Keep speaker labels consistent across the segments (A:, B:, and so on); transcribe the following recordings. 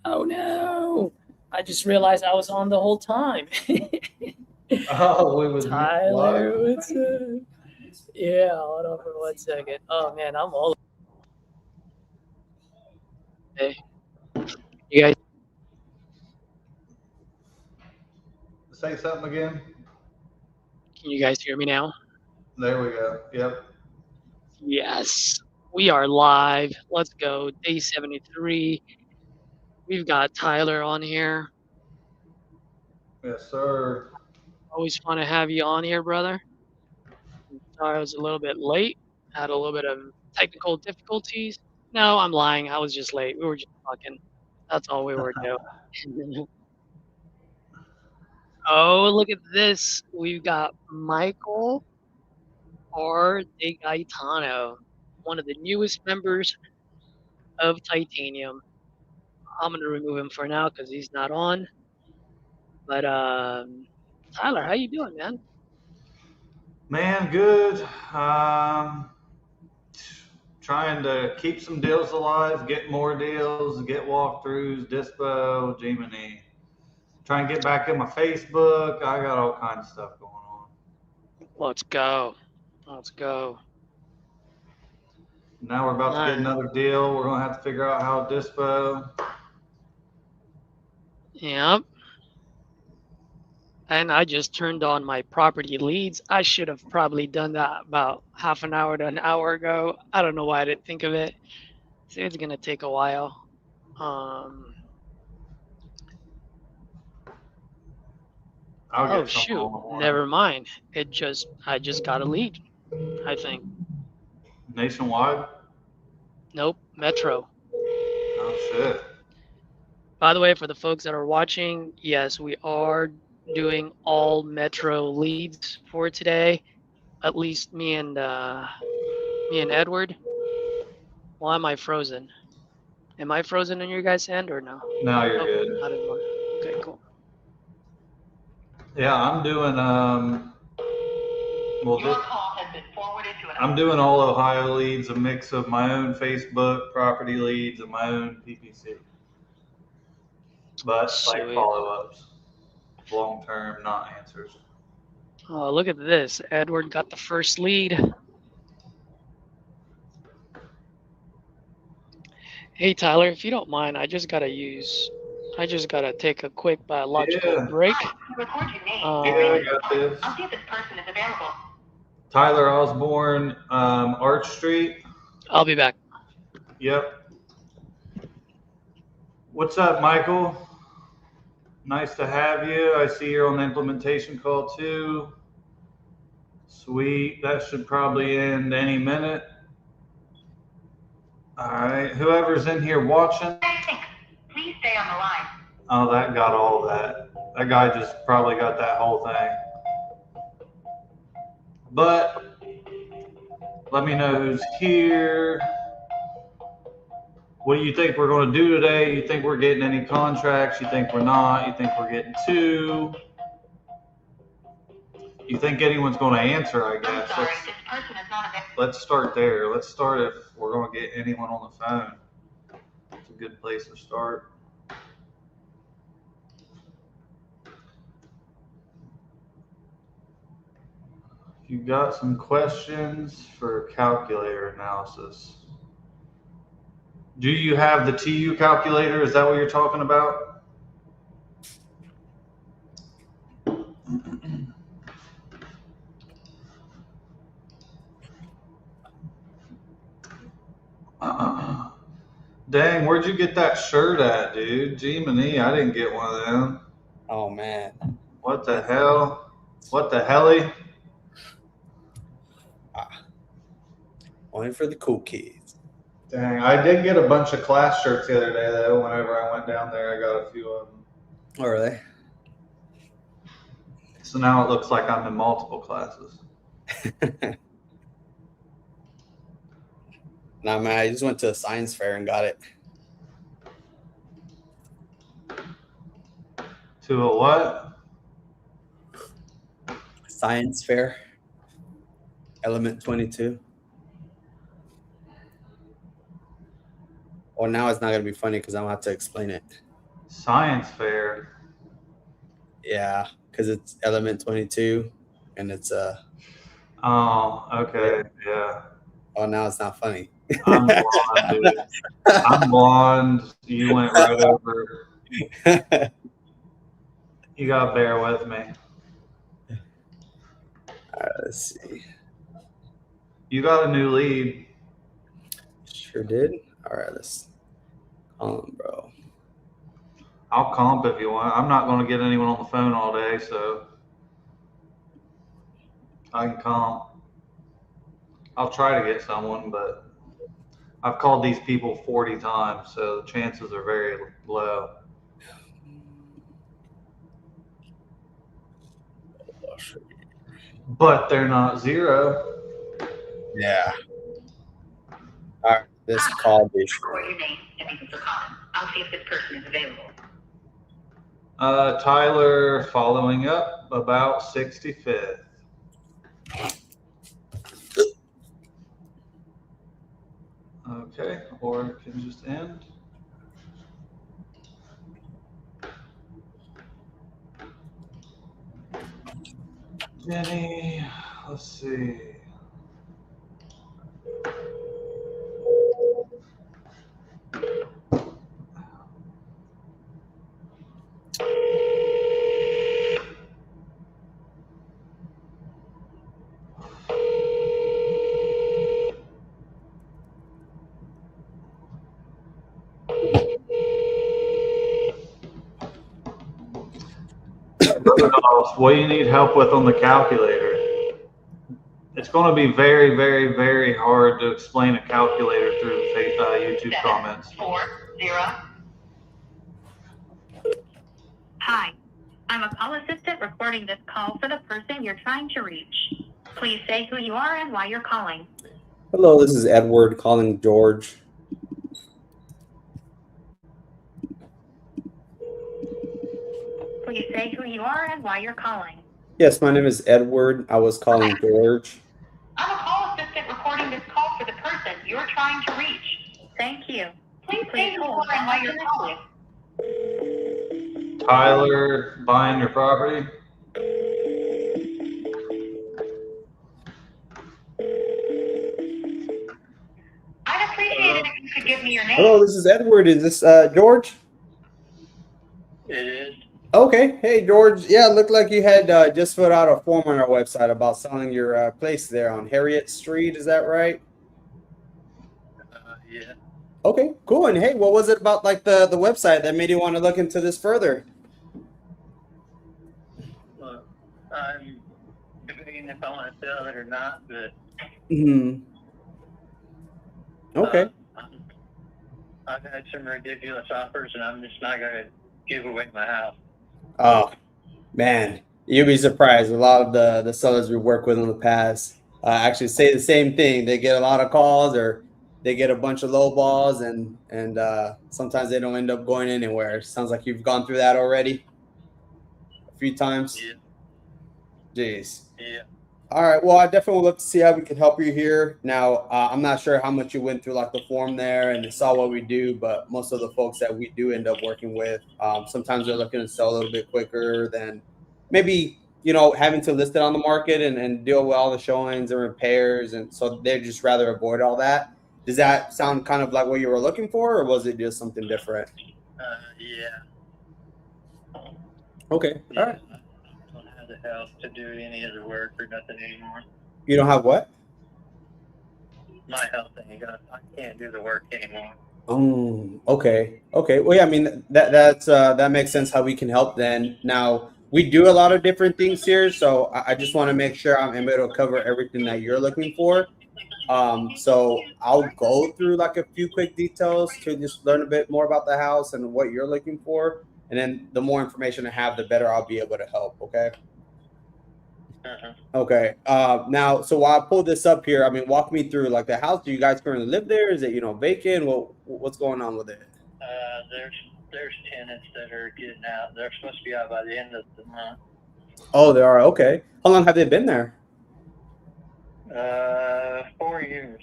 A: Oh no! I just realized I was on the whole time.
B: Oh, we was
A: Tyler, what's up? Yeah, hold on for 1 second. Oh man, I'm all. Hey, you guys.
B: Say something again.
A: Can you guys hear me now?
B: There we go. Yep.
A: Yes, we are live. Let's go. Day 73. We've got Tyler on here.
B: Yes, sir.
A: Always fun to have you on here, brother. Sorry I was a little bit late. Had a little bit of technical difficulties. No, I'm lying. I was just late. We were just talking. That's all we were doing. Oh, look at this. We've got Michael R. De Gaetano, one of the newest members of Titanium. I'm gonna remove him for now because he's not on. But Tyler, how you doing, man?
B: Man, good. Trying to keep some deals alive, get more deals, get walkthroughs, dispo, Gemini. Try and get back in my Facebook. I got all kinds of stuff going on.
A: Let's go. Let's go.
B: Now we're about to get another deal. We're gonna have to figure out how dispo.
A: Yep. And I just turned on my property leads. I should have probably done that about half an hour to an hour ago. I don't know why I didn't think of it. So it's gonna take a while. Oh shoot! Never mind. I just got a lead. I think.
B: Nationwide?
A: Nope. Metro.
B: Oh shit.
A: By the way, for the folks that are watching, yes, we are doing all Metro leads for today. At least me and Edward. Why am I frozen? Am I frozen on your guys' end or no?
B: No, you're good.
A: Not anymore. Okay, cool.
B: Yeah, I'm doing I'm doing all Ohio leads, a mix of my own Facebook property leads and my own PPC. But like follow-ups, long-term, not answers.
A: Oh, look at this. Edward got the first lead. Hey, Tyler, if you don't mind, I just gotta take a quick biological break.
B: I got this. I'll see if this person is available. Tyler Osborne, Arch Street.
A: I'll be back.
B: Yep. What's up, Michael? Nice to have you. I see you're on the implementation call too. Sweet. That should probably end any minute. All right. Whoever's in here watching. Please stay on the line. Oh, that got all that. That guy just probably got that whole thing. But let me know who's here. What do you think we're going to do today? You think we're getting any contracts? You think we're not? You think we're getting two? You think anyone's going to answer, I guess. Let's start there. Let's start if we're going to get anyone on the phone. It's a good place to start. If you got some questions for calculator analysis. Do you have the TU calculator? Is that what you're talking about? Dang, where'd you get that shirt at, dude? Gemini, I didn't get one of them.
C: Oh, man.
B: What the hell? What the helly?
C: Only for the cool kids.
B: Dang, I did get a bunch of class shirts the other day, though. Whenever I went down there, I got a few of them.
C: Oh, are they?
B: So now it looks like I'm in multiple classes.
C: Nah, man, I just went to a science fair and got it.
B: To a what?
C: Science fair. Element 22. Well, now it's not going to be funny because I'm going to have to explain it.
B: Science fair.
C: Yeah, because it's element 22 and it's
B: Oh, okay. Yeah.
C: oh, now it's not funny.
B: I'm blonde, dude. I'm blonde. You went right over. You gotta bear with me.
C: Let's see.
B: You got a new lead.
C: Sure did. All right, let's call him, bro.
B: I'll comp if you want. I'm not gonna get anyone on the phone all day, so I can comp. I'll try to get someone, but I've called these people 40 times, so the chances are very low. But they're not zero.
C: Yeah. All right, this call this.
D: Record your name and reason for calling. I'll see if this person is available.
B: Tyler following up about 65th. Okay, or it can just end. Jenny, let's see. What do you need help with on the calculator? It's going to be very, very, very hard to explain a calculator through YouTube comments.
D: 740. Hi, I'm a call assistant recording this call for the person you're trying to reach. Please say who you are and why you're calling.
C: Hello, this is Edward calling George.
D: Please say who you are and why you're calling.
C: Yes, my name is Edward. I was calling George.
D: I'm a call assistant recording this call for the person you're trying to reach. Thank you. Please say who you are and why you're calling.
B: Tyler buying your property?
D: I'd appreciate it if you could give me your name.
C: Hello, this is Edward. Is this George?
E: It is.
C: Okay. Hey, George. Yeah, it looked like you had just filled out a form on our website about selling your place there on Harriet Street. Is that right?
E: Yeah.
C: Okay, cool. And hey, what was it about like the website that made you want to look into this further?
E: Well, I'm debating if I want to sell it or not, but
C: Okay.
E: I've had some ridiculous offers, and I'm just not going to give away my house.
C: Oh, man, you'll be surprised. A lot of the sellers we work with in the past actually say the same thing. They get a lot of calls or they get a bunch of low balls and sometimes they don't end up going anywhere. Sounds like you've gone through that already a few times.
E: Yeah.
C: Jeez.
E: Yeah.
C: All right. Well, I definitely would love to see how we can help you here. Now, I'm not sure how much you went through like the form there and saw what we do, but most of the folks that we do end up working with, sometimes they're looking to sell a little bit quicker than maybe, having to list it on the market and deal with all the showings and repairs. And so they'd just rather avoid all that. Does that sound kind of like what you were looking for, or was it just something different?
E: Yeah.
C: Okay.
E: Yeah.
C: All right.
E: I don't have the health to do any of the work or nothing anymore.
C: You don't have what?
E: My health ain't got. I can't do the work anymore.
C: Okay. Well, yeah, I mean that makes sense how we can help then. Now, we do a lot of different things here, so I just want to make sure I'm able to cover everything that you're looking for. So I'll go through like a few quick details to just learn a bit more about the house and what you're looking for. And then the more information I have, the better I'll be able to help. Okay.
E: Uh-huh.
C: Okay. Now, so while I pull this up here, I mean, walk me through like the house. Do you guys currently live there? Is it, vacant? Well, what's going on with it?
E: There's tenants that are getting out. They're supposed to be out by the end of the month.
C: Oh, they are. Okay. How long have they been there?
E: 4 years.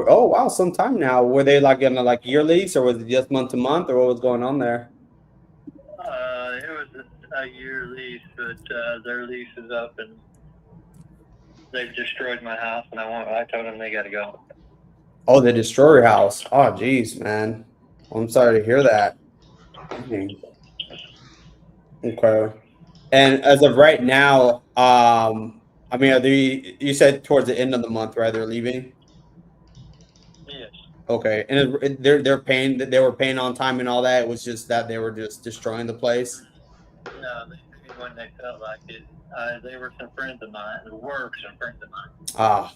C: Oh wow, some time now. Were they like in a like year lease, or was it just month to month, or what was going on there?
E: It was a year lease, but their lease is up, and they've destroyed my house, and I told them they got to go.
C: Oh, they destroy your house. Oh, geez, man. I'm sorry to hear that. Dang. Okay. And as of right now, I mean, are they? You said towards the end of the month, right? They're leaving.
E: Yes.
C: Okay, and they're paying. They were paying on time and all that. It was just that they were just destroying the place.
E: No, they paid when they felt like it. They were some friends of mine. Were some friends of mine.
C: Ah,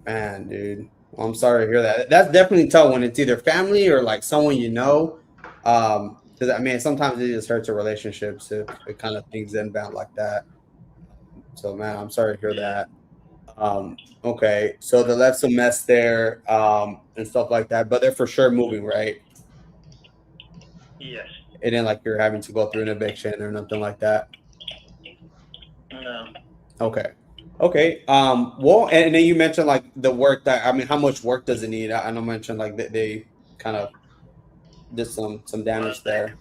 C: man, dude. Well, I'm sorry to hear that. That's definitely tough when it's either family or like someone you know. Because I mean, sometimes it just hurts your relationships if it kind of things inbound like that. So, man, I'm sorry to hear that. Okay, so they left some mess there, and stuff like that, but they're for sure moving, right?
E: Yes.
C: It ain't like you're having to go through an eviction or nothing like that.
E: No.
C: Okay. Okay. Well, and then you mentioned like the work that, I mean, how much work does it need? I know you mentioned like they kind of did some damage there.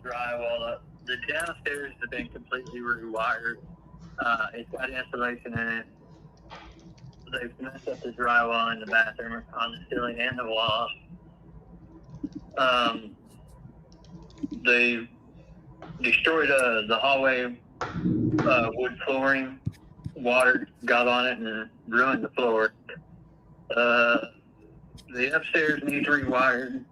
E: Drywall up. The downstairs has been completely rewired. It's got insulation in it. They've messed up the drywall in the bathroom, on the ceiling and the wall. They destroyed the hallway wood flooring. Water got on it and ruined the floor. The upstairs needs rewired.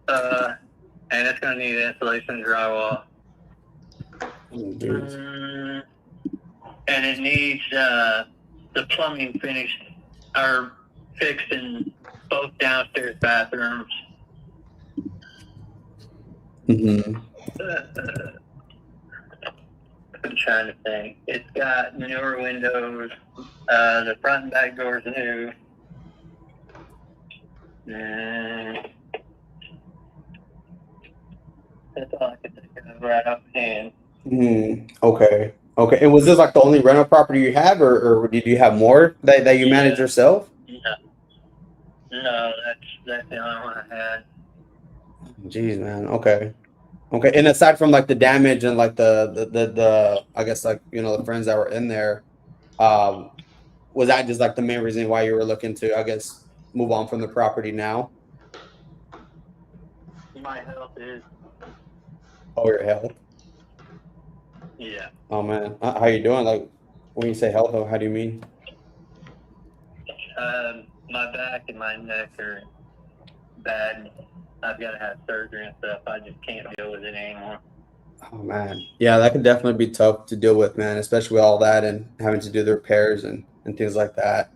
E: And it's going to need insulation and drywall. And it needs the plumbing finished or fixed in both downstairs bathrooms.
C: Mm-hmm.
E: I'm trying to think. It's got newer windows. The front and back doors new. That's all I can think of right offhand.
C: Okay. Okay. And was this like the only rental property you have, or did you have more that you manage yourself?
E: No, that's the only one I had.
C: Jeez, man. Okay. Okay. And aside from like the damage and like the I guess like, you know, the friends that were in there, was that just like the main reason why you were looking to, I guess, move on from the property now?
E: My health is.
C: Oh, your health.
E: Yeah.
C: Oh man, how you doing? Like, when you say health, how do you mean?
E: My back and my neck are bad. I've got to have surgery and stuff. I just can't deal with it anymore.
C: Oh man, yeah, that could definitely be tough to deal with, man, especially with all that and having to do the repairs and things like that.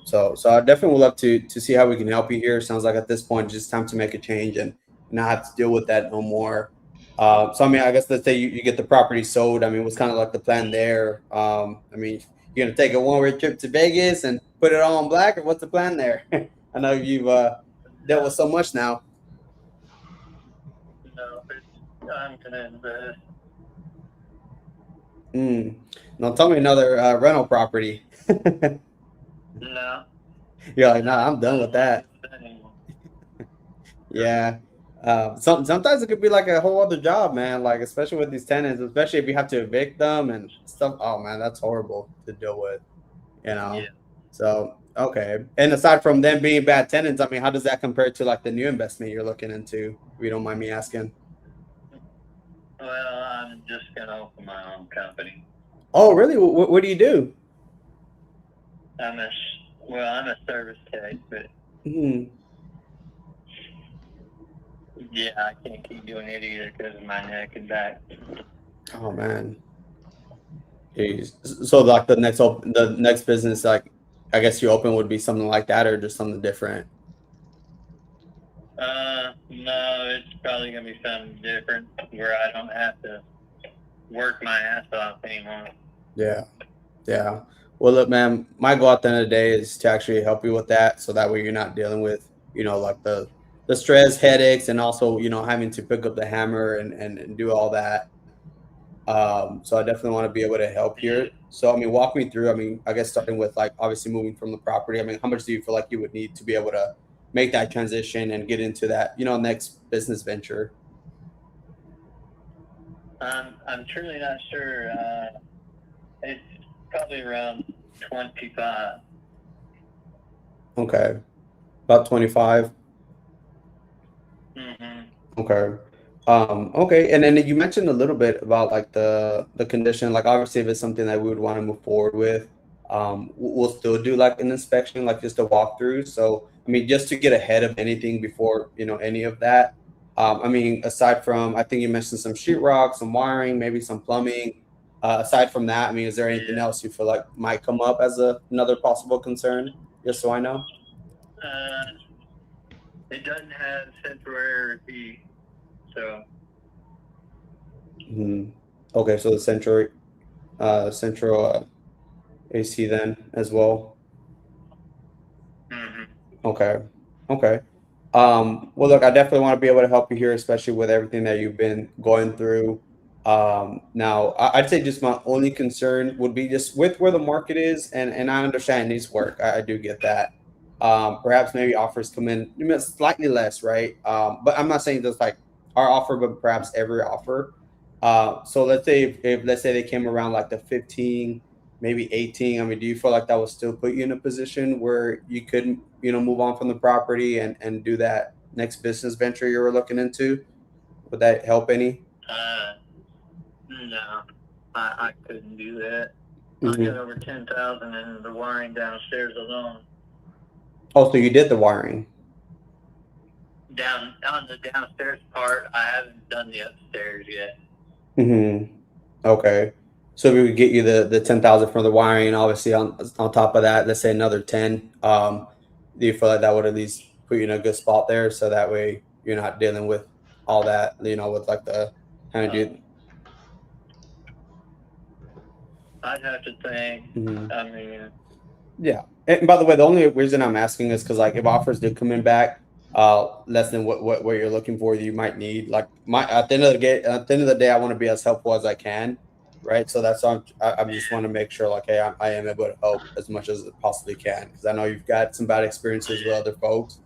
C: So I definitely would love to see how we can help you here. Sounds like at this point, it's just time to make a change and not have to deal with that no more. So I mean, I guess let's say you get the property sold. I mean, what's kind of like the plan there? I mean, you're gonna take a one-way trip to Vegas and put it all on black, or what's the plan there? I know you've dealt with so much now.
E: No, I'm gonna invest.
C: Now tell me another rental property.
E: No.
C: You're like, nah, I'm done with that. Yeah. Sometimes it could be like a whole other job, man. Like, especially with these tenants, especially if you have to evict them and stuff. Oh man, that's horrible to deal with, you know?
E: Yeah.
C: So, okay. And aside from them being bad tenants, I mean, how does that compare to like the new investment you're looking into, if you don't mind me asking?
E: Well, I'm just gonna open my own company.
C: Oh, really? What do you do?
E: I'm a service tech, but yeah, I can't keep doing it either because of my neck and back.
C: Oh man. Jeez. So like the next business, like I guess you open would be something like that, or just something different?
E: No, it's probably gonna be something different where I don't have to work my ass off anymore.
C: Yeah. Yeah. Well, look, man, my goal at the end of the day is to actually help you with that. So that way you're not dealing with, you know, like the stress, headaches, and also, you know, having to pick up the hammer and do all that. So I definitely want to be able to help here. So, I mean, walk me through, I mean, I guess starting with like obviously moving from the property. I mean, how much do you feel like you would need to be able to make that transition and get into that, next business venture?
E: I'm truly not sure. It's probably around 25.
C: Okay. About 25.
E: Mm-hmm.
C: Okay. Okay. And then you mentioned a little bit about like the condition, like obviously if it's something that we would want to move forward with, we'll still do like an inspection, like just a walkthrough. So, I mean, just to get ahead of anything before, any of that. I mean, aside from, I think you mentioned some sheetrock, some wiring, maybe some plumbing. Aside from that, I mean, is there anything
E: Yeah.
C: else you feel like might come up as another possible concern? Just so I know.
E: It doesn't have central air heat, so
C: Mhm. Okay, so the central AC then as well.
E: mm-hmm.
C: Okay. Okay. Well, look, I definitely want to be able to help you here, especially with everything that you've been going through. Now, I'd say just my only concern would be just with where the market is, and I understand it needs work. I do get that. Perhaps maybe offers come in slightly less, right? But I'm not saying just like our offer, but perhaps every offer. So let's say if let's say they came around like the 15, maybe 18. I mean, do you feel like that would still put you in a position where you could, move on from the property and do that next business venture you were looking into? Would that help any?
E: No, I couldn't do that. I
C: Mm-hmm.
E: got over 10,000 in the wiring downstairs alone.
C: Oh, so you did the wiring.
E: Down on the downstairs part, I haven't done the upstairs yet.
C: Mm-hmm. Okay. So we would get you the 10,000 from the wiring, obviously on top of that, let's say another 10. Do you feel like that would at least put you in a good spot there, so that way you're not dealing with all that, with like the kind of do.
E: I'd have to think.
C: Mhm.
E: I mean,
C: Yeah. And by the way, the only reason I'm asking is because like if offers do come in back less than what you're looking for, you might need like my at the end of the day, I want to be as helpful as I can, right? So that's why I'm just want to make sure like, hey, I am able to help as much as I possibly can, because I know you've got some bad experiences with other folks,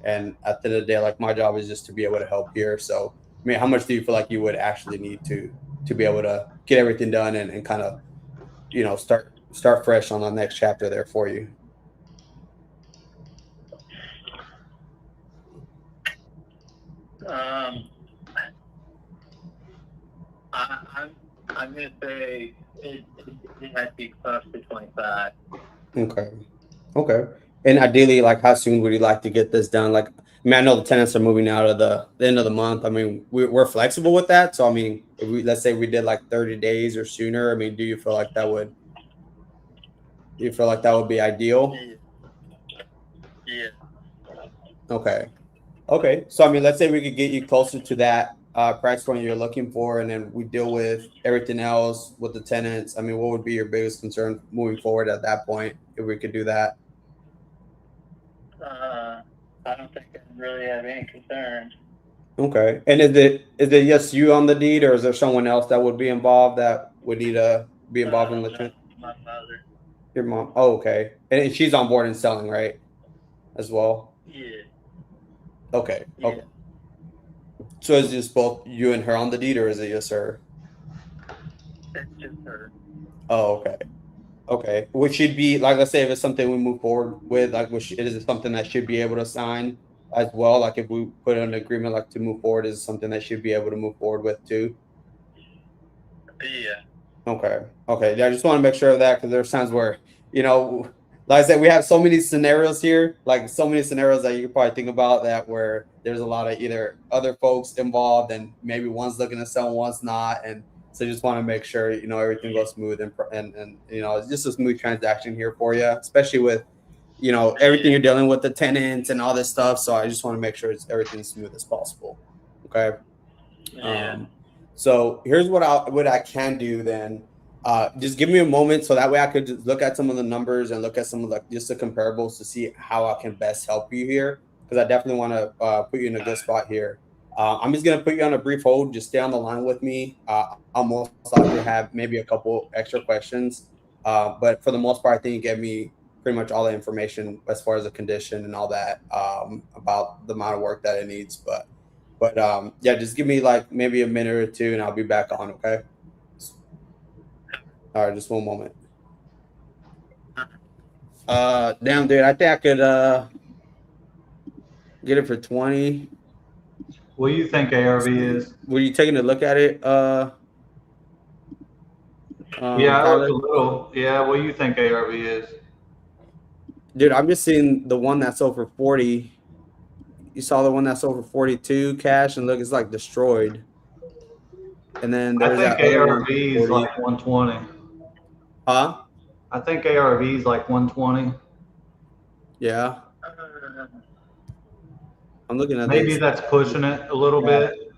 C: and at the end of the day, like my job is just to be able to help here. So I mean, how much do you feel like you would actually need to be able to get everything done and kind of start fresh on the next chapter there for you?
E: I'm gonna say it has to be close to 25.
C: Okay. And ideally, like, how soon would you like to get this done? Like, I mean, I know the tenants are moving out of the end of the month. I mean, we're flexible with that. So, I mean, if let's say we did like 30 days or sooner, I mean, do you feel like that would be ideal?
E: Yeah.
C: Okay. Okay. So, I mean, let's say we could get you closer to that price point you're looking for, and then we deal with everything else with the tenants. I mean, what would be your biggest concern moving forward at that point if we could do that?
E: I don't think I really have any concerns.
C: Okay. And is it just you on the deed, or is there someone else that would be involved that would need to be involved in the
E: My mother.
C: Your mom? Oh, okay. And she's on board and selling, right? As well.
E: Yeah.
C: Okay.
E: Yeah.
C: Okay. So is it just both you and her on the deed, or is it just her?
E: It's just her.
C: Oh, okay. Okay. Would she be like, let's say if it's something we move forward with, like, is it something that she'd be able to sign as well? Like, if we put an agreement like to move forward, is it something that she'd be able to move forward with too?
E: Yeah.
C: Okay. Okay. Yeah, I just want to make sure of that, because there's times where, like I said, we have so many scenarios here, like so many scenarios that you could probably think about that where there's a lot of either other folks involved and maybe one's looking to sell, one's not. And so just want to make sure, everything goes smooth and it's just a smooth transaction here for you, especially with, everything you're dealing with the tenants and all this stuff. So I just want to make sure it's everything smooth as possible. Okay.
E: Yeah.
C: So here's what I can do then. Just give me a moment so that way I could just look at some of the numbers and look at some of just the comparables to see how I can best help you here, because I definitely want to put you in a good spot here. I'm just going to put you on a brief hold. Just stay on the line with me. I'll most likely have maybe a couple extra questions But for the most part, I think you gave me pretty much all the information as far as the condition and all that, about the amount of work that it needs. But yeah, just give me like maybe a minute or two and I'll be back on. Okay. All right. Just one moment. Damn, dude, I think I could get it for 20.
B: What do you think ARV is?
C: Were you taking a look at it?
B: Yeah, I looked
C: Tyler?
B: a little. Yeah, what do you think ARV is?
C: Dude, I'm just seeing the one that's over 40. You saw the one that's over 42 cash, and look, it's like destroyed. And then
B: I
C: there's
B: think
C: that other one
B: ARV
C: for
B: is
C: 40.
B: like 120.
C: Huh?
B: I think ARV is like 120.
C: Yeah. I'm looking at
B: Maybe
C: this.
B: that's pushing it a little bit.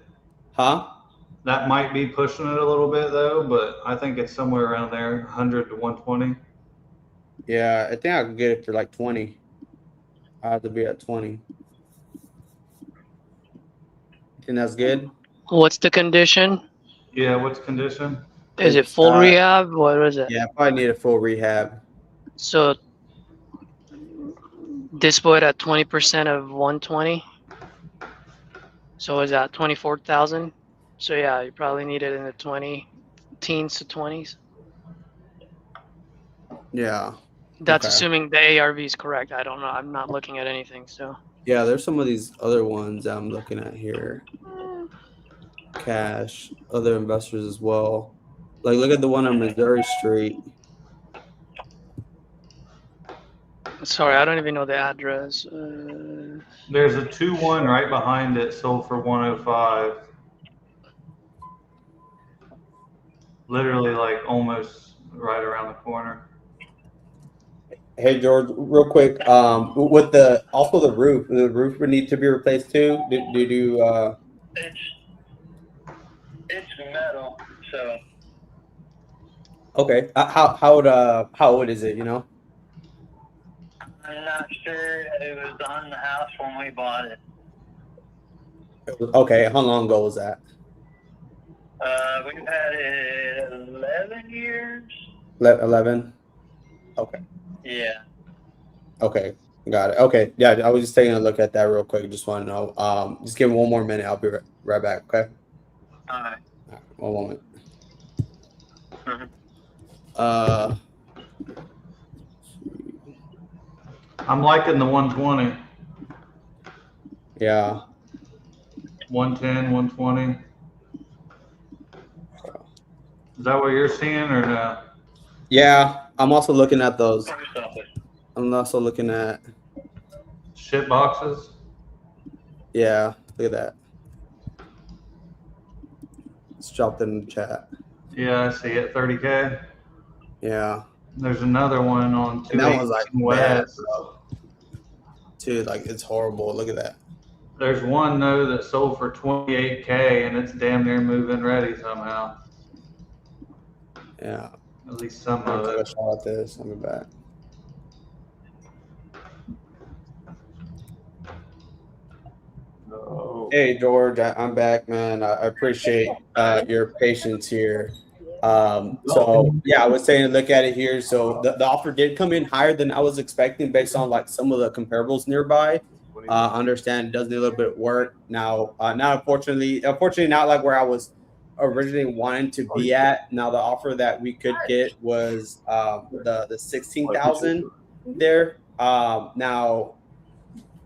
C: Huh?
B: That might be pushing it a little bit though, but I think it's somewhere around there, 100 to 120.
C: Yeah, I think I could get it for like 20. I have to be at 20. Think that's good?
A: What's the condition?
B: Yeah, what's condition?
A: Is it
C: It's,
A: full rehab? What is it?
C: Yeah, probably need a full rehab.
A: So dispo it at 20% of 120. So is that 24,000? So yeah, you probably need it in the 20 teens to 20s.
C: Yeah.
A: That's
C: Okay.
A: assuming the ARV is correct. I don't know. I'm not looking at anything. So
C: Yeah, there's some of these other ones that I'm looking at here. Cash, other investors as well. Like, look at the one on Missouri Street.
A: sorry, I don't even know the address.
B: There's a 2-1 right behind it, sold for 105. Literally like almost right around the corner.
C: Hey George, real quick, with the roof would need to be replaced too. Did you
E: It's metal, so
C: okay. How old is it, you know?
E: I'm not sure. It was on the house when we bought it.
C: Okay, how long ago was that?
E: We've had it 11 years.
C: 11? Okay.
E: Yeah.
C: Okay. Got it. Okay. Yeah, I was just taking a look at that real quick. Just want to know. Just give me one more minute. I'll be right back. Okay.
E: All right.
C: All right, one moment.
E: Mhm.
B: I'm liking the 120.
C: Yeah.
B: 110, 120. Is that what you're seeing or no?
C: Yeah. I'm also looking at those.
E: Post office.
C: I'm also looking at.
B: Shit boxes?
C: Yeah. Look at that. It's dropped in the chat.
B: Yeah, I see it. 30K.
C: Yeah.
B: There's another one on
C: And that one's
B: 218
C: like bad,
B: West.
C: bro. Dude, like it's horrible. Look at that.
B: There's one though that sold for 28K and it's damn near move-in ready somehow.
C: Yeah.
B: At least some
C: I'll
B: of
C: take a
B: it.
C: shot at this. I'll be back.
B: Oh.
C: Hey George, I'm back, man. I appreciate your patience here. So yeah, I was saying look at it here. So the offer did come in higher than I was expecting based on like some of the comparables nearby. Understand it does need a little bit of work now. Now unfortunately not like where I was originally wanting to be at. Now the offer that we could get was the 16,000 there. Now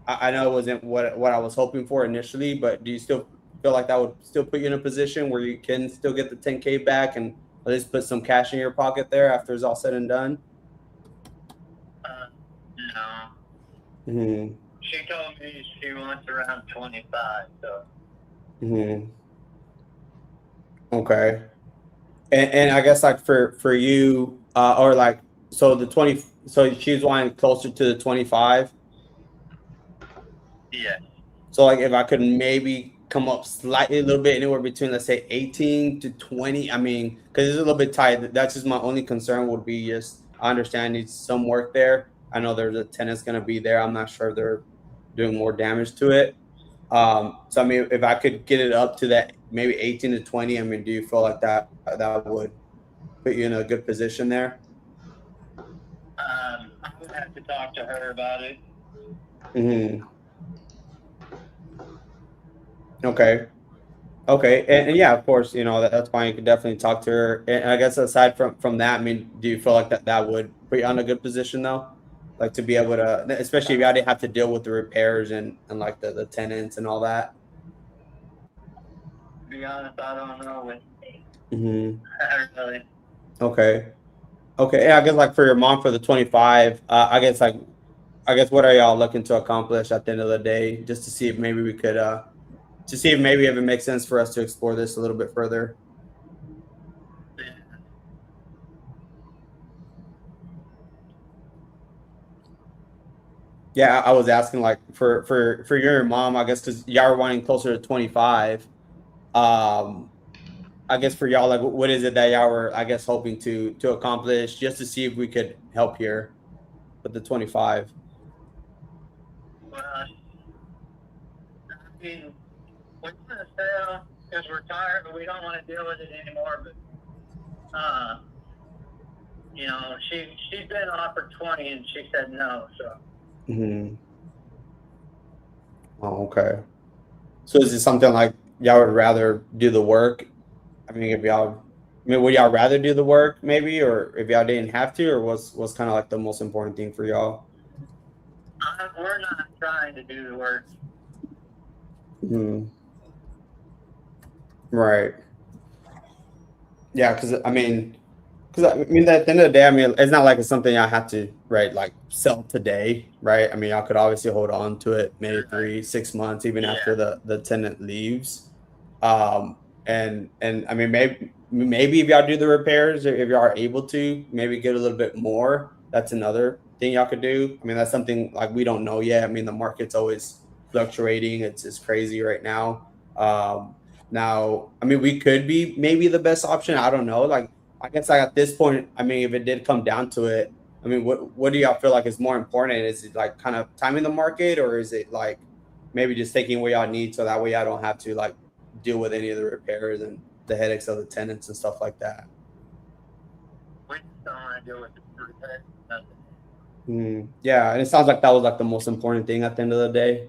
C: I know it wasn't what I was hoping for initially, but do you still feel like that would still put you in a position where you can still get the 10K back and at least put some cash in your pocket there after it's all said and done?
E: No.
C: Mm-hmm.
E: She told me she wants around 25. So.
C: Mm-hmm. Okay. And I guess like for you, or like so the 20, so she's wanting closer to the 25.
E: Yeah.
C: So like if I could maybe come up slightly a little bit anywhere between let's say 18 to 20. I mean, because it's a little bit tight. That's just my only concern would be just I understand needs some work there. I know there's a tenant's gonna be there. I'm not sure if they're doing more damage to it. So I mean if I could get it up to that maybe 18 to 20, I mean, do you feel like that would put you in a good position there?
E: have to talk to her about it.
C: Mm-hmm. Okay. Okay. And yeah, of course, that's fine. You could definitely talk to her. And I guess aside from that, I mean, do you feel like that would put you on a good position though? Like to be able to, especially if you didn't have to deal with the repairs and like the tenants and all that.
E: To be honest, I don't know.
C: Mm-hmm.
E: Really.
C: Okay. Okay. Yeah, I guess like for your mom for the 25, I guess what are y'all looking to accomplish at the end of the day, just to see if maybe we could to see if maybe if it makes sense for us to explore this a little bit further. Yeah, I was asking like for your mom, I guess because y'all are wanting closer to 25. I guess for y'all, like what is it that y'all were, I guess, hoping to accomplish, just to see if we could help here with the 25.
E: Well, I mean, we want to sell because we're tired, but we don't want to deal with it anymore. But she's been offered 20 and she said no. So.
C: Mm-hmm. Oh, okay. So is it something like y'all would rather do the work? I mean, would y'all rather do the work maybe, or if y'all didn't have to, or what's kind of like the most important thing for y'all?
E: We're not trying to do the work.
C: Hmm. Right. Yeah, because at the end of the day, I mean, it's not like it's something I have to, right, like sell today, right? I mean, y'all could obviously hold on to it maybe 3-6 months, even after the tenant leaves. And I mean, maybe if y'all do the repairs, or if y'all are able to maybe get a little bit more, that's another thing y'all could do. I mean, that's something like we don't know yet. I mean, the market's always fluctuating. It's crazy right now. Now, I mean, we could be maybe the best option. I don't know. Like, I guess like at this point, I mean, if it did come down to it, I mean, what do y'all feel like is more important? Is it like kind of timing the market, or is it like maybe just taking what y'all need so that way I don't have to like deal with any of the repairs and the headaches of the tenants and stuff like that?
E: We just don't want to deal with the repairs. Nothing.
C: Yeah, and it sounds like that was like the most important thing at the end of the day.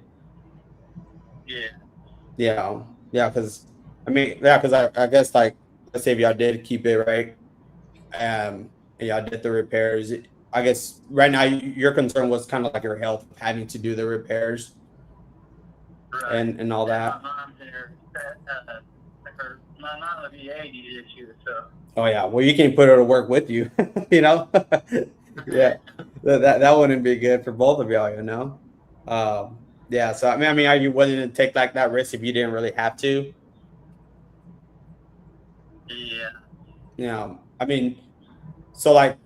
E: Yeah.
C: Yeah, because I guess like let's say if y'all did keep it right, and y'all did the repairs. I guess right now your concern was kind of like your health, having to do the repairs,
E: Right.
C: and all that.
E: My mom's in my mom will be 80 this year, so.
C: Oh yeah, well you can put her to work with you, Yeah, that wouldn't be good for both of y'all, Yeah, so I mean, are you willing to take like that risk if you didn't really have to?
E: Yeah.
C: I mean, so like,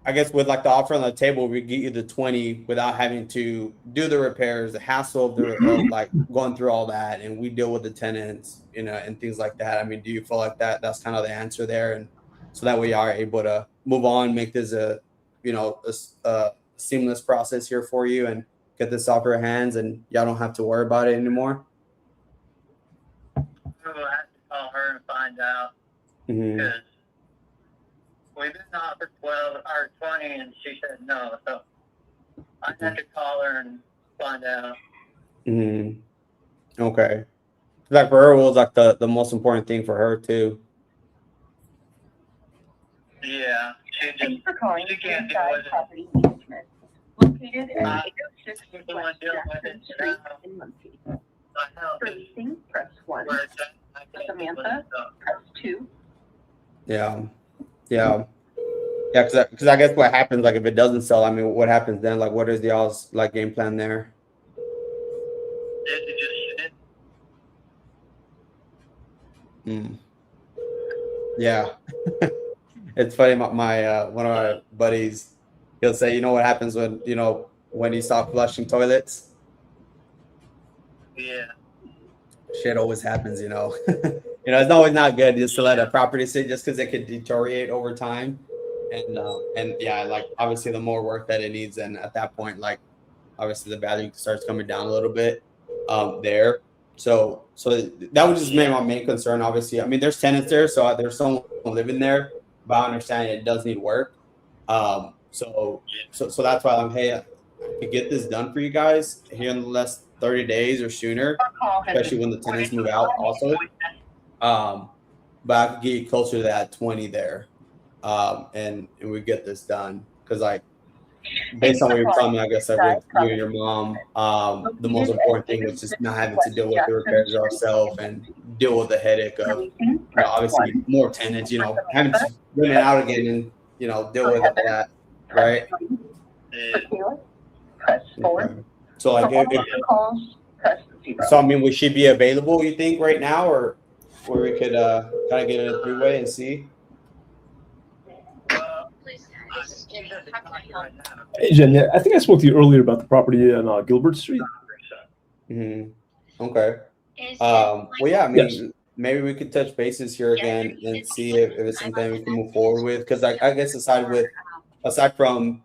C: I guess with like the offer on the table, we get you the 20 without having to do the repairs, the hassle of like going through all that, and we deal with the tenants, and things like that. I mean, do you feel like that's kind of the answer there, and so that way you are able to move on, make this a seamless process here for you, and get this off your hands, and y'all don't have to worry about it anymore?
E: We'll have to call her and find out.
C: Mm-hmm.
E: Because we've been offered 12 or 20 and she said no, so I have to call her and find out.
C: Mm-hmm. Okay. Like for her, it was like the most important thing for her too.
E: Yeah.
D: Thanks for calling
E: She can't deal
D: Inside
E: with it.
D: Property Management, located at 806
E: the one
D: West
E: dealing with
D: Jackson
E: it
D: Street
E: now.
D: in Muncie.
E: My health
D: For
E: is
D: leasing, press 1.
E: where it's at. I can't deal with it,
D: Samantha,
E: so.
D: press 2.
C: Yeah. Because I guess what happens, like if it doesn't sell, I mean, what happens then? Like, what is y'all's like game plan there?
E: It just shit.
C: Yeah. It's funny. My one of my buddies, he'll say, you know what happens when you stop flushing toilets?
E: Yeah.
C: Shit always happens. It's always not good just to let a property sit just because it could deteriorate over time. And yeah, like obviously the more work that it needs, and at that point, like obviously the value starts coming down a little bit there. So that was just my main concern. Obviously, I mean, there's tenants there, so there's someone living there, but I understand it does need work. So that's why I'm, hey, I could get this done for you guys here in the last 30 days or sooner, especially when the tenants move out also. But I could get you closer to that 20 there. And we get this done. Because like, based on what you're telling me, I guess with you and your mom, the most important thing was just not having to deal with the repairs ourselves and deal with the headache of, obviously more tenants, having to rent it out again and, deal with that, right? Okay. So like, so I mean, we should be available, you think, right now, or where we could kind of get in a three-way and see?
F: Hey, Jen, yeah, I think I spoke to you earlier about the property on Gilbert Street.
C: Mm-hmm. Okay. Well, yeah, I mean, yes. Maybe we could touch bases here again and see if it's something we can move forward with. Because I guess aside from,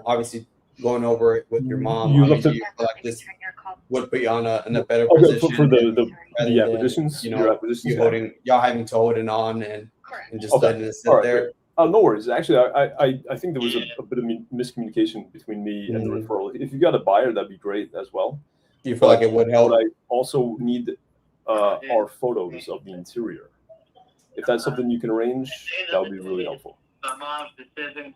C: obviously going over it with your mom, you feel like this would put you on a better position
F: for the acquisitions.
C: Y'all having to hold it on and just letting it sit there.
F: No worries. Actually, I think there was a bit of miscommunication between me and the referral. If you got a buyer, that'd be great as well.
C: Do you feel like it would help?
F: But I also need our photos of the interior. If that's something you can arrange, that would be really helpful.
E: My mom's decision.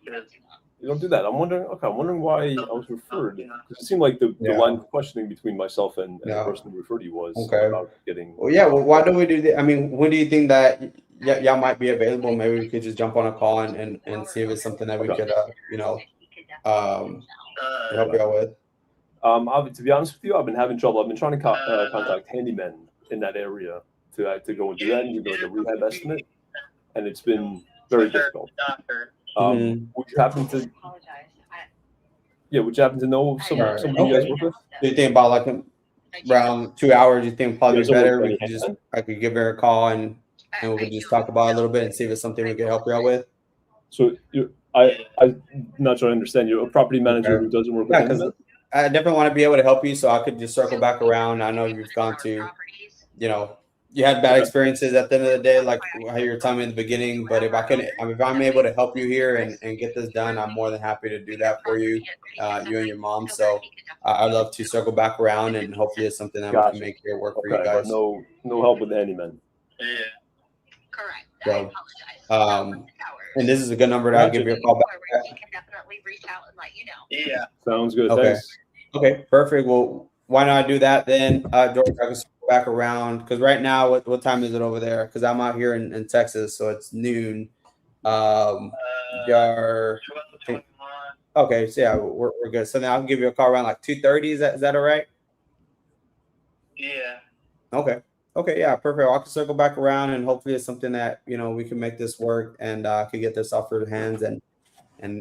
F: You don't do that. I'm wondering why I was referred. Because it seemed like the line of questioning between myself and the person who referred you was about getting.
C: Well, yeah. Well, why don't we do that? I mean, when do you think that y'all might be available? Maybe we could just jump on a call and see if it's something that we could, help y'all with.
F: To be honest with you, I've been having trouble. I've been trying to contact handymen in that area to go and do that and give like a rehab estimate, and it's been very difficult. Would you happen to? Yeah, would you happen to know someone you guys work with?
C: Do you think about like around 2 hours? You think probably better? I could give her a call and we could just talk about it a little bit and see if it's something we can help you out with.
F: So I'm not sure I understand. You're a property manager who doesn't work with
C: because I definitely want to be able to help you, so I could just circle back around. I know you've gone to, you had bad experiences at the end of the day, like how you were telling me in the beginning. But if I'm able to help you here and get this done, I'm more than happy to do that for you, you and your mom. So I'd love to circle back around and hopefully it's something that we can make here work for you guys.
F: No help with the handyman.
E: Yeah.
D: Correct.
C: So, and this is a good number to give you a call back.
D: We can definitely reach out and let you know.
E: Yeah.
F: Sounds good.
C: Okay.
F: Thanks.
C: Okay, perfect. Well, why not I do that then? George, I can circle back around because right now, what time is it over there? Because I'm out here in Texas, so it's noon. Okay, so yeah, we're good. So then I'll give you a call around like 2:30. Is that all right?
E: Yeah.
C: Okay, yeah, perfect. I can circle back around and hopefully it's something that we can make this work and could get this off your hands and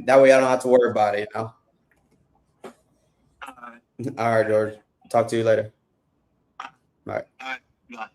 C: that way I don't have to worry about it. All right, George. Talk to you later. All right.
E: Bye.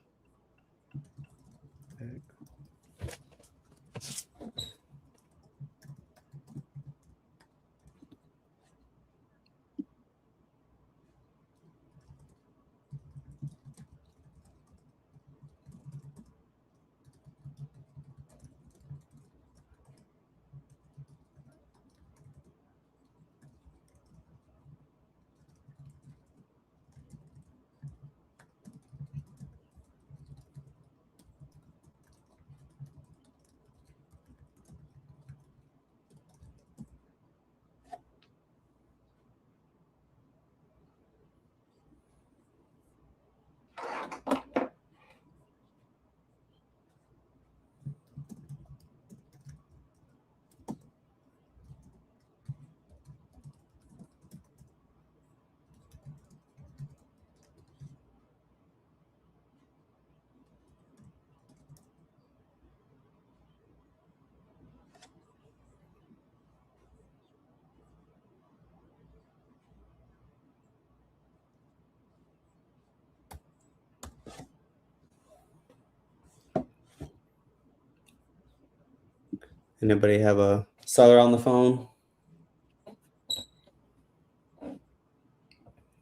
C: Anybody have a seller on the phone?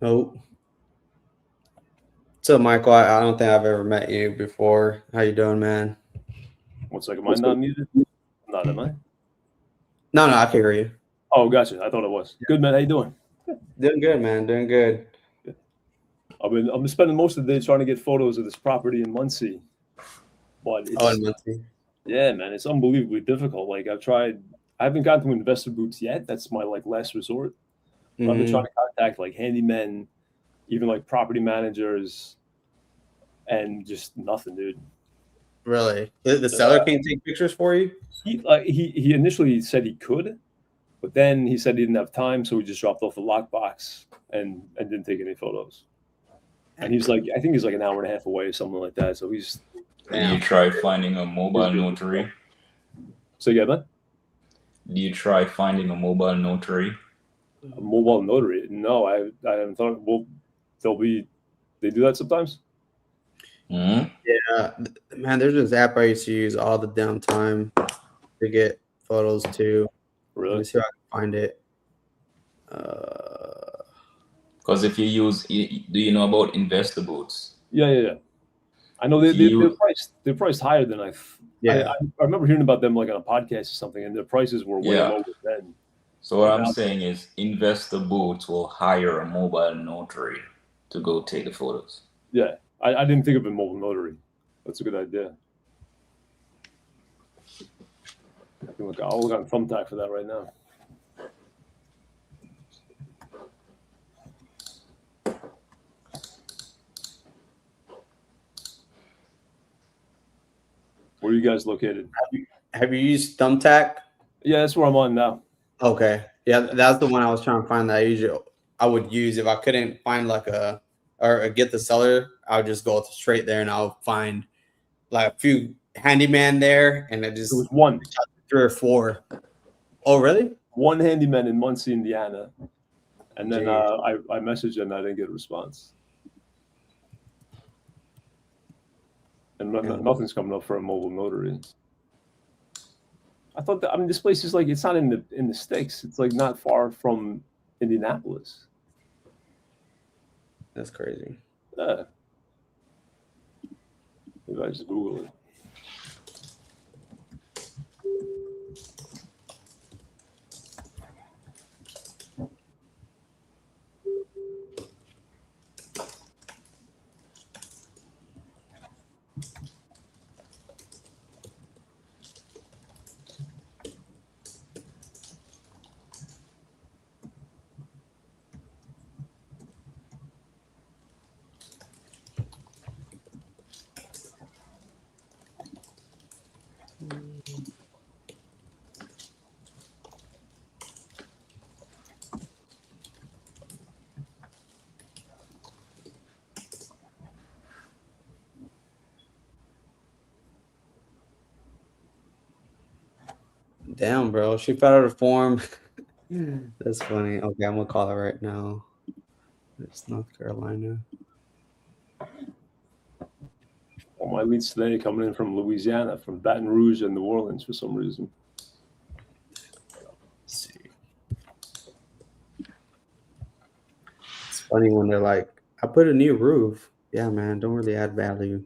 C: Nope. So Michael, I don't think I've ever met you before. How you doing, man?
F: 1 second. Am I not muted? Not, am I?
C: No, I can hear you.
F: Oh, gotcha. I thought it was. Good, man. How you doing?
C: Doing good, man. Doing good.
F: I've been spending most of the day trying to get photos of this property in Muncie. But it's,
C: Oh, in Muncie.
F: yeah, man, it's unbelievably difficult. Like I haven't gotten to investor groups yet. That's my like last resort. But I've been trying to contact like handymen, even like property managers, and just nothing, dude.
C: Really? The seller can't take pictures for you?
F: He initially said he could, but then he said he didn't have time, so he just dropped off the lockbox and didn't take any photos. And he's like, I think he's like an hour and a half away or something like that. So he's.
G: Do you try finding a mobile notary?
F: So yeah, man.
G: Do you try finding a mobile notary?
F: A mobile notary? No, I haven't thought. Well, they do that sometimes.
G: Mm-hmm.
C: Yeah, man. There's this app I used to use all the damn time to get photos too.
F: Really?
C: Let me see if I can find it.
G: Because if you use, do you know about investor boots?
F: Yeah. I know they're priced higher than I remember hearing about them like on a podcast or something, and their prices were way lower then.
G: So what I'm saying is, investor boots will hire a mobile notary to go take the photos.
F: Yeah, I didn't think of a mobile notary. That's a good idea. I'll look on Thumbtack for that right now. Where are you guys located?
C: Have you used Thumbtack?
F: Yeah, that's where I'm on now.
C: Okay. Yeah, that's the one I was trying to find that I would use if I couldn't find or get the seller. I would just go straight there and I'll find like a few handyman there, and it was
F: one,
C: 3 or 4. Oh, really?
F: One handyman in Muncie, Indiana, and then I messaged him and I didn't get a response. And nothing's coming up for a mobile notary. I thought that, this place is like, it's not in the sticks. It's like not far from Indianapolis.
C: That's crazy.
F: Yeah. Maybe I just Google it.
C: Damn, bro. She filled out a form. That's funny. Okay, I'm going to call her right now. It's North Carolina.
F: All my leads today coming in from Louisiana, from Baton Rouge and New Orleans for some reason.
C: Let's see. It's funny when they're like, I put a new roof. Yeah, man, don't really add value.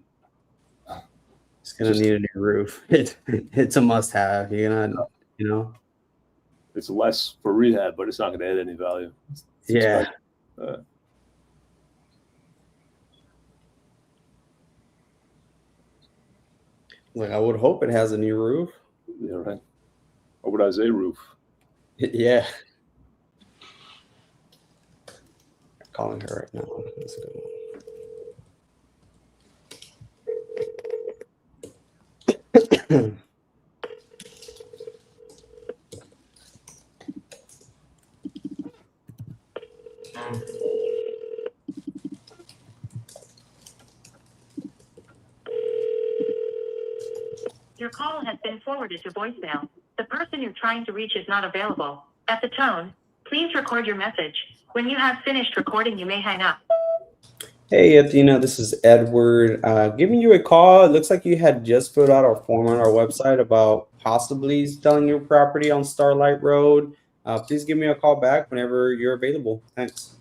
C: It's going to need a new roof. It's a must have. You're going to,
F: It's less for rehab, but it's not going to add any value.
C: Yeah. Like, I would hope it has a new roof.
F: Yeah, right. Or would I say roof?
C: Yeah. I'm calling her right now. That's a good one.
D: Your call has been forwarded to voicemail. The person you're trying to reach is not available. At the tone, please record your message. When you have finished recording, you may hang up.
C: Hey, Athena, this is Edward. Giving you a call. It looks like you had just filled out our form on our website about possibly selling your property on Starlight Road. Please give me a call back whenever you're available. Thanks.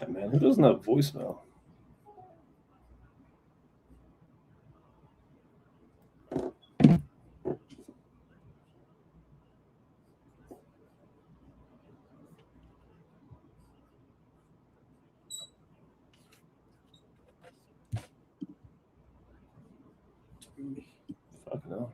F: Yeah, man, who doesn't have voicemail? Fucking hell.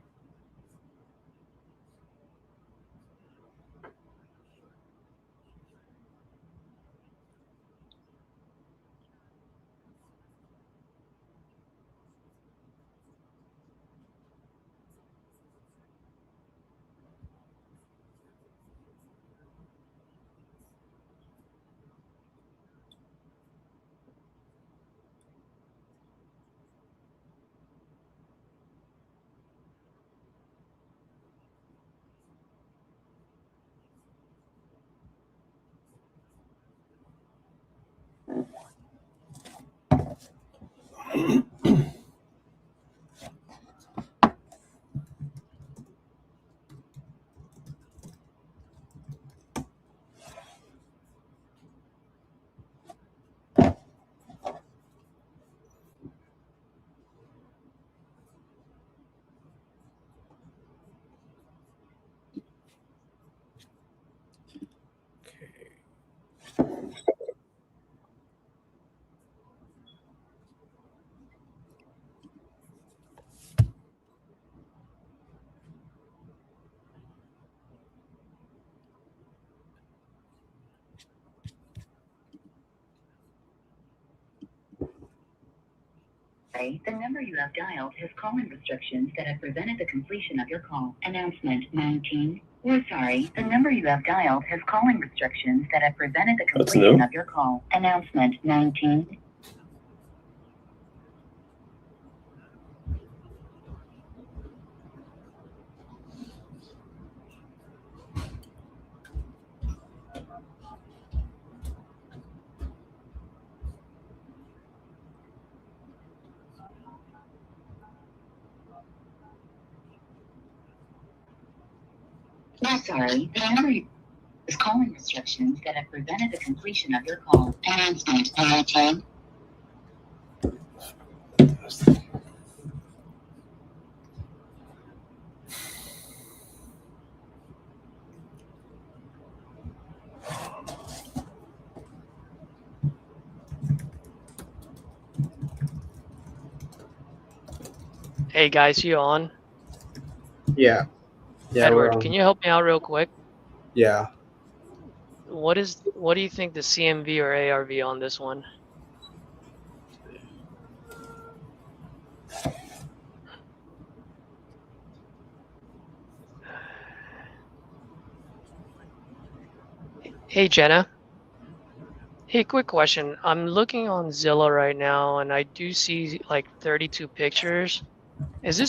D: The number you have dialed has calling restrictions that have prevented the completion of your call. Announcement 19. We're sorry. The number you have dialed has calling restrictions that have prevented the completion of your call. Announcement 19. We're sorry. The number is calling restrictions that have prevented the completion of your call. Announcement 19.
A: Hey guys, you on?
C: Yeah. Yeah.
A: Edward, can you help me out real quick?
C: Yeah.
A: What do you think the CMV or ARV on this one? Hey Jenna. Hey, quick question. I'm looking on Zillow right now and I do see like 32 pictures. This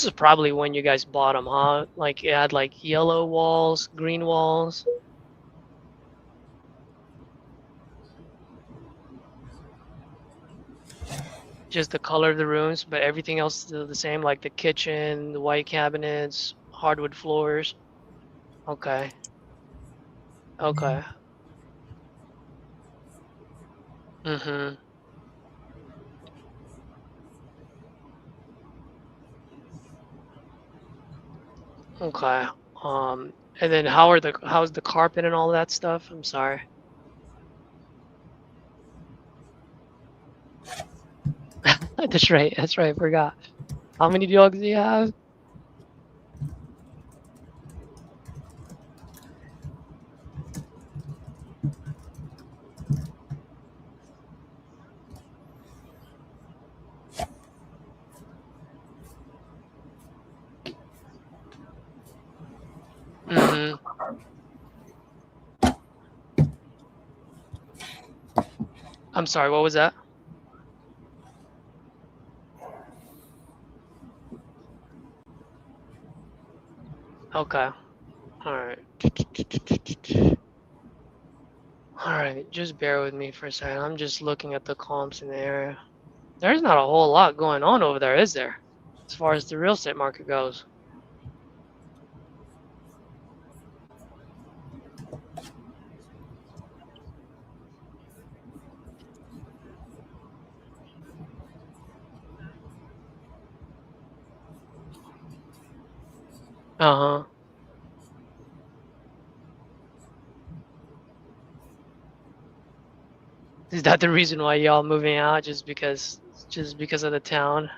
A: is probably when you guys bought them, huh? Like it had like yellow walls, green walls. Just the color of the rooms, but everything else still the same, like the kitchen, the white cabinets, hardwood floors. Okay. Okay. Mm-hmm. Okay. And then how's the carpet and all that stuff? I'm sorry. That's right. That's right. I forgot. How many dogs do you have? Mm-hmm. I'm sorry, what was that? Okay. All right. All right, just bear with me for a second. I'm just looking at the comps in the area. There's not a whole lot going on over there, is there? As far as the real estate market goes. Uh-huh. Is that the reason why y'all moving out? Just because of the town?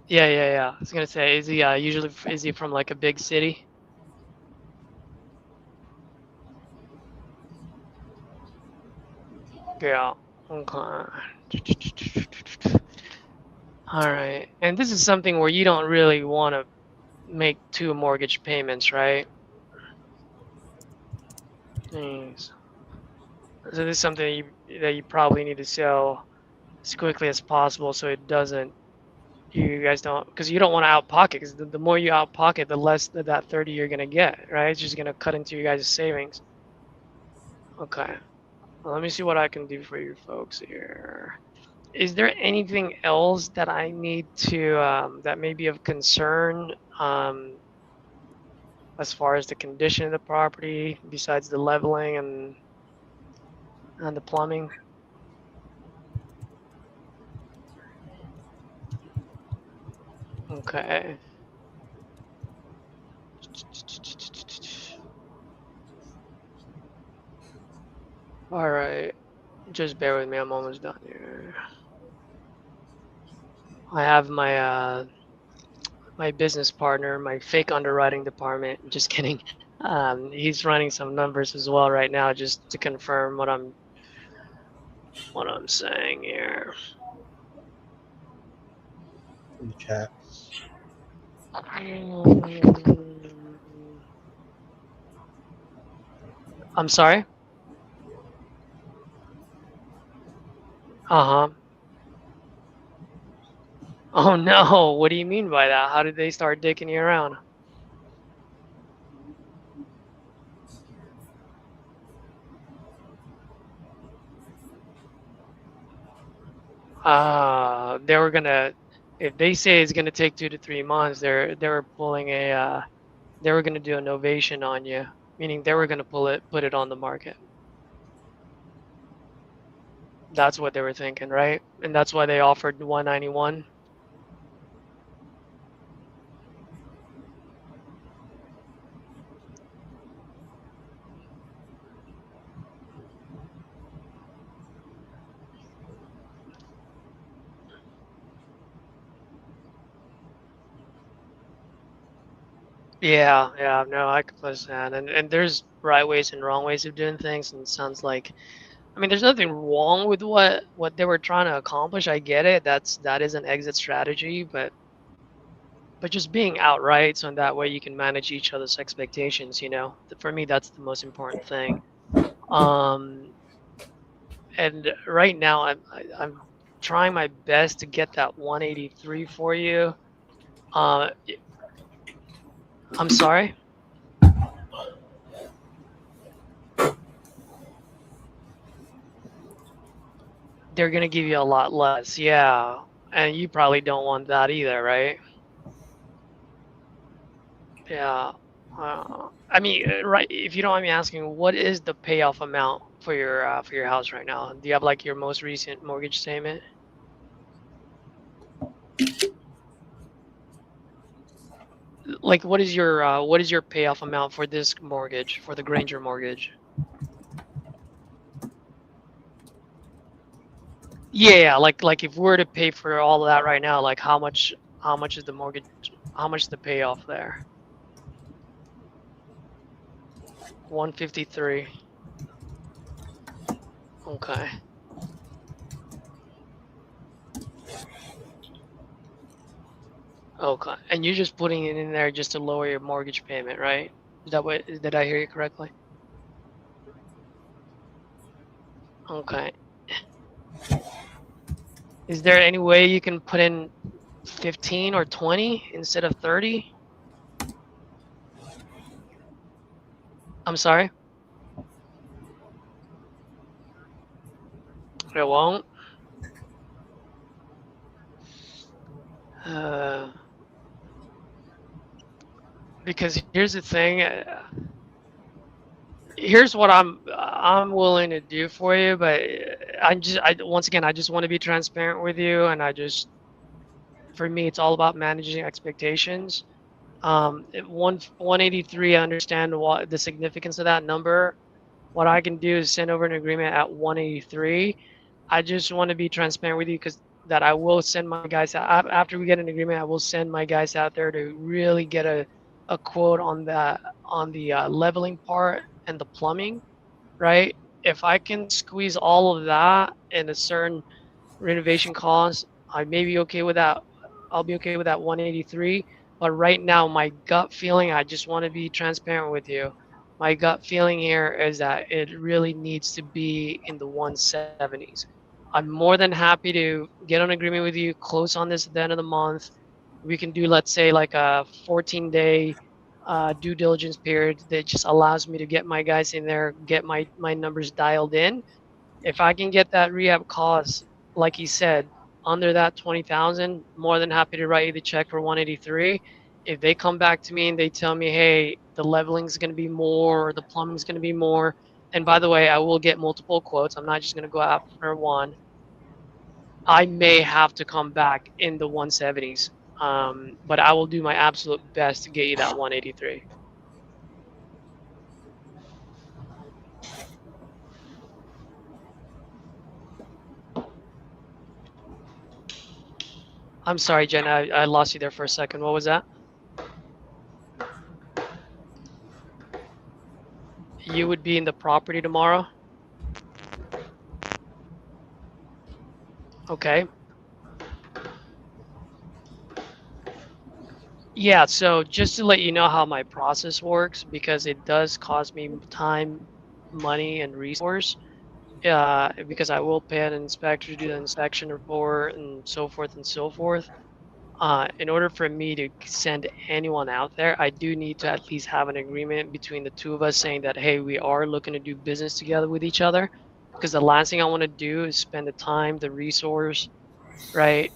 A: Yeah, yeah. I was gonna say, is he usually is he from like a big city? Yeah. Okay. All right. And this is something where you don't really want to make 2 mortgage payments, right? Thanks. So this is something that you probably need to sell as quickly as possible, so it doesn't. You guys don't, because you don't want to out pocket. Because the more you out pocket, the less that 30 you're gonna get, right? It's just gonna cut into your guys' savings. Okay. Well, let me see what I can do for you folks here. Is there anything else that I need to that may be of concern as far as the condition of the property besides the leveling and the plumbing? Okay. All right. Just bear with me. I'm almost done here. I have my business partner, my fake underwriting department. Just kidding. He's running some numbers as well right now, just to confirm what I'm saying here.
C: In the chat.
A: I'm sorry. Uh-huh. Oh no, what do you mean by that? How did they start dicking you around? They were gonna, if they say it's gonna take 2 to 3 months, they were pulling they were gonna do a novation on you, meaning they were gonna put it on the market. That's what they were thinking, right? And that's why they offered 191. Yeah, no, I could understand. And there's right ways and wrong ways of doing things, and it sounds like, I mean, there's nothing wrong with what they were trying to accomplish. I get it. That is an exit strategy, but just being outright, so in that way you can manage each other's expectations, you know. For me, that's the most important thing. Um, and right now I'm trying my best to get that 183 for you. Uh, I'm sorry. They're gonna give you a lot less, yeah. And you probably don't want that either, right? Yeah. I mean, right, if you don't mind me asking, what is the payoff amount for your house right now? Do you have like your most recent mortgage statement? Like, what is your payoff amount for this mortgage, for the Granger mortgage? Yeah, like if we're to pay for all of that right now, like how much is the mortgage, how much is the payoff there? 153. Okay. Okay. And you're just putting it in there just to lower your mortgage payment, right? Is that what, did I hear you correctly? Okay. Is there any way you can put in 15 or 20 instead of 30? I'm sorry? It won't? because here's the thing. Here's what I'm willing to do for you, but I once again I just want to be transparent with you, and for me it's all about managing expectations. 183, I understand what the significance of that number. What I can do is send over an agreement at 183. I just want to be transparent with you because that I will send my guys out after we get an agreement. I will send my guys out there to really get a quote on the leveling part and the plumbing, right? If I can squeeze all of that in a certain renovation cost, I may be okay with that. I'll be okay with that 183. But right now, my gut feeling, I just want to be transparent with you. My gut feeling here is that it really needs to be in the 170s. I'm more than happy to get an agreement with you, close on this at the end of the month. We can do, let's say, like a 14-day due diligence period that just allows me to get my guys in there, get my numbers dialed in. If I can get that rehab cost, like he said, under that 20,000, more than happy to write you the check for 183. If they come back to me and they tell me, hey, the leveling is going to be more, or the plumbing is going to be more, and by the way, I will get multiple quotes. I'm not just going to go after one. I may have to come back in the 170s, but I will do my absolute best to get you that 183. I'm sorry, Jen, I lost you there for a second. What was that? You would be in the property tomorrow? Okay. Yeah, so just to let you know how my process works, because it does cost me time, money, and resource, because I will pay an inspector to do the inspection report and so forth and so forth. In order for me to send anyone out there, I do need to at least have an agreement between the two of us saying that, hey, we are looking to do business together with each other. Because the last thing I want to do is spend the time, the resource, right,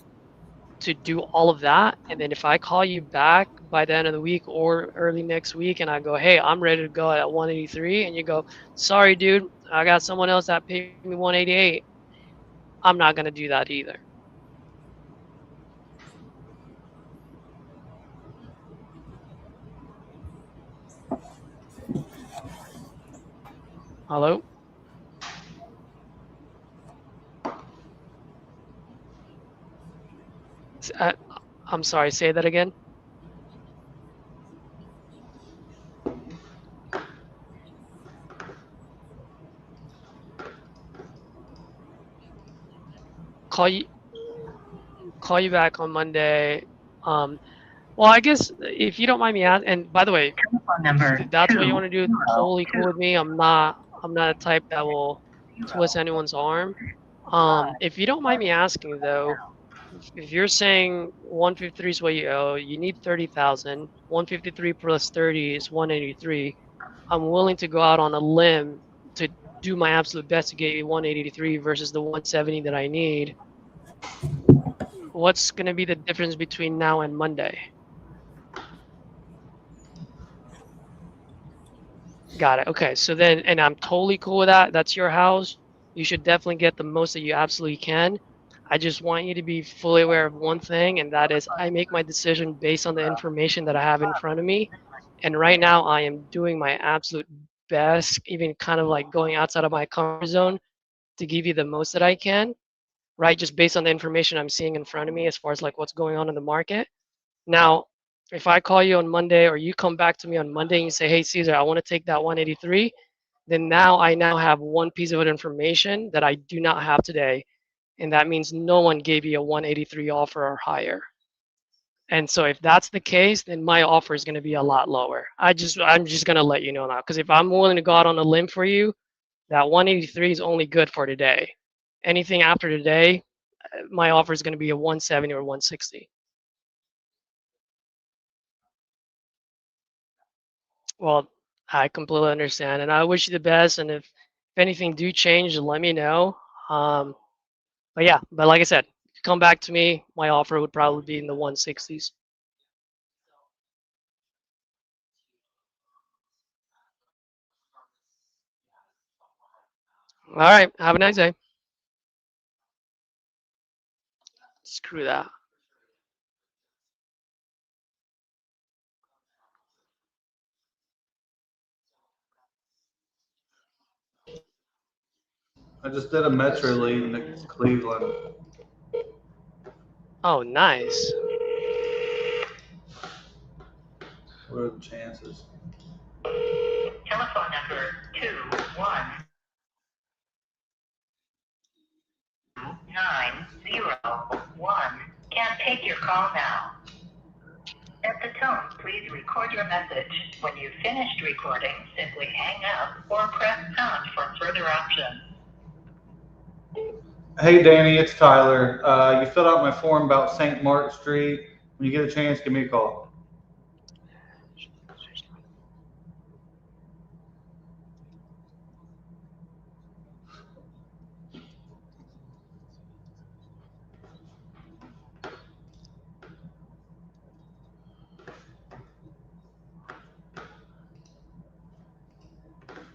A: to do all of that. And then if I call you back by the end of the week or early next week and I go, hey, I'm ready to go at 183, and you go, sorry, dude, I got someone else that paid me 188, I'm not going to do that either. Hello? Uh, I'm sorry, say that again. Call you call you back on Monday. Well, I guess if you don't mind me asking, and by the way,
D: Telephone number
A: if that's what you want to do, totally cool with me. I'm not a type that will twist anyone's arm. If you don't mind me asking though, if you're saying 153 is what you owe, you need 30,000. 153 plus 30 is 183. I'm willing to go out on a limb to do my absolute best to get you 183 versus the 170 that I need. What's going to be the difference between now and Monday? Got it. Okay. So then, and I'm totally cool with that. That's your house. You should definitely get the most that you absolutely can. I just want you to be fully aware of one thing, and that is I make my decision based on the information that I have in front of me. And right now, I am doing my absolute best, even kind of like going outside of my comfort zone to give you the most that I can, right? Just based on the information I'm seeing in front of me as far as like what's going on in the market. Now, if I call you on Monday or you come back to me on Monday and you say, hey, Caesar, I want to take that 183, then now I now have one piece of information that I do not have today. And that means no one gave you a 183 offer or higher. And so if that's the case, then my offer is going to be a lot lower. I'm just going to let you know now. Because if I'm willing to go out on a limb for you, that 183 is only good for today. Anything after today, my offer is going to be a 170 or 160. Well, I completely understand, and I wish you the best. And if anything do change, let me know. But yeah, but like I said, come back to me. My offer would probably be in the 160s. All right. Have a nice day. Screw that.
B: I just did a Metro lead in Cleveland.
A: Oh, nice.
B: What are the chances?
D: Telephone number 21901 can't take your call now. At the tone, please record your message. When you've finished recording, simply hang up or press pound for further options.
B: Hey, Danny, it's Tyler. You filled out my form about St. Mark Street. When you get a chance, give me a call.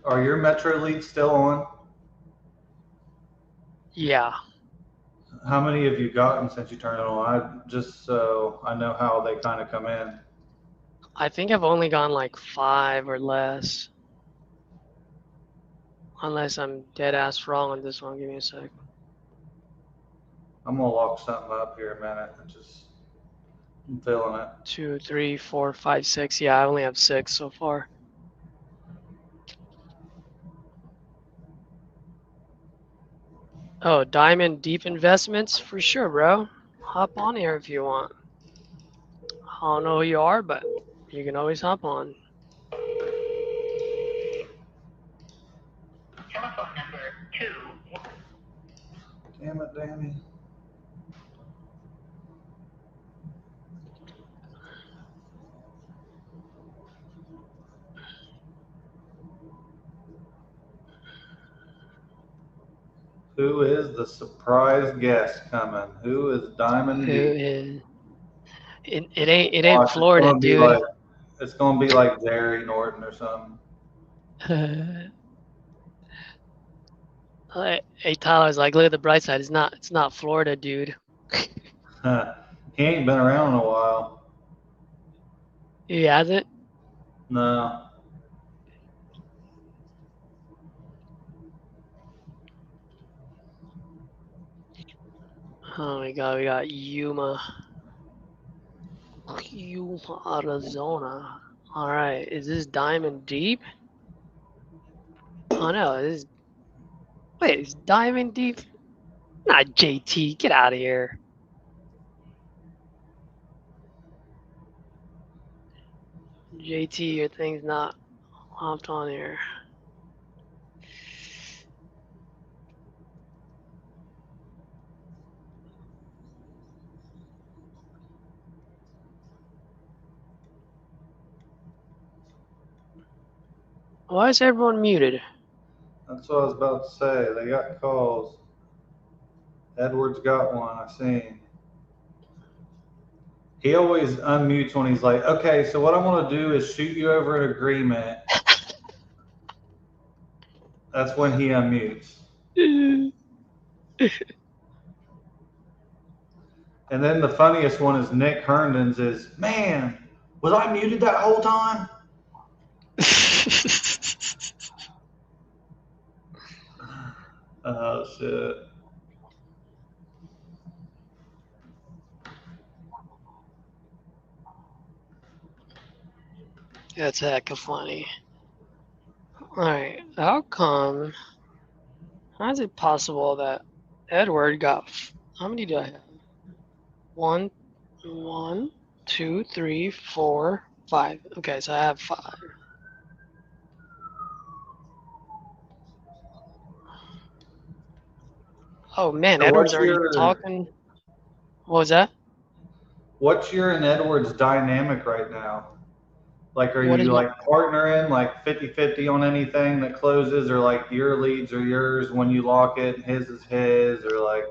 B: Are your Metro leads still on?
A: Yeah.
B: How many have you gotten since you turned it on? Just so I know how they kind of come in.
A: I think I've only gone like 5 or less. Unless I'm dead ass wrong on this one. Give me a sec.
B: I'm gonna lock something up here a minute. I'm feeling it.
A: 2, 3, 4, 5, 6. Yeah, I only have 6 so far. Oh, Diamond Deep Investments? For sure, bro. Hop on here if you want. I don't know who you are, but you can always hop on.
D: Telephone number 2.
B: Damn it, Danny. Who is the surprise guest coming? Who is Diamond
A: Who
B: D?
A: is? It ain't Florida,
B: It's
A: dude.
B: It's gonna be like Jerry Norton or something.
A: Hey, Tyler's like, look at the bright side. It's not Florida, dude.
B: He ain't been around in a while.
A: He hasn't?
B: No.
A: Oh my god, we got Yuma, Arizona. All right, is this Diamond Deep? Oh no, this. Wait, is Diamond Deep? Not JT. Get out of here. JT, your thing's not hopped on here. Why is everyone muted?
B: That's what I was about to say. They got calls. Edward's got one, I seen. He always unmutes when he's like, okay, so what I'm gonna do is shoot you over an agreement. That's when he unmutes. And then the funniest one is Nick Herndon's is, man, was I muted that whole time? Oh, shit.
A: That's hecka funny. Alright, how come? How is it possible that Edward got. How many do I have? 1, 2, 3, 4, 5. Okay, so I have 5. Oh man,
B: So
A: Edward's already talking. What was that?
B: What's your and Edward's dynamic right now? Like, are
A: What
B: you
A: is
B: like partnering like 50-50 on anything that closes, or like your leads are yours when you lock it and his is his, or like?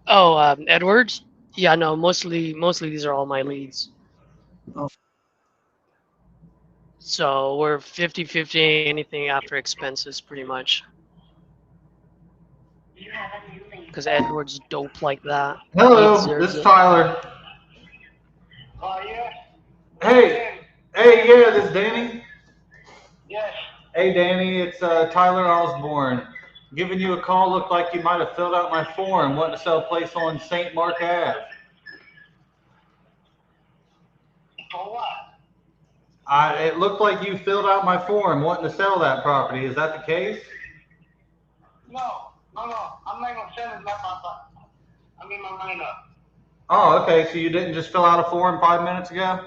A: Oh, Edwards? Yeah, no, mostly these are all my leads.
B: Oh.
A: So we're 50-50, anything after expenses, pretty much.
D: You have a new link.
A: Because Edward's dope like that. He
B: Hello,
A: deserves
B: this is
A: it.
B: Tyler.
E: Oh, yeah?
B: Hey, yeah, this is Danny.
E: Yes.
B: Hey, Danny, it's Tyler Osborne. Giving you a call. Looked like you might have filled out my form. Wanting to sell a place on St. Mark Ave.
E: For what?
B: It looked like you filled out my form wanting to sell that property. Is that the case?
E: No. I'm not gonna sell it like I made my mind up.
B: Oh, okay. So you didn't just fill out a form 5 minutes ago?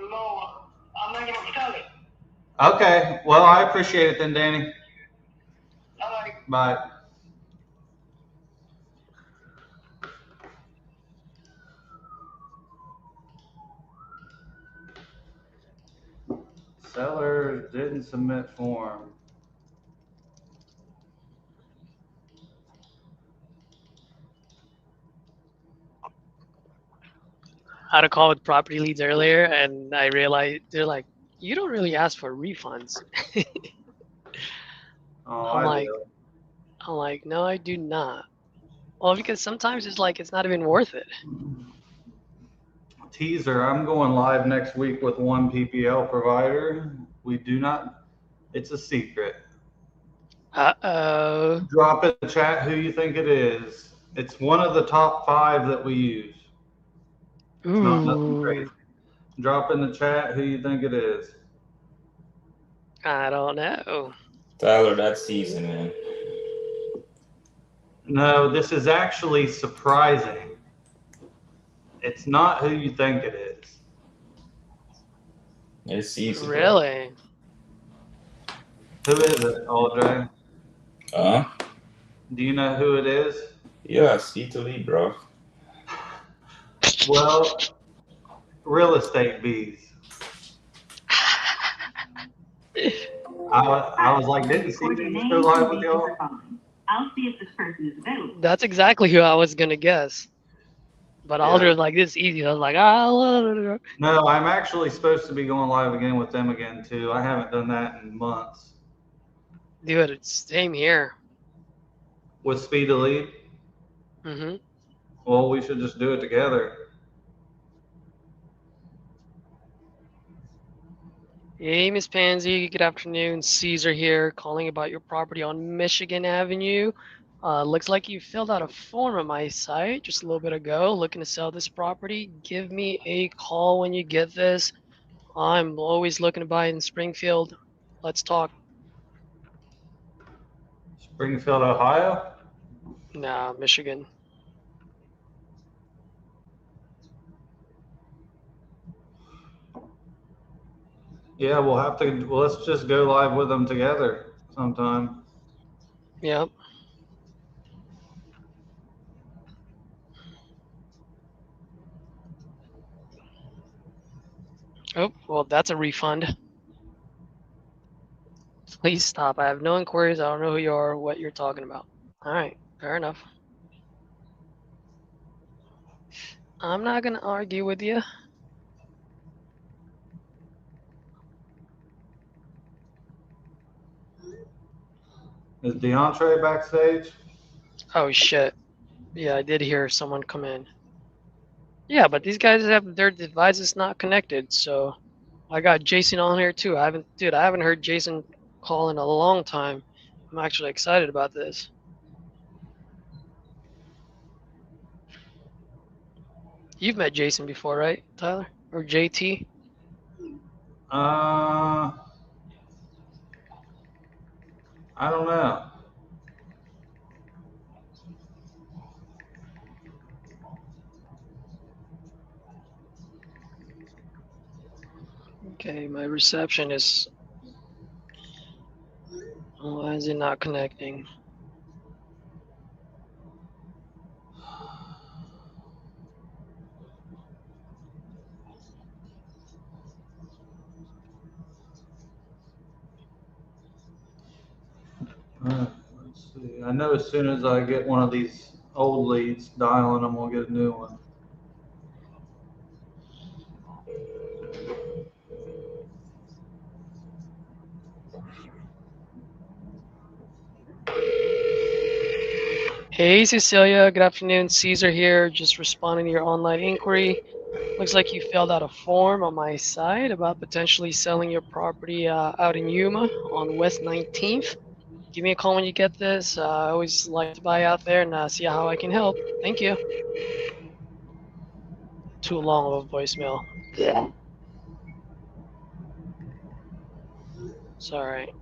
E: No, I'm not gonna sell it.
B: Okay. Well, I appreciate it then, Danny.
E: All right.
B: Bye. Seller didn't submit form.
A: I had a call with property leads earlier, and I realized they're like, "You don't really ask for refunds."
B: Oh,
A: I'm
B: I do.
A: like, no, I do not. Well, because sometimes it's like it's not even worth it.
B: Teaser, I'm going live next week with one PPL provider. We do not, it's a secret.
A: Uh-oh.
B: Drop in the chat who you think it is. It's one of the top 5 that we use. It's not nothing crazy. Drop in the chat who you think it is.
A: I don't know.
G: Tyler, that's easy, man.
B: No, this is actually surprising. It's not who you think it is.
G: It's easy.
A: Really?
B: Who is it, Audrey?
G: Huh?
B: Do you know who it is?
G: Yeah, Italy, bro.
B: Well, real estate bees. I was like, didn't see just go live with y'all?
D: I'll see if this person is available.
A: That's exactly who I was gonna guess. But
B: Yeah.
A: Alder was like, this is easy. I was like, ah.
B: No, I'm actually supposed to be going live again with them again too. I haven't done that in months.
A: Dude, it's same here.
B: With Speed Elite?
A: Mm-hmm.
B: Well, we should just do it together.
A: Hey, Miss Pansy. Good afternoon. Caesar here, calling about your property on Michigan Avenue. Looks like you filled out a form on my site just a little bit ago, looking to sell this property. Give me a call when you get this. I'm always looking to buy in Springfield. Let's talk.
B: Springfield, Ohio?
A: Nah, Michigan.
B: Yeah, we'll have to, well, let's just go live with them together sometime.
A: Yep. Oh, well, that's a refund. Please stop. I have no inquiries. I don't know who you are or what you're talking about. All right, fair enough. I'm not going to argue with you.
B: Is DeAndre backstage?
A: Oh, shit. Yeah, I did hear someone come in. Yeah, but these guys have their devices not connected, so I got Jason on here too. I haven't heard Jason call in a long time. I'm actually excited about this. You've met Jason before, right, Tyler? Or JT?
B: I don't know.
A: Okay, my reception is... Why is it not connecting?
B: Let's see. I know as soon as I get one of these old leads dialing, I'm gonna get a new one.
A: Hey, Cecilia. Good afternoon. Caesar here, just responding to your online inquiry. Looks like you filled out a form on my site about potentially selling your property out in Yuma on West 19th. Give me a call when you get this. I always like to buy out there and see how I can help. Thank you. Too long of a voicemail. Yeah. Sorry.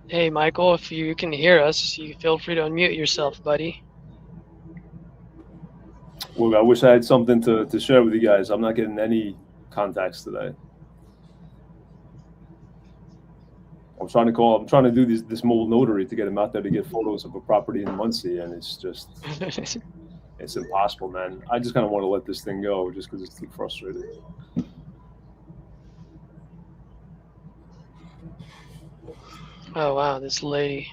A: Hey, Michael, if you can hear us, you feel free to unmute yourself, buddy.
F: Well, I wish I had something to share with you guys. I'm not getting any contacts today. I'm trying to do this mobile notary to get him out there to get photos of a property in Muncie, and it's just, it's impossible, man. I just kind of want to let this thing go just because it's too frustrating.
A: Oh, wow, this lady.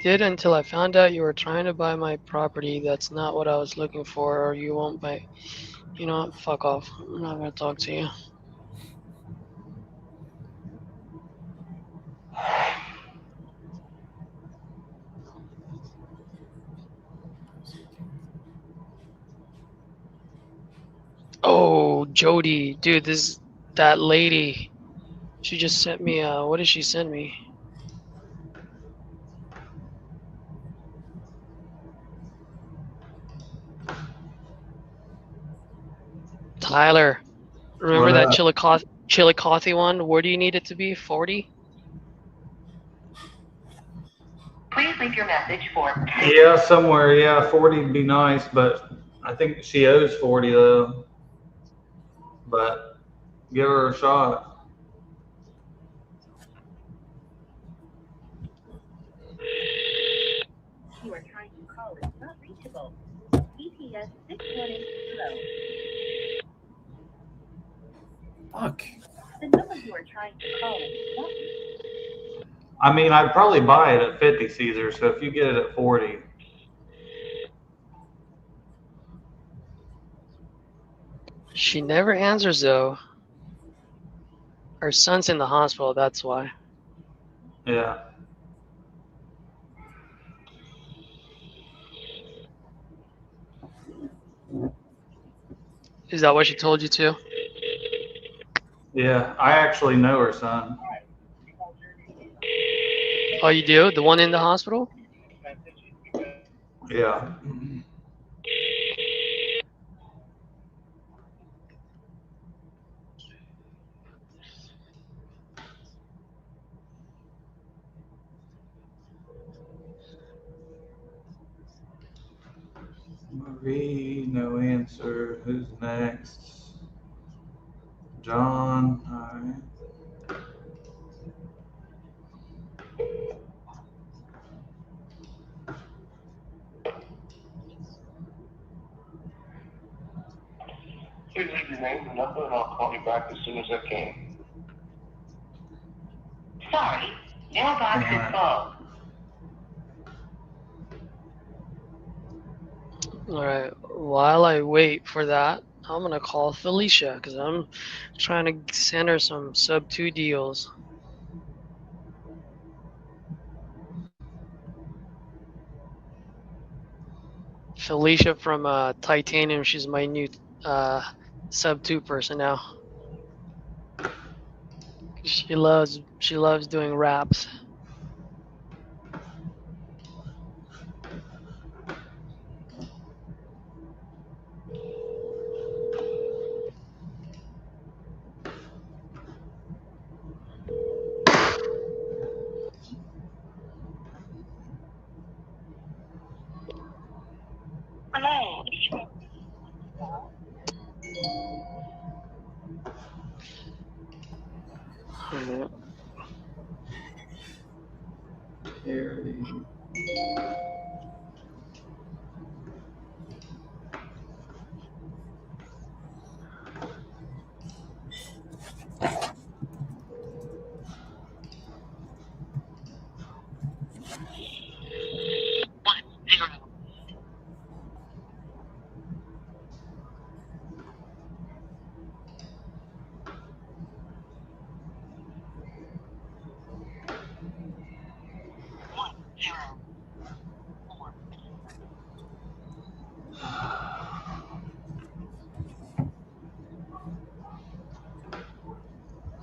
A: Did until I found out you were trying to buy my property. That's not what I was looking for, or you won't buy. You know what? Fuck off. I'm not gonna talk to you. Oh, Jody, dude, that lady. She just sent me. What did she send me? Tyler, remember that Chillicothe one? Where do you need it to be? 40?
D: Please leave your message for.
B: Yeah, somewhere. Yeah, 40 would be nice, but I think she owes 40 though. But give her a shot.
D: You are trying to call is not reachable. ETS 6180.
F: Fuck.
D: The number you are trying to call is not.
B: I mean, I'd probably buy it at 50, Caesar. So if you get it at 40.
A: She never answers though. Her son's in the hospital, that's why.
B: Yeah.
A: Is that what she told you to?
B: Yeah, I actually know her son.
A: Oh, you do? The one in the hospital?
B: Yeah. Marie, no answer. Who's next? John. All right.
H: Please leave your name and number, and I'll call you back as soon as I can.
D: Sorry, mailbox is full.
A: Alright, while I wait for that, I'm gonna call Felicia because I'm trying to send her some sub 2 deals. Felicia from Titanium, she's my new sub 2 person now. She loves doing raps.
B: Terry.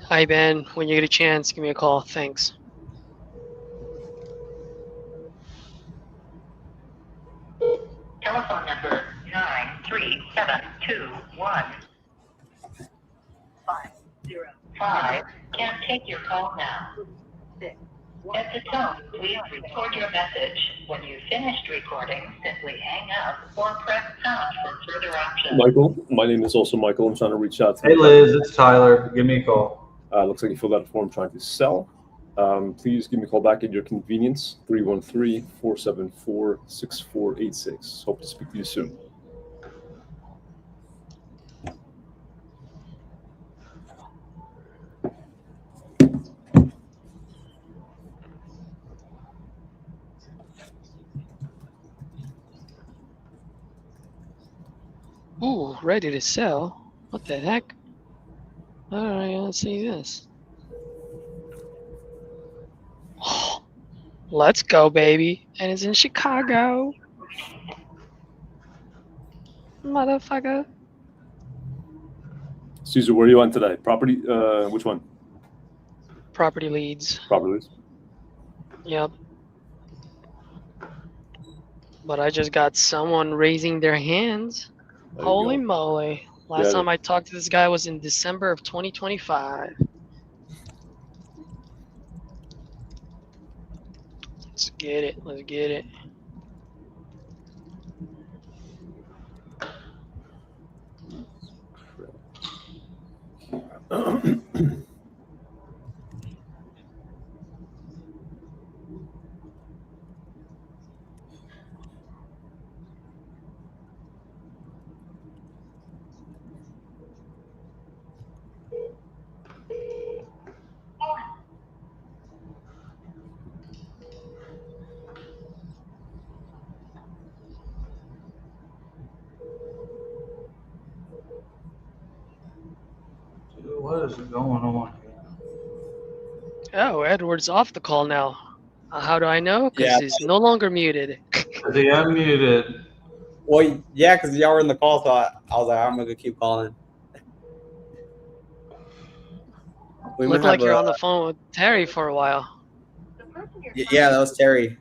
A: Hi, Ben. When you get a chance, give me a call. Thanks.
D: Telephone number 93721. Can't take your call now. At the tone, please record your message. When you've finished recording, simply hang up or press pound for further options.
F: Michael, my name is also Michael. I'm trying to reach out to
B: Hey,
F: you.
B: Liz, it's Tyler. Give me a call.
F: Looks like you filled out a form trying to sell. Please give me a call back at your convenience, 313-474-6486. Hope to speak to you soon.
A: Ooh, ready to sell? What the heck? Alright, let's see this. Let's go, baby. And it's in Chicago. Motherfucker.
F: Caesar, where are you on today? Property, which one?
A: Property leads.
F: Property leads.
A: Yep. But I just got someone raising their hands. Holy moly. Last time I talked to this guy was in December of 2025. Let's get it. Let's get it.
B: Dude, what is going on here?
A: Oh, Edward's off the call now. How do I know? Because
C: Yeah.
A: he's no longer muted.
B: Is he unmuted?
C: Well, yeah, because y'all were in the call, so I was like, I'm gonna keep calling. We
A: Looked
C: might
A: like
C: have
A: you're on the phone with Terry for a while.
C: Yeah, that was Terry.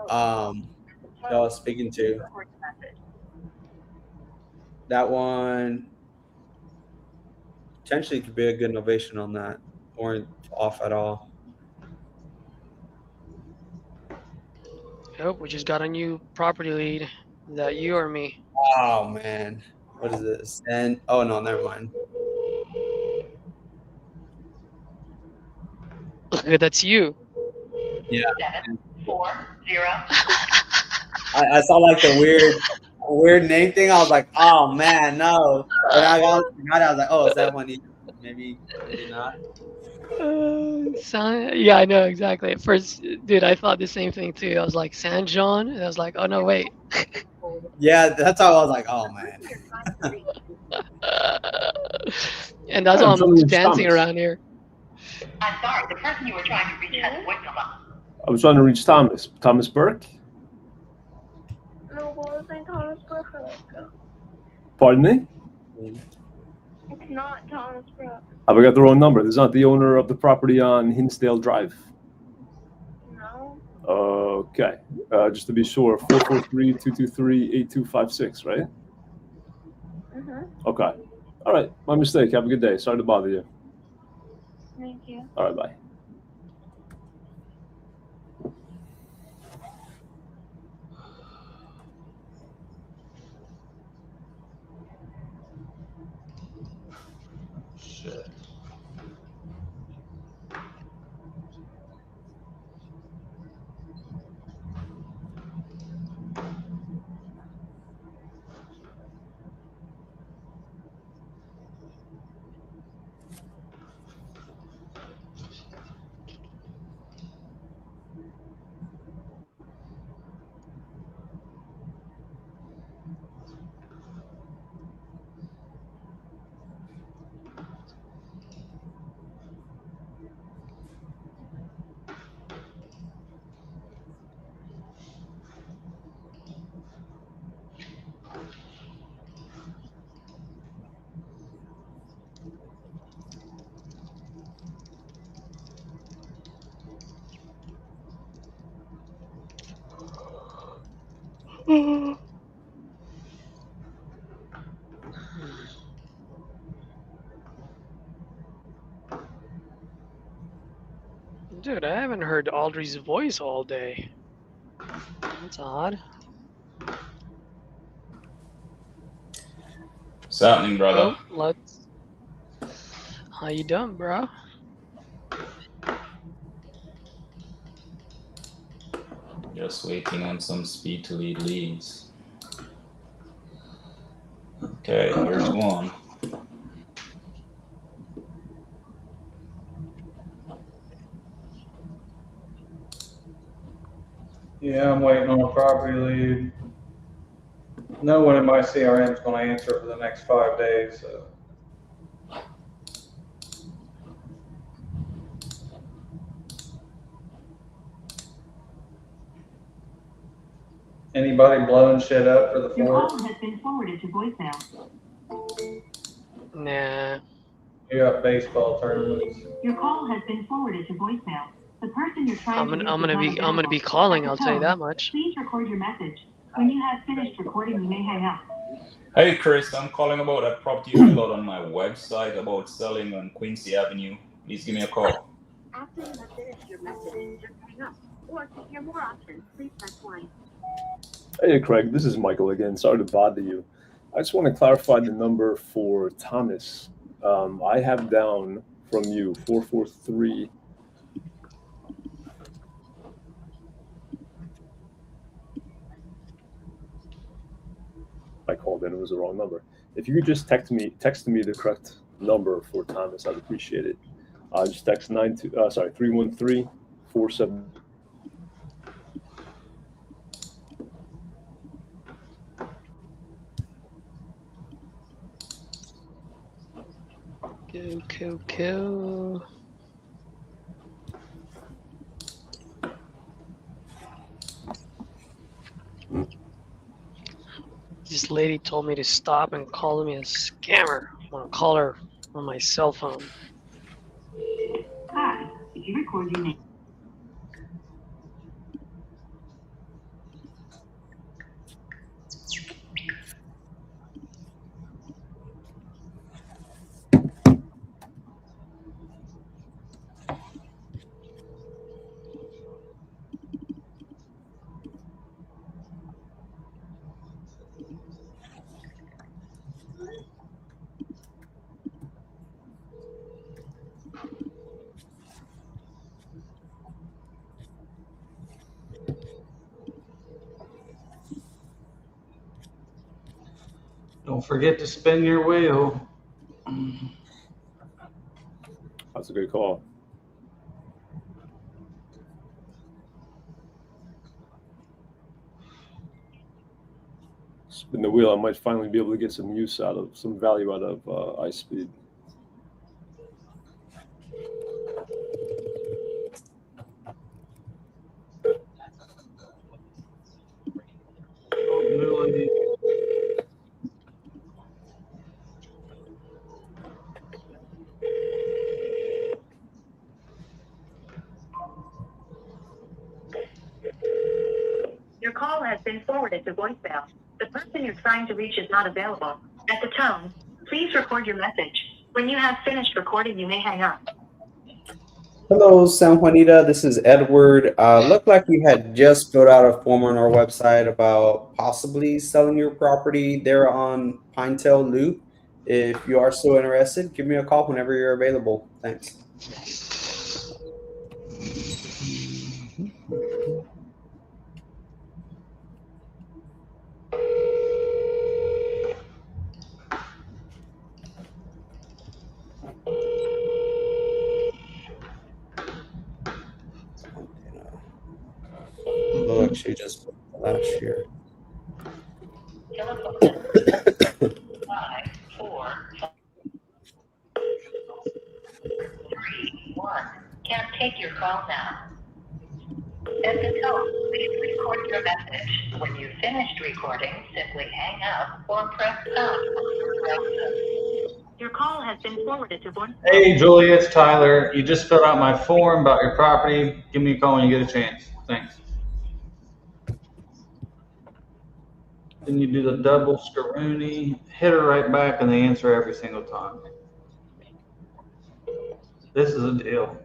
C: That I was speaking to. That one potentially could be a good innovation on that. Weren't off at all.
A: Oh, we just got a new property lead. Is that you or me?
C: Oh man, what is this? And oh no, never mind.
A: That's you.
C: Yeah.
D: 740.
C: I saw like the weird name thing. I was like, oh man, no. And I was like, oh, is that one? Maybe not.
A: Yeah, I know exactly. At first, dude, I thought the same thing too. I was like, San John? And I was like, oh no, wait.
C: Yeah, that's how I was like, oh man.
A: And that's why I'm dancing around here.
D: I'm sorry, the person you were trying to reach has voice come up.
F: I was trying to reach Thomas. Thomas Burke?
I: No, what was I Thomas Brooke?
F: Pardon me?
I: It's not Thomas Brooke.
F: Have I got the wrong number? This is not the owner of the property on Hinsdale Drive.
I: No.
F: Okay. Just to be sure, 443-223-8256, right? Okay. All right. My mistake. Have a good day. Sorry to bother you.
I: Thank you.
F: All right. Bye.
B: Shit.
A: Dude, I haven't heard Audrey's voice all day. That's odd.
G: What's happening, brother?
A: Oh, let's. How you doing, bro?
G: Just waiting on some speed to lead leads. Okay, here's one.
B: Yeah, I'm waiting on a property lead. No one in my CRM is going to answer for the next 5 days. So. Anybody blowing shit up for the
D: Your
B: fourth?
D: call has been forwarded to voicemail.
A: Nah.
B: You got baseball tournaments.
D: Your call has been forwarded to voicemail. The person you're trying to reach
A: I'm gonna be calling. I'll tell you that much.
D: Please record your message. When you have finished recording, you may hang up.
G: Hey Chris, I'm calling about that property you filled out on my website about selling on Quincy Avenue. Please give me a call.
D: After you have finished your message, just hang up. Or to hear more options, please press 1.
F: Hey Craig, this is Michael again. Sorry to bother you. I just want to clarify the number for Thomas. I have down from you 443. I called in, it was the wrong number. If you could just text me the correct number for Thomas, I'd appreciate it. Just text 313-47.
A: Go. This lady told me to stop and call me a scammer. I'm gonna call her on my cell phone.
D: Hi, did you record your name?
B: Don't forget to spin your wheel.
F: That's a good call. Spin the wheel. I might finally be able to get some value out of iSpeed.
D: Your call has been forwarded to voicemail. The person you're trying to reach is not available. At the tone, please record your message. When you have finished recording, you may hang up.
C: Hello, San Juanita. This is Edward. Looked like you had just filled out a form on our website about possibly selling your property there on Pinetail Loop. If you are still interested, give me a call whenever you're available. Thanks. Look, she just put last year.
D: 5, 4, 3, 1. Can't take your call now. At the tone, please record your message. When you've finished recording, simply hang up or press pound. Your call has been forwarded to voicemail.
B: Hey, Julia, it's Tyler. You just filled out my form about your property. Give me a call when you get a chance. Thanks. Then you do the double screw-rooney, hit her right back, and they answer every single time. This is a deal.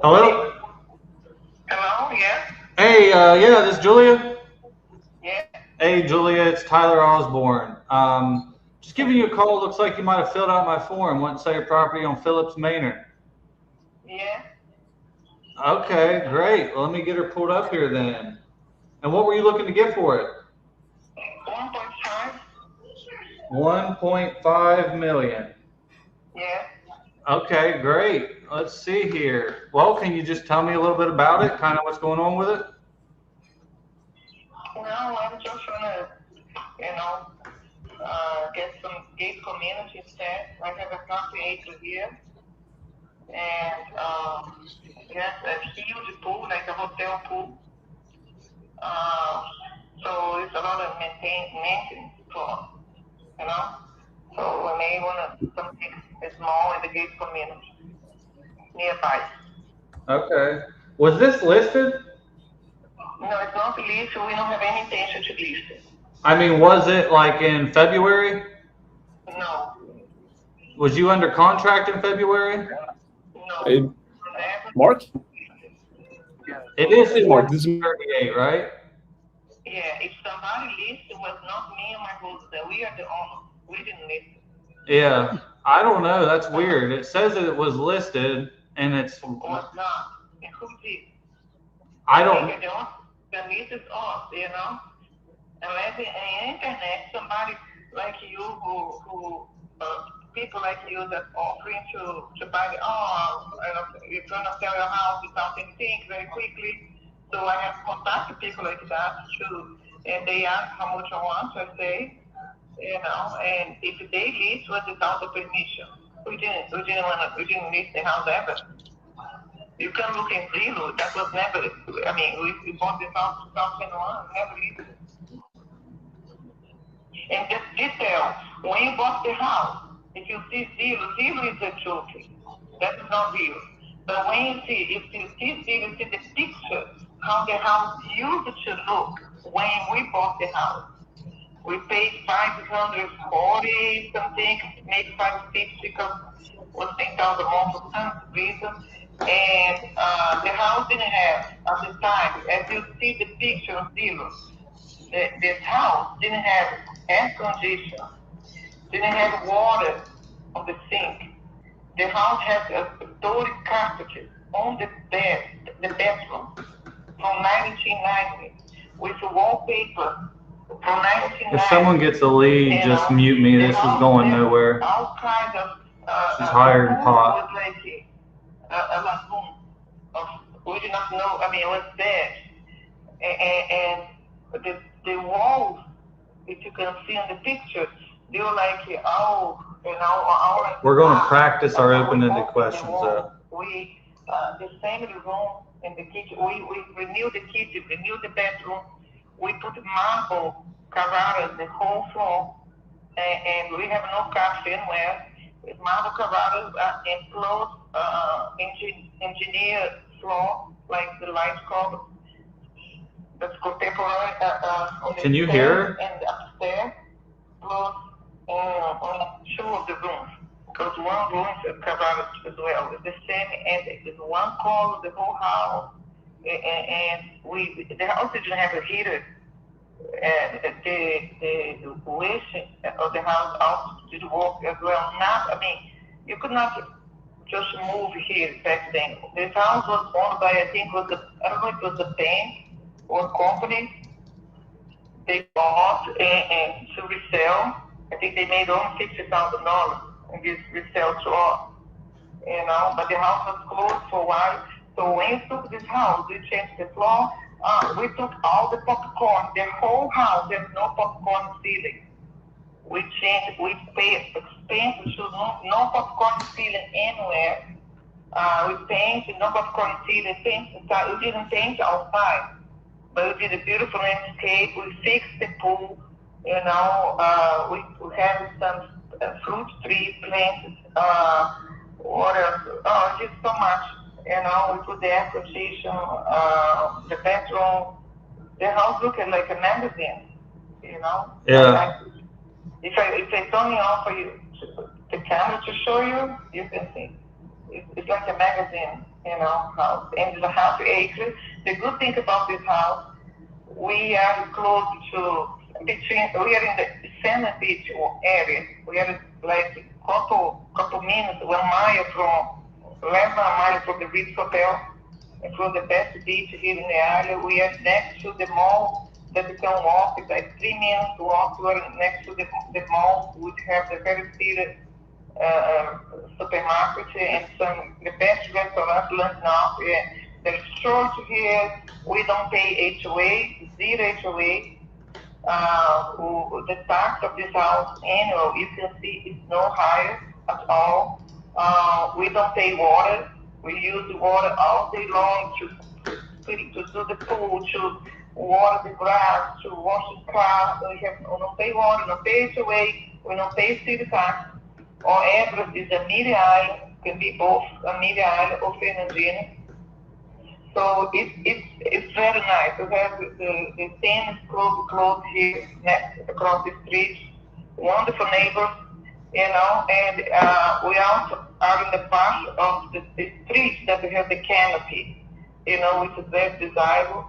B: Hello?
H: Hello, yeah?
B: Hey, yeah, this is Julia?
H: Yeah.
B: Hey, Julia, it's Tyler Osborne. Just giving you a call. Looks like you might have filled out my form. Want to sell your property on Phillips Manor.
H: Yeah.
B: Okay, great. Well, let me get her pulled up here then. And what were you looking to get for it?
H: 1.5.
B: 1.5 million.
H: Yeah.
B: Okay, great. Let's see here. Well, can you just tell me a little bit about it, kind of what's going on with it?
H: No, I'm just trying to, get some gate community instead. I have a country acre here. And, yes, a huge pool, like a hotel pool. So it's a lot of maintenance for, So we may want to something small in the gate community nearby.
B: Okay. Was this listed?
H: No, it's not listed. We don't have any intention to list it.
B: I mean, was it like in February?
H: No.
B: Was you under contract in February?
H: No.
F: Hey, Mark?
B: It is
F: Hey, Mark, this is
B: 38, right?
H: Yeah, if somebody lists, it was not me and my husband. We are the owner. We didn't list it.
B: Yeah, I don't know. That's weird. It says that it was listed, and it's.
H: Or not. And who did?
B: I don't.
H: The list is us, Unless in the internet, somebody like you who people like you that offering to buy you're trying to sell your house without anything very quickly. So I have contacted people like that too, and they ask how much I want. I say, and if they list was without the permission, we didn't list the house ever. You can look in Zillow. That was never. I mean, we bought this house in 2001. Never listed. And just detail, when you bought the house, if you see Zillow is a joke. That is not real. But when you see Zillow, you see the picture, how the house used to look when we bought the house. We paid $540 something, maybe $550 because it was 10,000 more for some reason. And the house didn't have, at the time, as you see the picture of Zillow, this house didn't have air conditioning, didn't have water on the sink. The house has a dirty carpet on the bed, the bathroom, from 1990, with wallpaper from 1990.
B: If someone gets a lead, just mute me. This is going nowhere.
H: All kinds of.
B: She's hiring pot.
H: Was like a lagoon of, we did not know. I mean, it was bad, and the walls, if you can see in the picture, they were like,
B: We're going to practice our open-ended questions, though.
H: We, the same room in the kitchen, we renewed the kitchen, renewed the bedroom. We put marble carradas the whole floor, and we have no carpet anywhere. With marble carradas and close engineered floor, like the light cover. That's contemporary.
B: Can you hear?
H: And upstairs, close on two of the rooms. Because one room is covered as well. It's the same ending. It's one color, the whole house. And the house didn't have a heater. And the wish of the house also did work as well. You could not just move here back then. This house was owned by, I don't know if it was a bank or company. They bought and to resell. I think they made only $50,000 and this resell to us. But the house was closed for a while. So when you took this house, we changed the floor. We took all the popcorn, the whole house. There's no popcorn ceiling. We changed. We paid expensive, so no popcorn ceiling anywhere. We painted no popcorn ceiling. We didn't paint outside, but we did a beautiful landscape. We fixed the pool. We have some fruit tree plants. What else? Oh, just so much. We put the air condition, the bedroom. The house looking like a magazine.
B: Yeah.
H: If I turn it on for you, the camera to show you, you can see. It's like a magazine, house. And it's a half acre. The good thing about this house, we are close to we are in the Santa Beach area. We are like couple minutes, 1 mile less than a mile from the Ritz Hotel, and from the best beach here in the area. We are next to the mall that you can walk. It's like 3 minutes walk. We are next to the mall, which have the very serious supermarket and the best restaurants, lunch now. The church here, we don't pay HOA, zero HOA. The tax of this house annual, you can see, is no higher at all. We don't pay water. We use the water all day long to do the pool, to water the grass, to wash the car. We don't pay water, no pay HOA, we don't pay city tax. Our address is Amelia Island, can be both Amelia Island or Fernandina. So it's very nice. We have the same close here, next across the street. Wonderful neighbors, and we also are in the part of the street that we have the canopy, which is very desirable.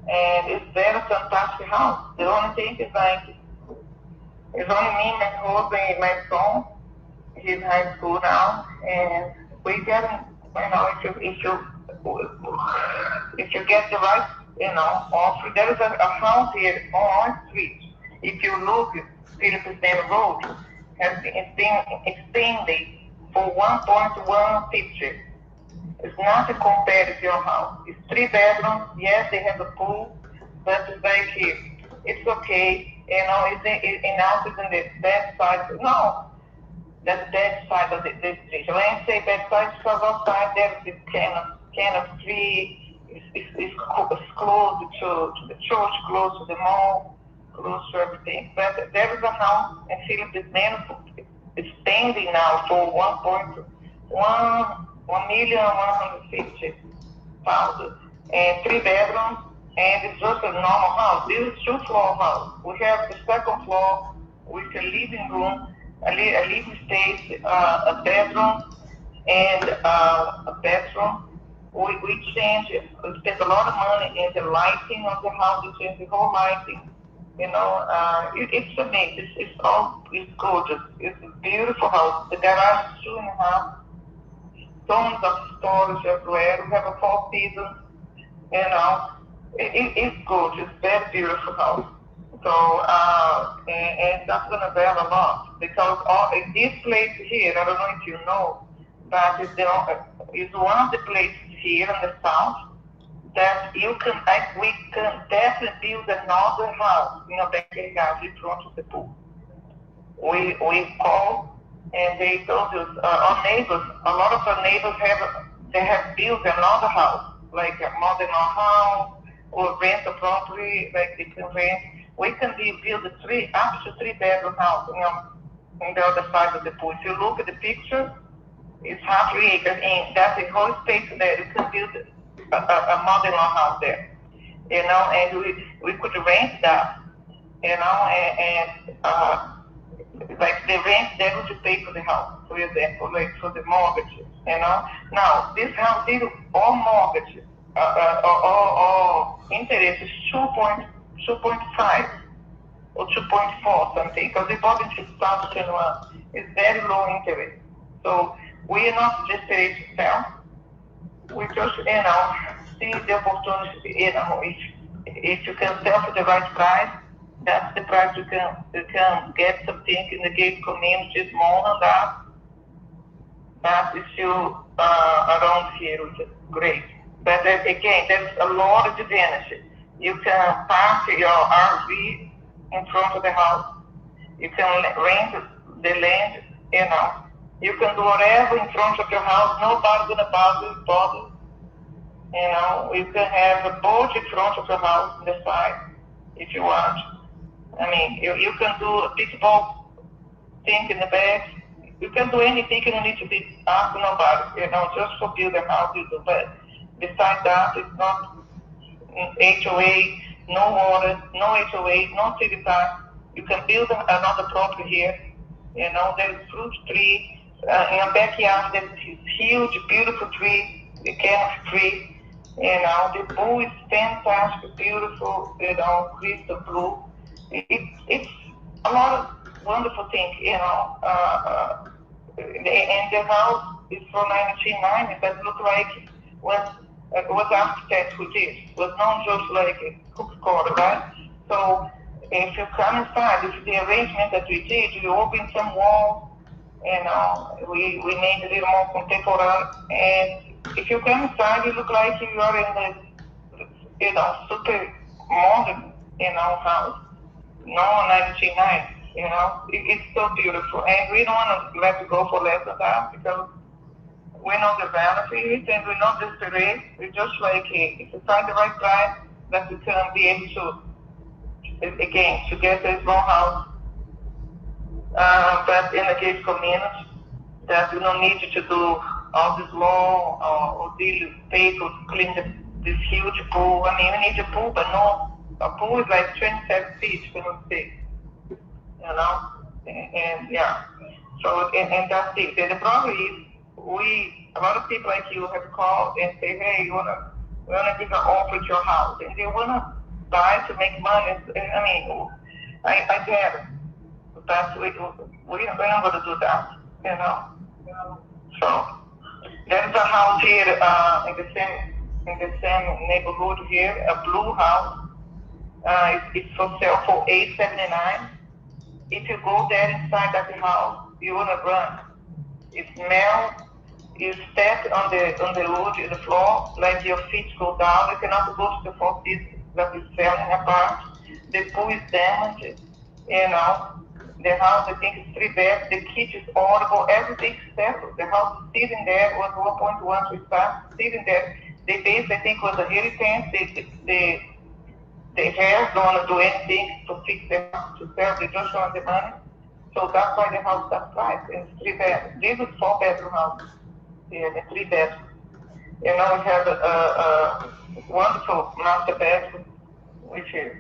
H: And it's very fantastic house. The only thing is it's only me, my husband, and my son. He's in high school now, and we get, if you get the right, offer, there is a house here on our street. If you look, Philippines Road has been extended for 1.150. It's not compared to your house. It's 3 bedrooms. Yes, they have a pool, but it's like it's okay. It's in the back side. No. That's that side of the street. When I say that side, because outside there's this kind of tree. It's close to the church, close to the mall, close to everything. But there is a house in Philippines neighborhood. It's standing now for 1,150,000 and 3 bedrooms, and it's just a normal house. This is 2-floor house. We have the second floor with a living room, a living space, a bedroom, and a bathroom. We spend a lot of money in the lighting of the house. We change the whole lighting. It's amazing. It's gorgeous. It's a beautiful house. The garage is 2.5 tons of storage everywhere. We have a 4 seasons. It's gorgeous. Very beautiful house. So, and that's going to vary a lot, because this place here, I don't know if you know, but it's one of the places here in the south that we can definitely build another house in a backyard in front of the pool. We call, and they told us, our neighbors, a lot of our neighbors have built another house, like a modern house, or rent a property, like they can rent. We can build up to 3 bedroom house, on the other side of the pool. If you look at the picture, it's half acre, and that's the whole space there. You can build a mother-in-law house there, and we could rent that, and like the rent, they would pay for the house, for example, like for the mortgage, Now, this house, all mortgages, all interest is 2.5 or 2.4 something, because they bought in 2021. It's very low interest. So we are not desperate to sell. We just, see the opportunity, if you can sell for the right price, that's the price you can get something in the gated community, more than that. That is still around here, which is great. But again, there's a lot of advantages. You can park your RV in front of the house. You can rent the land, You can do whatever in front of your house. Nobody's gonna bother. You can have a boat in front of your house on the side, if you want. I mean, you can do a pitfall thing in the back. You can do anything. You don't need to be asking nobody. Just for build a house you do. But besides that, it's not HOA, no water, no HOA, no city tax. You can build another property here. There's fruit tree. In your backyard, there's this huge, beautiful tree, the canopy tree. The pool is fantastic, beautiful, crystal blue. It's a lot of wonderful things, and the house is from 1990, but look like was architect who did, was not just like a cook corner, right? So if you come inside, if the arrangement that we did, we opened some walls, we made a little more contemporary, and if you come inside, you look like you are in the, super modern, house. No, 1990, it's so beautiful, and we don't want to let it go for less than that because we know the benefits and we know the spirit. We just like if you find the right price, that we can be able to, again, to get a small house, but in the case community, that we don't need you to do all this long or deal paper to clean this huge pool. I mean, we need a pool, but no, a pool is like 27 feet, for mistake, and yeah. So, and that's it. And the problem is, a lot of people like you have called and say, hey, we wanna give an offer to your house, and they wanna buy to make money. And I mean, I get it, but we're not gonna do that, So there's a house here in the same neighborhood here, a blue house. It's for sale for $879. If you go there inside that house, you wanna run. It smells. You step on the wood, the floor, like your feet go down. You cannot go to the fourth season that is falling apart. The pool is damaged. The house, I think, is 3 beds. The kitchen is horrible. Everything is settled. The house is sitting there was 1.1 to start sitting there. The base, I think, was a hurricane. The heirs don't want to do anything to fix the house, to sell. They just want the money. So that's why the house got priced. It's 3 beds. This is 4-bedroom house. Yeah, the 3 bedroom. We have a wonderful master bedroom, which is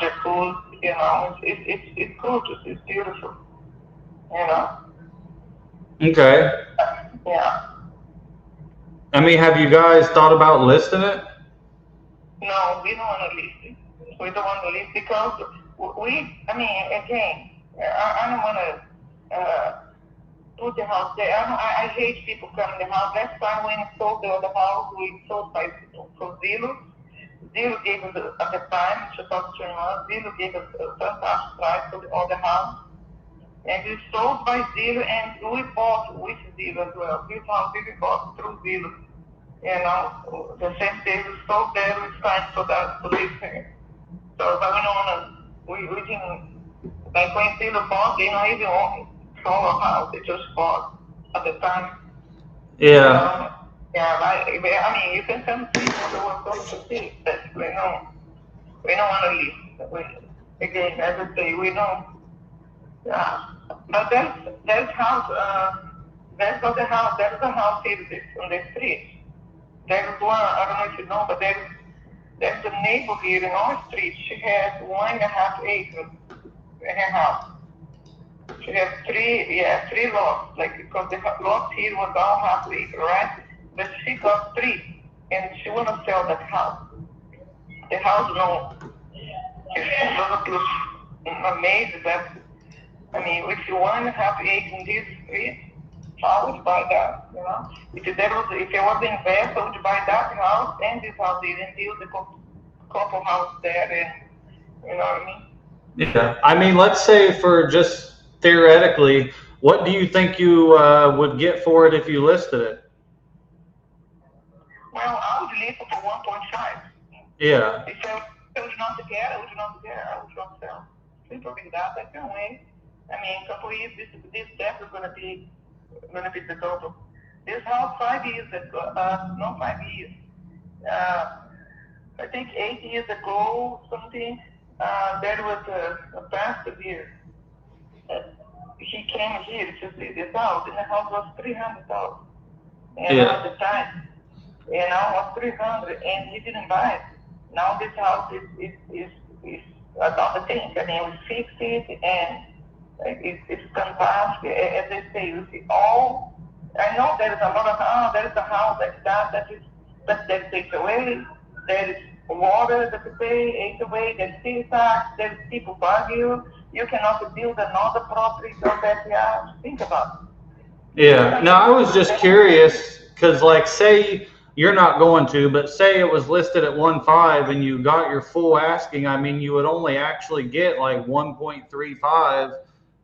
H: jacuzzi. It's gorgeous. It's beautiful.
B: Okay.
H: Yeah.
B: I mean, have you guys thought about listing it?
H: No, we don't want to list it. We don't want to list because again, I don't want to put the house there. I hate people coming to the house. Last time when we sold the other house, we sold for Zillow. Zillow gave us, at the time, 2021, Zillow gave us a fantastic price for the other house. And we sold by Zillow, and we bought with Zillow as well. This house we bought through Zillow. The same day we sold there, we signed for that listing. So, but we don't want to, we didn't, like when Zillow bought, they don't even own our house, they just bought at the time.
B: Yeah.
H: I mean, you can come see what they were going to see, but we don't want to leave. Again, as I say, we don't. Yeah, but there's house. There's not a house. There's a house here on the street. There's one. I don't know if you know, but there's a neighbor here in our street. She has 1.5 acres in her house. She has 3 lots. Like because the lots here was all half acre, right? But she got 3, and she wanna sell that house. The house, no. It looks amazing. That I mean, with 1.5 acres in this street, I would buy that. If I was an investor, I would buy that house and this house here and build a couple house there. And you know what I mean?
B: Yeah. I mean, let's say for just theoretically, what do you think you would get for it if you listed it?
H: Well, I would list it for 1.5.
B: Yeah.
H: If I would not care, I would not sell. Simple as that. I can wait. I mean, a couple of years, this debt is gonna be the total. This house 5 years ago, not 5 years. I think 8 years ago, something. there was a pastor here. He came here to see this house, and the house was 300,000. And at the time, was 300, and he didn't buy it. Now this house is about the thing. I mean, we fixed it, and it's fantastic. As they say, you see all. I know there is a lot of there is a house like that is taken away. There is water that you pay away. There's city tax. There's people argue. You cannot build another property on that yard. Think about it.
B: Yeah. No, I was just curious because, like, say you're not going to, but say it was listed at 1.5 and you got your full asking. I mean, you would only actually get like 1.35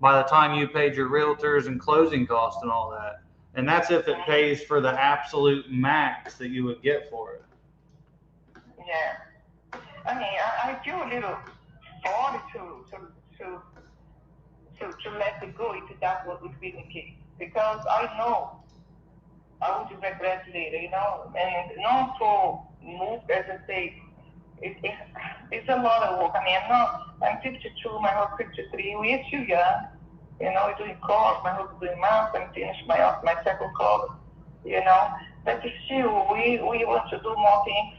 B: by the time you paid your realtors and closing costs and all that. And that's if it pays for the absolute max that you would get for it.
H: Yeah. I mean, I feel a little sorry to let it go if that would be the case. Because I know I would regret later, and not to move, as I say, it's a lot of work. I mean, I'm 52, my husband 53, we're too young, we're doing college, my husband doing math, I'm finished my second college, but still, we want to do more things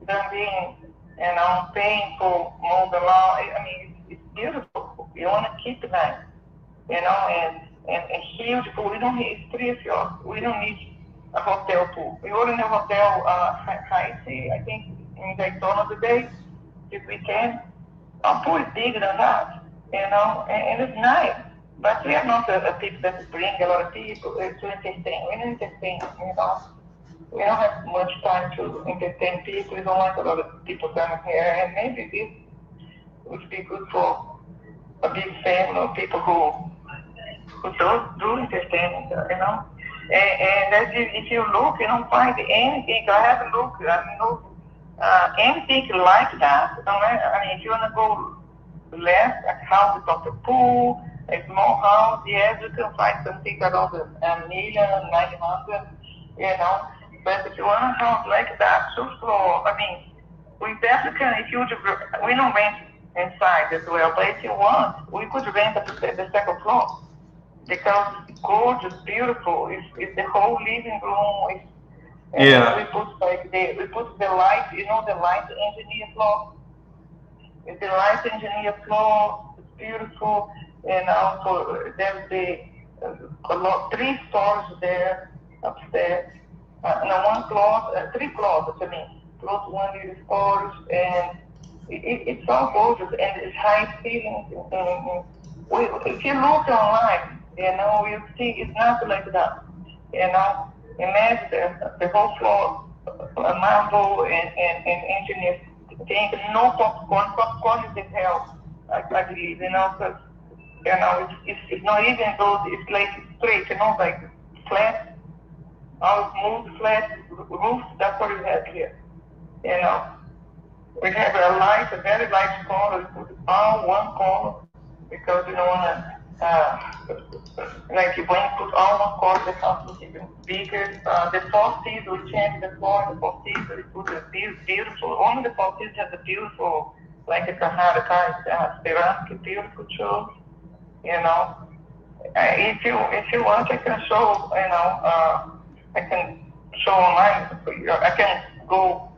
H: than being, paying for more than law. I mean, it's beautiful. You want to keep it nice, and huge pool. We don't need 3 fjords. We don't need a hotel pool. We were in a hotel, Haiti, I think, in Daytona today, this weekend. Our pool is bigger than that, and it's nice. But we are not a people that bring a lot of people to entertain. We don't entertain, We don't have much time to entertain people. We don't want a lot of people coming here, and maybe this would be good for a big family of people who do entertainment, And as if you look, you don't find anything. I haven't looked, anything like that. I mean, if you want to go less, a house without a pool, a small house, yes, you can find something around $1,900,000, But if you want a house like that, so I mean, we definitely can, we don't rent inside as well, but if you want, we could rent the second floor. Because it's gorgeous, beautiful. It's the whole living room. We put the light, the light engineer floor. It's the light engineer floor. It's beautiful. And also there's 3 floors there upstairs. One floor, 3 floors. I mean, plus 1 little floors, and it's all gorgeous, and it's high ceilings. If you look online, you see it's not like that. Imagine the whole floor, marble and engineers think no popcorn. Popcorn is in hell, I believe, because, it's not even those, it's like straight, like flat, all smooth, flat roof. That's what we have here, We have a very light color, we put all one color, because we don't want to, like when you put all one color, the house is even bigger. The 4 seats, we changed the floor, the 4 seats, we put a beautiful, only the 4 seats have the beautiful, like a Carrara car, ceramic, beautiful shows, If you want, I can show, I can show online. I can go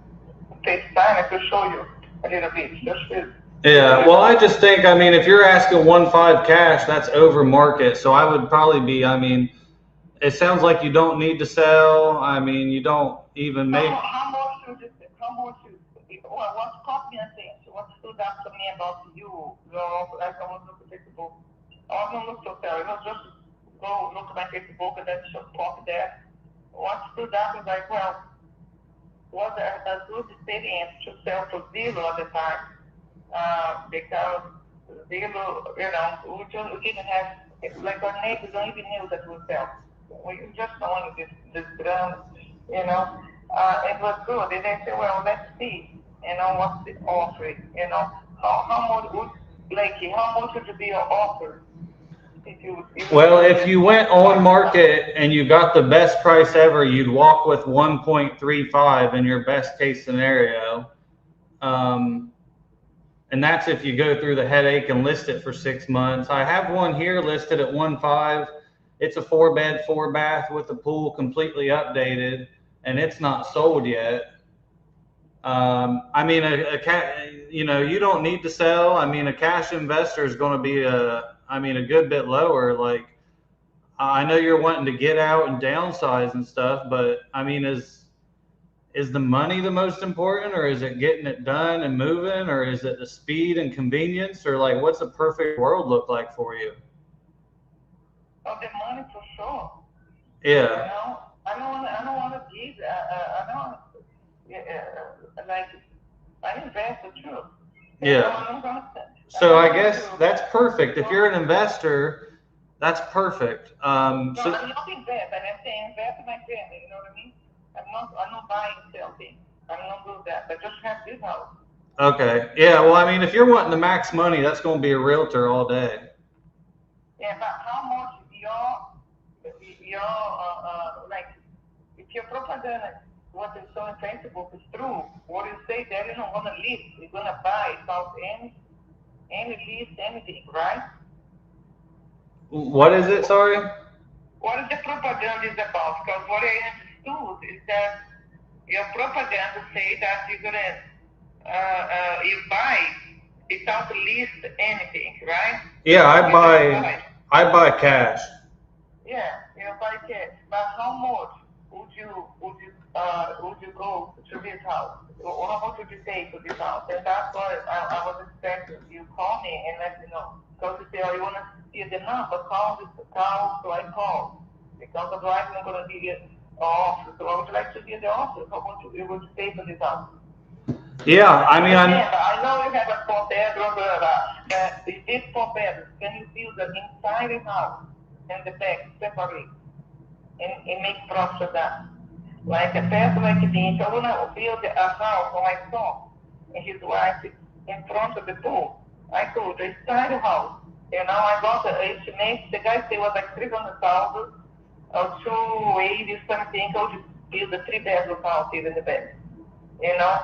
H: FaceTime, I can show you a little bit.
B: Yeah, well, I just think, I mean, if you're asking 1.5 cash, that's over market. So I would probably be, I mean, it sounds like you don't need to sell. I mean, you don't even make.
H: What caught me attention? What stood out to me about you? Like I was looking at Facebook. I wasn't looking to sell. It was just go look at my Facebook and then just pop there. What stood out was like, well, was a good experience to sell to Zillow at the time. Because Zillow, we didn't have, like our neighbors don't even know that we sell. We just know this brand, it was good. And they said, well, let's see, what's the offering, how much would it be your offer?
B: If you went on market and you got the best price ever, you'd walk with 1.35 in your best case scenario. And that's if you go through the headache and list it for 6 months. I have one here listed at 1.5. It's a 4-bed, 4-bath with the pool completely updated, and it's not sold yet. I mean, you know, you don't need to sell. I mean, a cash investor is going to be a good bit lower. Like, I know you're wanting to get out and downsize and stuff, but I mean, is the money the most important, or is it getting it done and moving, or is it the speed and convenience, or like, what's a perfect world look like for you?
H: Oh, the money for sure.
B: Yeah.
H: You know, I don't want to give. Like, I invest too.
B: Yeah. So I guess that's perfect. If you're an investor, that's perfect.
H: No, I'm not invest. I'm saying invest in my family. You know what I mean? I'm not buying something. I'm not doing that. I just have this house.
B: Okay. Yeah. Well, I mean, if you're wanting the max money, that's going to be a realtor all day.
H: Yeah, but how much your like, if your propaganda, what is so in Facebook is true, what you say that you're not gonna list, you're gonna buy without any list, anything, right?
B: What is it? Sorry.
H: What is the propaganda is about? Because what I understood is that your propaganda say that you're gonna you buy without list anything, right?
B: Yeah, I buy cash.
H: Yeah, you buy cash. But how much would you go to this house? Or how much would you pay for this house? And that's what I was expecting you call me and let me know. Because you say, oh, you want to see the number, call so I call. Because otherwise I'm not going to give you an offer. So I would like to give the offer. How much you would pay for this house?
B: Yeah, I mean,
H: I know you have a 4-bedroom, but with this 4 bedrooms, can you build an inside the house and the back separately and make profit of that? Like a person like this, I want to build a house for my son and his wife in front of the pool. I could, the inside house. You know, I got the estimate, the guy said it was like 300,000 or 280 something. I would build a 3-bedroom house here in the back. You know,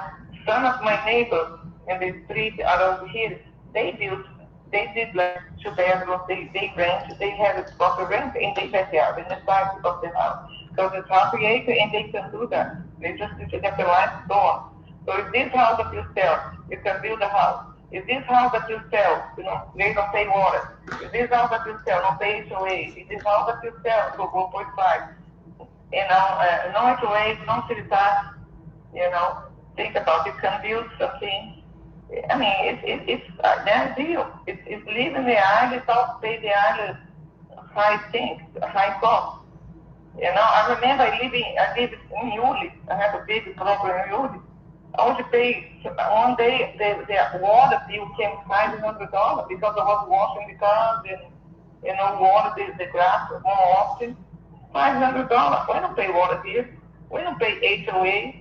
H: some of my neighbors in the street around here, they did like 2 bedrooms, they rent, they have a proper rent in the backyard, in the side of the house. Because it's half an acre and they can do that. They just need to get the lights on. So if this house that you sell, you can build a house. If this house that you sell, you know, they don't pay water. If this house that you sell, don't pay HOA. If this house that you sell, go 1.5. You know, no HOA, no city tax. You know, think about it, can build something. I mean, it's that deal. It's living the island, without pay the island high things, high cost. You know, I remember I live in Yuli. I had a big property in Yuli. I would pay, one day the water bill came $500 because I was washing the cars and, you know, water the grass more often. $500. We don't pay water here. We don't pay HOA.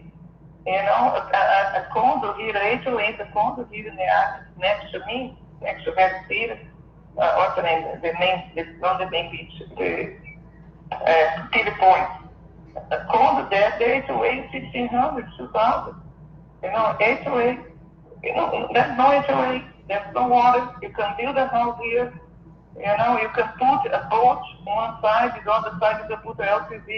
H: You know, a condo here, HOA, the condo here in the island next to me, next to Red City. What's the name? It's not the main beach. City Point. A condo there, the HOA is $1,500, $2,000. You know, HOA, you know, there's no HOA, there's no water. You can build a house here. You know, you can put a boat on one side, the other side you can put an LTV.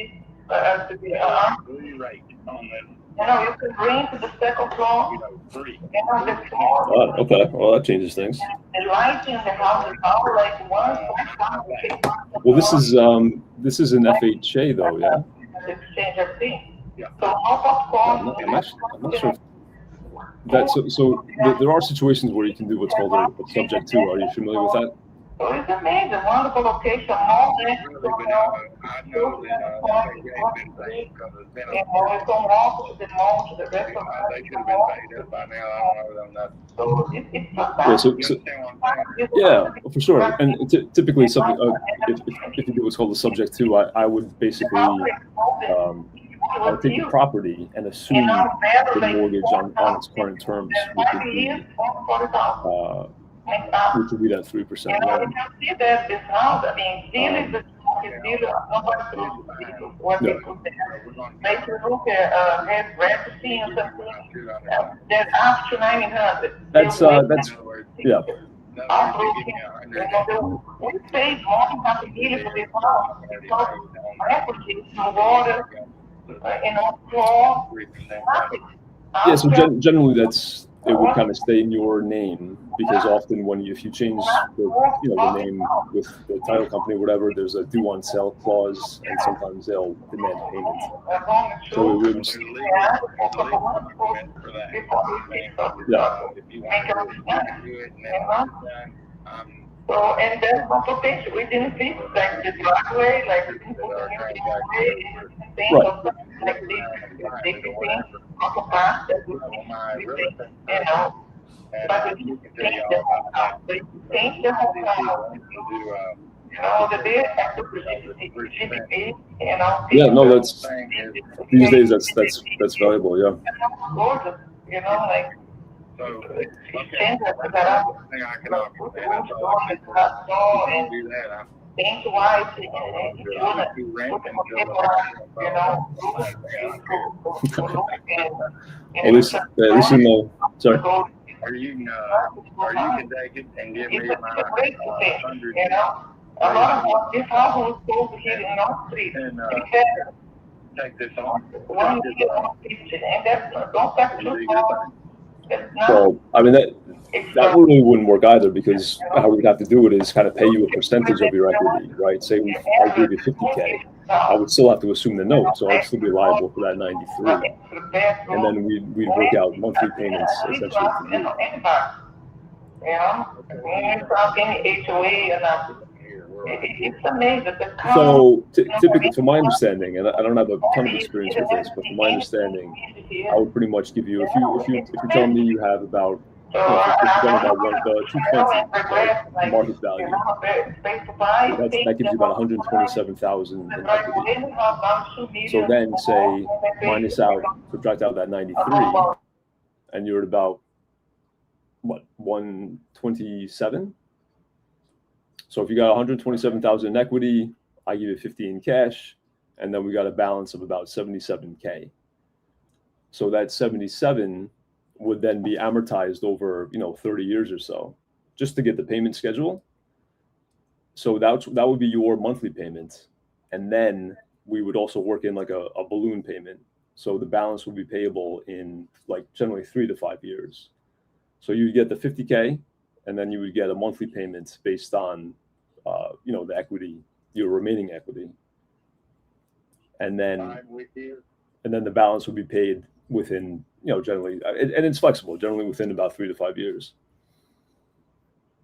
E: Right on that.
H: You know, you can bring to the second floor.
E: Free.
H: You know, the floor.
F: Okay, well that changes things.
H: The lighting in the house is all like one.
F: Well, this is an FHA though, yeah.
H: Exchange of things.
E: Yeah.
H: So how about
F: I'm not sure. So there are situations where you can do what's called a subject to. Are you familiar with that?
H: So it's amazing, wonderful location, all next to
E: I know that they should have been paid up by now. I don't know them nothing.
F: Yeah, for sure. And typically, something if you do what's called a subject to, I would basically I would take the property and assume the mortgage on its current terms, which would be that 3%.
H: You know, you can see that this house, I mean, still is What they put there. Make you look at have registry or something. That after 900.
F: That's yeah.
H: We paid more than half a year for this house because equity, no water, floor, nothing.
F: Yeah, so generally it would kind of stay in your name, because often if you change the name with the title company or whatever, there's a due on sale clause, and sometimes they'll demand payment. So it would.
H: So, and there's no potential. We didn't fix like the driveway, like we didn't put a new driveway, like this thing, also past that we think, but we change the whole house. They change the whole house. The bill has to participate,
F: Yeah, no, that's these days that's valuable, yeah.
H: Gorgeous, like. So, okay. Change the thing I can offer, and that's all I can do that. Think twice, and you want to rent
F: At least you know. Sorry.
H: Or you can take it and give me my 100. A lot of this house was sold here in North Street. Take this on. One year on kitchen, and that's don't touch too far.
F: So, I mean, that really wouldn't work either, because how we'd have to do it is kind of pay you a percentage of your equity, right? Say I gave you 50K, I would still have to assume the note, so I'd still be liable for that 93. And then we'd work out monthly payments essentially for you.
H: It's amazing.
F: So typically, from my understanding, and I don't have a ton of experience with this, but from my understanding, I would pretty much give you, if you tell me you have about, if you've done about 220 right, market value, that gives you about 127,000 in equity. So then say subtract out that 93, and you're at about what, 127. So if you got 127,000 in equity, I give you 50 in cash, and then we got a balance of about 77K. So that 77 would then be amortized over 30 years or so, just to get the payment schedule. So that would be your monthly payment, and then we would also work in like a balloon payment. So the balance would be payable in like generally 3 to 5 years. So you would get the 50K, and then you would get a monthly payment based on, the equity, your remaining equity, and then the balance would be paid within, generally, and it's flexible, generally within about 3 to 5 years.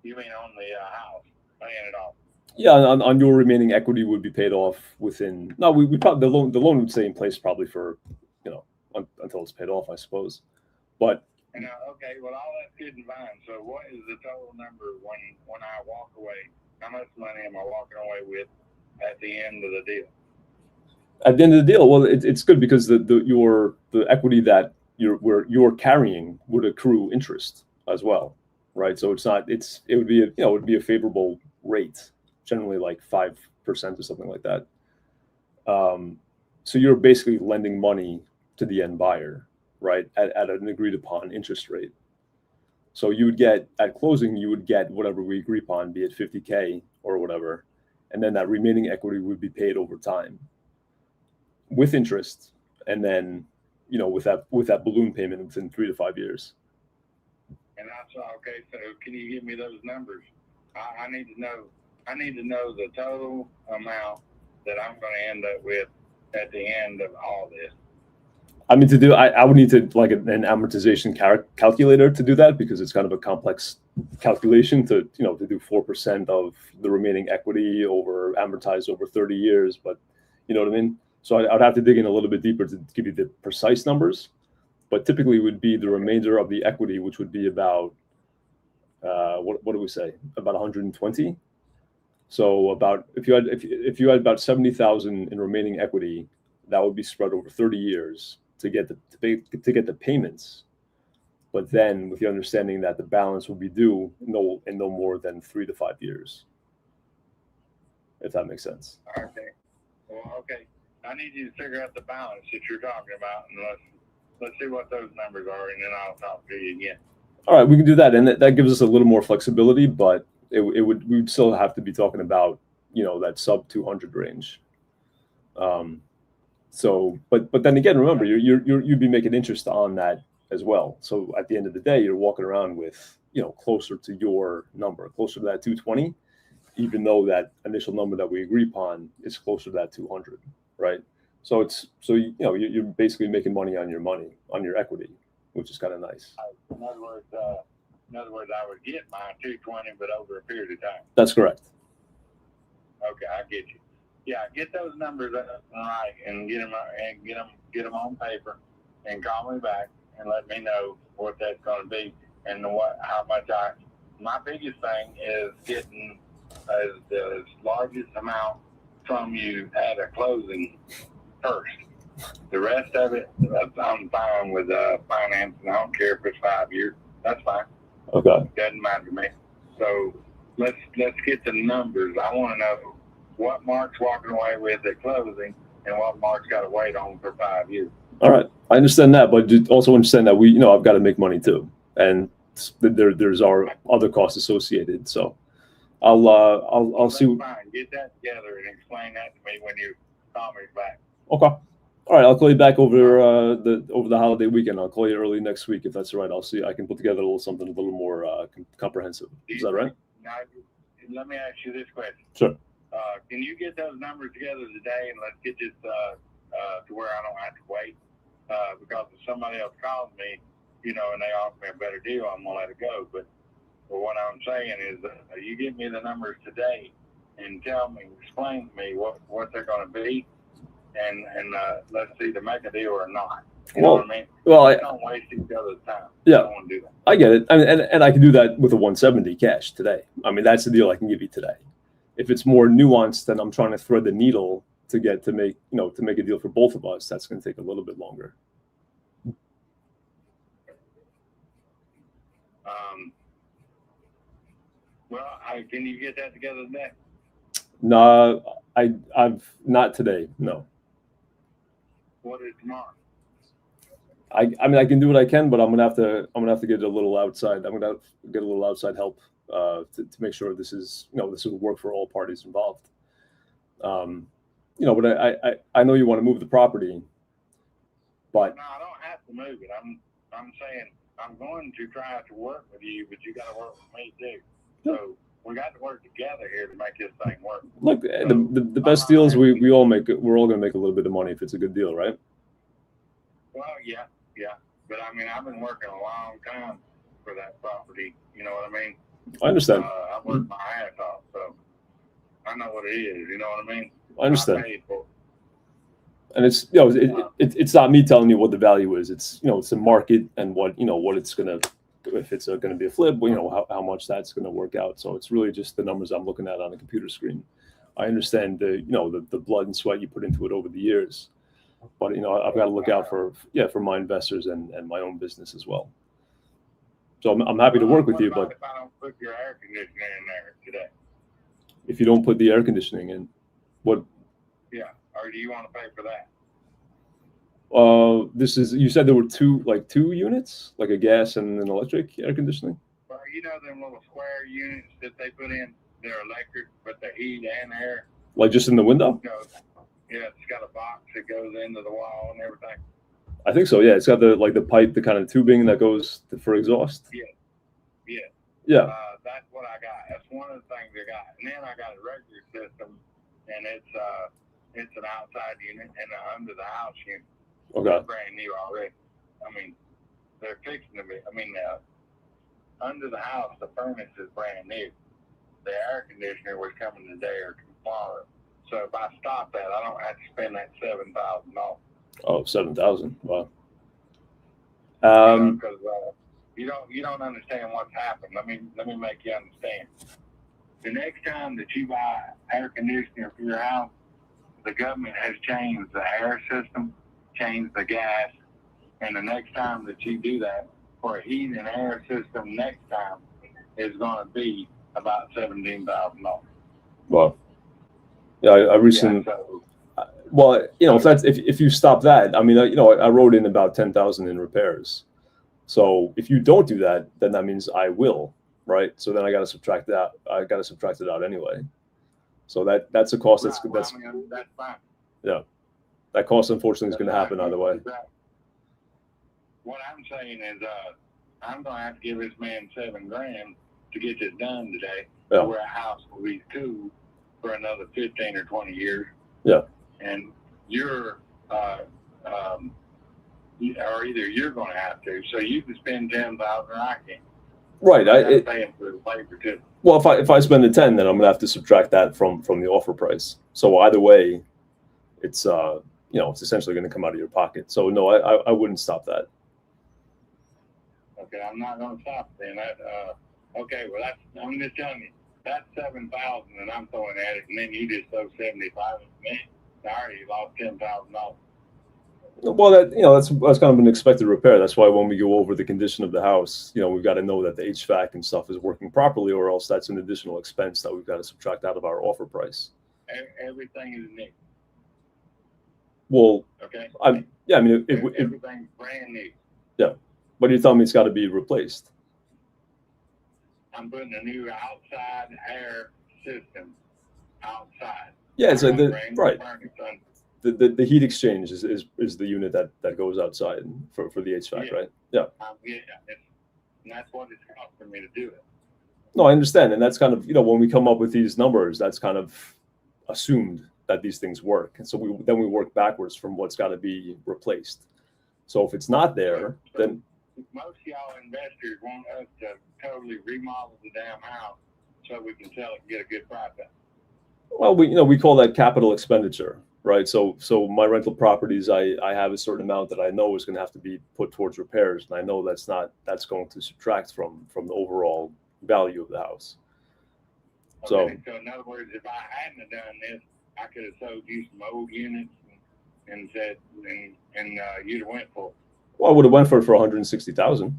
H: You mean on the house, paying it off?
F: Yeah, on your remaining equity would be paid off within. No, we probably the loan would stay in place probably for, until it's paid off, I suppose, but.
H: Okay, well, all that's good and fine. So what is the total number when I walk away? How much money am I walking away with at the end of the deal?
F: At the end of the deal, well, it's good because the equity that you're carrying would accrue interest as well, right? So it would be a favorable rate, generally like 5% or something like that. So you're basically lending money to the end buyer, right, at an agreed upon interest rate. So you would get, at closing, you would get whatever we agree upon, be it 50K or whatever, and then that remaining equity would be paid over time with interest, and then, with that balloon payment within 3 to 5 years.
H: And okay, so can you give me those numbers? I need to know the total amount that I'm going to end up with at the end of all this.
F: I mean, I would need to like an amortization calculator to do that, because it's kind of a complex calculation to do 4% of the remaining equity amortized over 30 years. But you know what I mean? So I'd have to dig in a little bit deeper to give you the precise numbers. But typically, it would be the remainder of the equity, which would be about what do we say? About 120. So about if you had about 70,000 in remaining equity, that would be spread over 30 years. To get the payments, but then with the understanding that the balance will be due no more than 3 to 5 years. if that makes sense.
J: Okay. Well, okay. I need you to figure out the balance that you're talking about, and let's see what those numbers are, and then I'll talk to you again.
F: All right, we can do that, and that gives us a little more flexibility, but we'd still have to be talking about, you know, that sub 200 range. So, but then again, remember, you'd be making interest on that as well. So at the end of the day, you're walking around with, you know, closer to your number, closer to that 220, even though that initial number that we agree upon is closer to that 200, right? So you know, you're basically making money, on your equity, which is kind of nice.
J: In other words, I would get my 220, but over a period of time.
F: That's correct.
J: Okay, I get you. Yeah, get those numbers right and get them on paper, and call me back and let me know what that's going to be and how much my biggest thing is getting the largest amount from you at a closing first. The rest of it, I'm fine with financing. I don't care if it's 5 years. That's fine.
F: Okay.
J: Doesn't matter to me. So let's get the numbers. I want to know what Mark's walking away with at closing and what Mark's got to wait on for 5 years.
F: All right, I understand that, but you also understand that I've got to make money too, and there's our other costs associated. So I'll see.
J: Fine. Get that together and explain that to me when you call me back.
F: Okay. All right, I'll call you back over the holiday weekend. I'll call you early next week if that's all right. I'll see. I can put together something a little more comprehensive. Is that right?
J: Now, let me ask you this question.
F: Sure.
J: Can you get those numbers together today, and let's get this to where I don't have to wait? Because if somebody else calls me, you know, and they offer me a better deal, I'm gonna let it go. But what I'm saying is, you give me the numbers today, and explain to me what they're gonna be, and let's see to make a deal or not. You know what I mean?
F: Well,
J: don't waste each other's time.
F: Yeah,
J: I don't want to do that.
F: I get it. I mean, and I can do that with a 170 cash today. I mean, that's the deal I can give you today. If it's more nuanced, then I'm trying to thread the needle to make a deal for both of us. That's going to take a little bit longer.
J: Well, can you get that together today?
F: No, I've not today. No.
J: What is tomorrow?
F: I mean, I can do what I can, but I'm gonna have to get a little outside. I'm gonna have to get a little outside help to make sure this will work for all parties involved. But I know you want to move the property, but
J: no, I don't have to move it. I'm saying I'm going to try to work with you, but you got to work with me too. So we got to work together here to make this thing work.
F: Look, so, the best deal is we all make it. We're all going to make a little bit of money if it's a good deal, right?
J: Well, yeah. But I mean, I've been working a long time for that property. You know what I mean?
F: I understand.
J: I worked my ass off, so I know what it is. You know what I mean?
F: I understand. And it's it's not me telling you what the value is. It's it's the market and what it's gonna, if it's gonna be a flip, how much that's gonna work out. So it's really just the numbers I'm looking at on the computer screen. I understand the blood and sweat you put into it over the years, but I've got to look out for my investors and my own business as well. So I'm happy to work with you, but
J: if I don't put your air conditioner in there today?
F: If you don't put the air conditioning in, what?
J: Yeah, or do you want to pay for that?
F: You said there were two units, like a gas and an electric air conditioning?
J: Well, them little square units that they put in, they're electric, but they heat and air.
F: Like just in the window?
J: Yeah, it's got a box that goes into the wall and everything.
F: I think so, yeah. It's got the pipe, the kind of tubing that goes for exhaust. Yeah.
J: That's what I got. That's one of the things I got. And then I got a regular system, and it's an outside unit and an under the house unit.
F: Okay.
J: It's brand new already. I mean, they're fixing to be. I mean, under the house, the furnace is brand new. The air conditioner was coming today or tomorrow. So if I stop that, I don't have to spend that $7,000.
F: Oh, 7,000. Wow.
J: Because you don't understand what's happened. Let me make you understand. The next time that you buy air conditioner for your house, the government has changed the air system, changed the gas, and the next time that you do that for a heat and air system, next time is going to be about $17,000.
F: Wow. Yeah, I recently.
J: Yeah, so,
F: well, you know, if you stop that, I mean, you know, I wrote in about 10,000 in repairs. So if you don't do that, then that means I will, right? So then I got to subtract that. I got to subtract it out anyway. So that's a cost. That's
J: well, I mean, that's fine.
F: Yeah, that cost unfortunately is going to happen either way.
J: What I'm saying is, I'm going to have to give this man $7,000 to get this done today.
F: Yeah.
J: Where a house will be cool for another 15 or 20 years.
F: Yeah.
J: And you're, or either you're going to have to, so you can spend $10,000 or I can.
F: Right.
J: I'm paying for the labor too.
F: Well, if I spend the 10, then I'm going to have to subtract that from the offer price. So either way, it's you know, it's essentially going to come out of your pocket. So no, I wouldn't stop that.
J: Okay, I'm not going to stop then. That okay, well I'm just telling you, that's 7,000 and I'm throwing at it, and then you just throw 75 at me. I already lost $10,000.
F: Well, that's kind of an expected repair. That's why when we go over the condition of the house, you know, we've got to know that the HVAC and stuff is working properly, or else that's an additional expense that we've got to subtract out of our offer price.
J: Everything is new.
F: Well,
J: okay.
F: I mean,
J: everything's brand new.
F: Yeah, but you're telling me it's got to be replaced.
J: I'm putting a new outside air system outside.
F: Yeah, it's like right. The heat exchange is the unit that goes outside for the HVAC, right? Yeah.
J: Yeah, and that's what it's costing me to do it.
F: No, I understand, and that's kind of, you know, when we come up with these numbers, that's kind of assumed that these things work, and so we work backwards from what's got to be replaced. So if it's not there, then
J: most of y'all investors want us to totally remodel the damn house so we can sell it and get a good profit.
F: Well, we call that capital expenditure, right? So my rental properties, I have a certain amount that I know is going to have to be put towards repairs, and I know that's going to subtract from the overall value of the house.
J: Okay, so in other words, if I hadn't have done this, I could have sold you some old units and said, and you'd have went for it.
F: Well, I would have went for it for 160,000.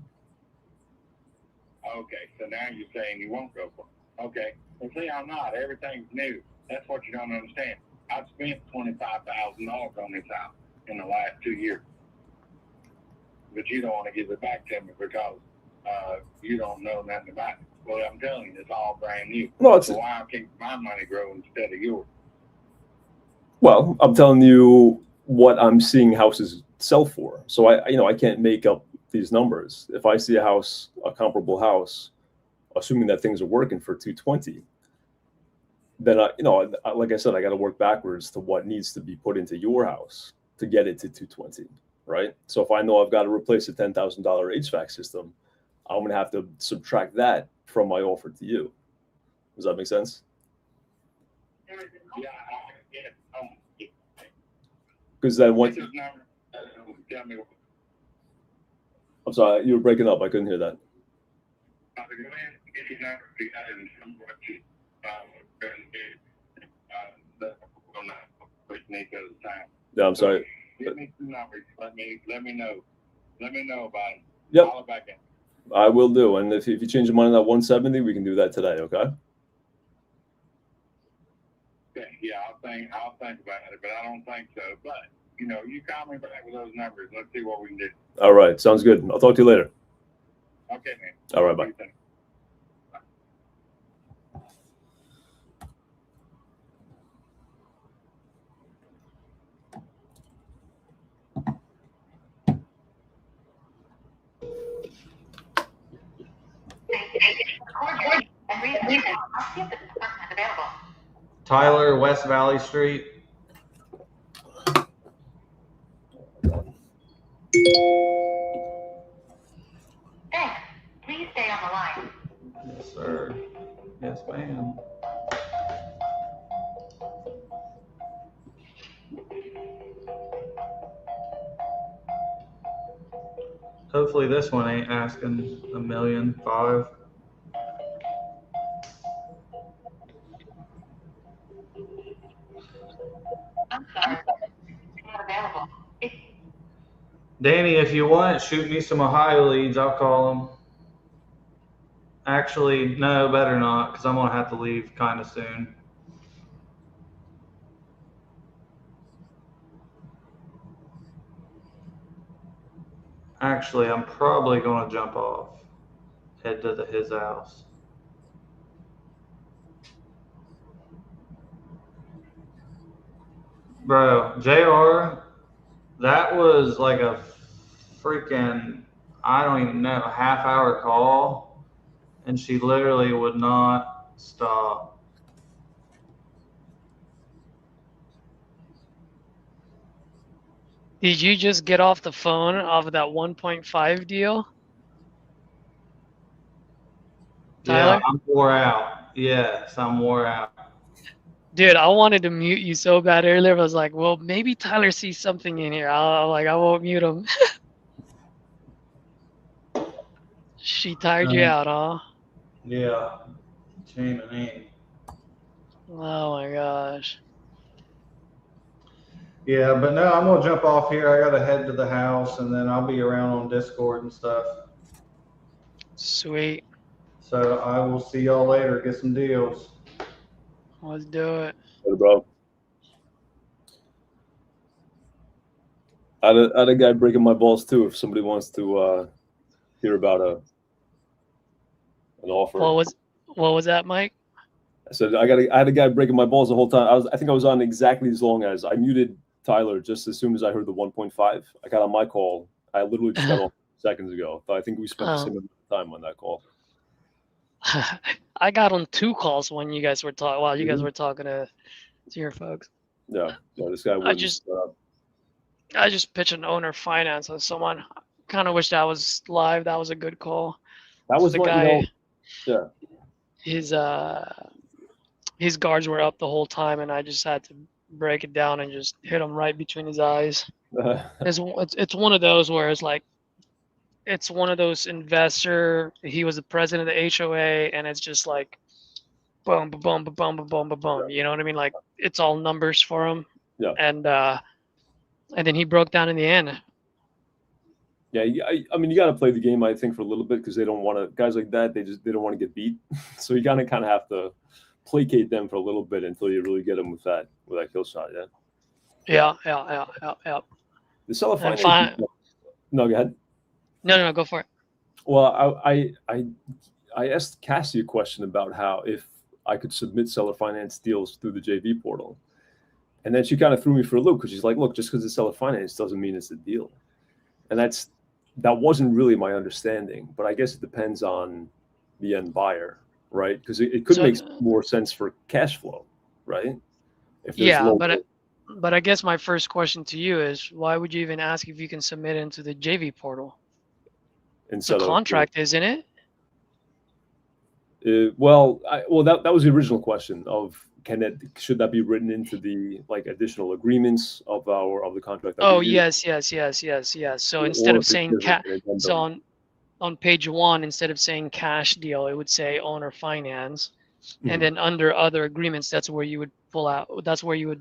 J: Okay, so now you're saying you won't go for it. Okay, well, see, I'm not. Everything's new. That's what you don't understand. I've spent $25,000 on this house in the last 2 years, but you don't want to give it back to me because you don't know nothing about it. Well, I'm telling you, it's all brand new.
F: No,
J: so why can't my money grow instead of yours?
F: Well, I'm telling you what I'm seeing houses sell for. So I can't make up these numbers. If I see a comparable house, assuming that things are working for 220, then like I said, I got to work backwards to what needs to be put into your house to get it to 220, right? So if I know I've got to replace a $10,000 HVAC system, I'm going to have to subtract that from my offer to you. Does that make sense?
J: Yeah.
F: Because then what? I'm sorry, you were breaking up. I couldn't hear that. Yeah, I'm sorry.
J: Give me some numbers. Let me know. Let me know about it.
F: Yep.
J: Call it back in.
F: I will do. And if you change your mind on that 170, we can do that today. Okay.
J: Okay. Yeah, I'll think about it, but I don't think so. But you call me back with those numbers. Let's see what we can do.
F: All right. Sounds good. I'll talk to you later.
J: Okay, man.
F: All right. Bye.
B: Tyler, West Valley Street.
D: Thanks. Please stay on the line.
B: Yes, sir. Yes, ma'am. Hopefully this one ain't asking $1.5 million.
D: I'm sorry. It's not available.
B: Danny, if you want, shoot me some Ohio leads. I'll call them. Actually, no, better not, because I'm going to have to leave kind of soon. Actually, I'm probably going to jump off, head to his house. Bro, JR, that was like a freaking, I don't even know, half-hour call, and she literally would not stop.
A: Did you just get off the phone off of that 1.5 deal? Tyler?
B: Yeah, I'm wore out. Yes, I'm wore out.
A: Dude, I wanted to mute you so bad earlier. I was like, well, maybe Tyler sees something in here. I won't mute him. She tired you out, huh?
B: Yeah, shame on me.
A: Oh my gosh.
B: Yeah, but no, I'm gonna jump off here. I gotta head to the house, and then I'll be around on Discord and stuff.
A: Sweet.
B: So I will see y'all later. Get some deals.
A: Let's do it.
F: Later, bro. I had a guy breaking my balls too. If somebody wants to hear about an offer.
A: What was that, Mike?
F: I said I had a guy breaking my balls the whole time. I think I was on exactly as long as I muted Tyler just as soon as I heard the 1.5. I got on my call. I literally just got off seconds ago. But I think we spent the same amount of time on that call.
A: I got on 2 calls when you guys were talking. While you guys were talking to your folks.
F: Yeah, this guy was.
A: I just pitched an owner finance on someone. Kind of wish that was live. That was a good call.
F: That was
A: the
F: what,
A: guy.
F: Yeah.
A: His guards were up the whole time, and I just had to break it down and just hit him right between his eyes. It's one of those where it's like, it's one of those investor. He was the president of the HOA, and it's just like, boom, boom, boom, boom, boom, boom, boom, boom. You know what I mean? Like it's all numbers for him.
F: Yeah.
A: And then he broke down in the end.
F: Yeah, I mean, you got to play the game, I think, for a little bit because they don't want to. Guys like that, they don't want to get beat. So you kind of have to placate them for a little bit until you really get them with that kill shot. Yeah.
A: Yeah.
F: The seller finance. No, go ahead.
A: No, go for it.
F: Well, I asked Cassie a question about how if I could submit seller finance deals through the JV portal, and then she kind of threw me for a loop because she's like, "Look, just because it's seller finance doesn't mean it's a deal," and that wasn't really my understanding. But I guess it depends on the end buyer, right? Because it could make more sense for cash flow, right?
A: But I guess my first question to you is, why would you even ask if you can submit into the JV portal? It's a contract, isn't it?
F: That was the original question of should that be written into the additional agreements of the contract?
A: Oh yes. So instead of saying on page 1, instead of saying cash deal, it would say owner finance, and then under other agreements, that's where you would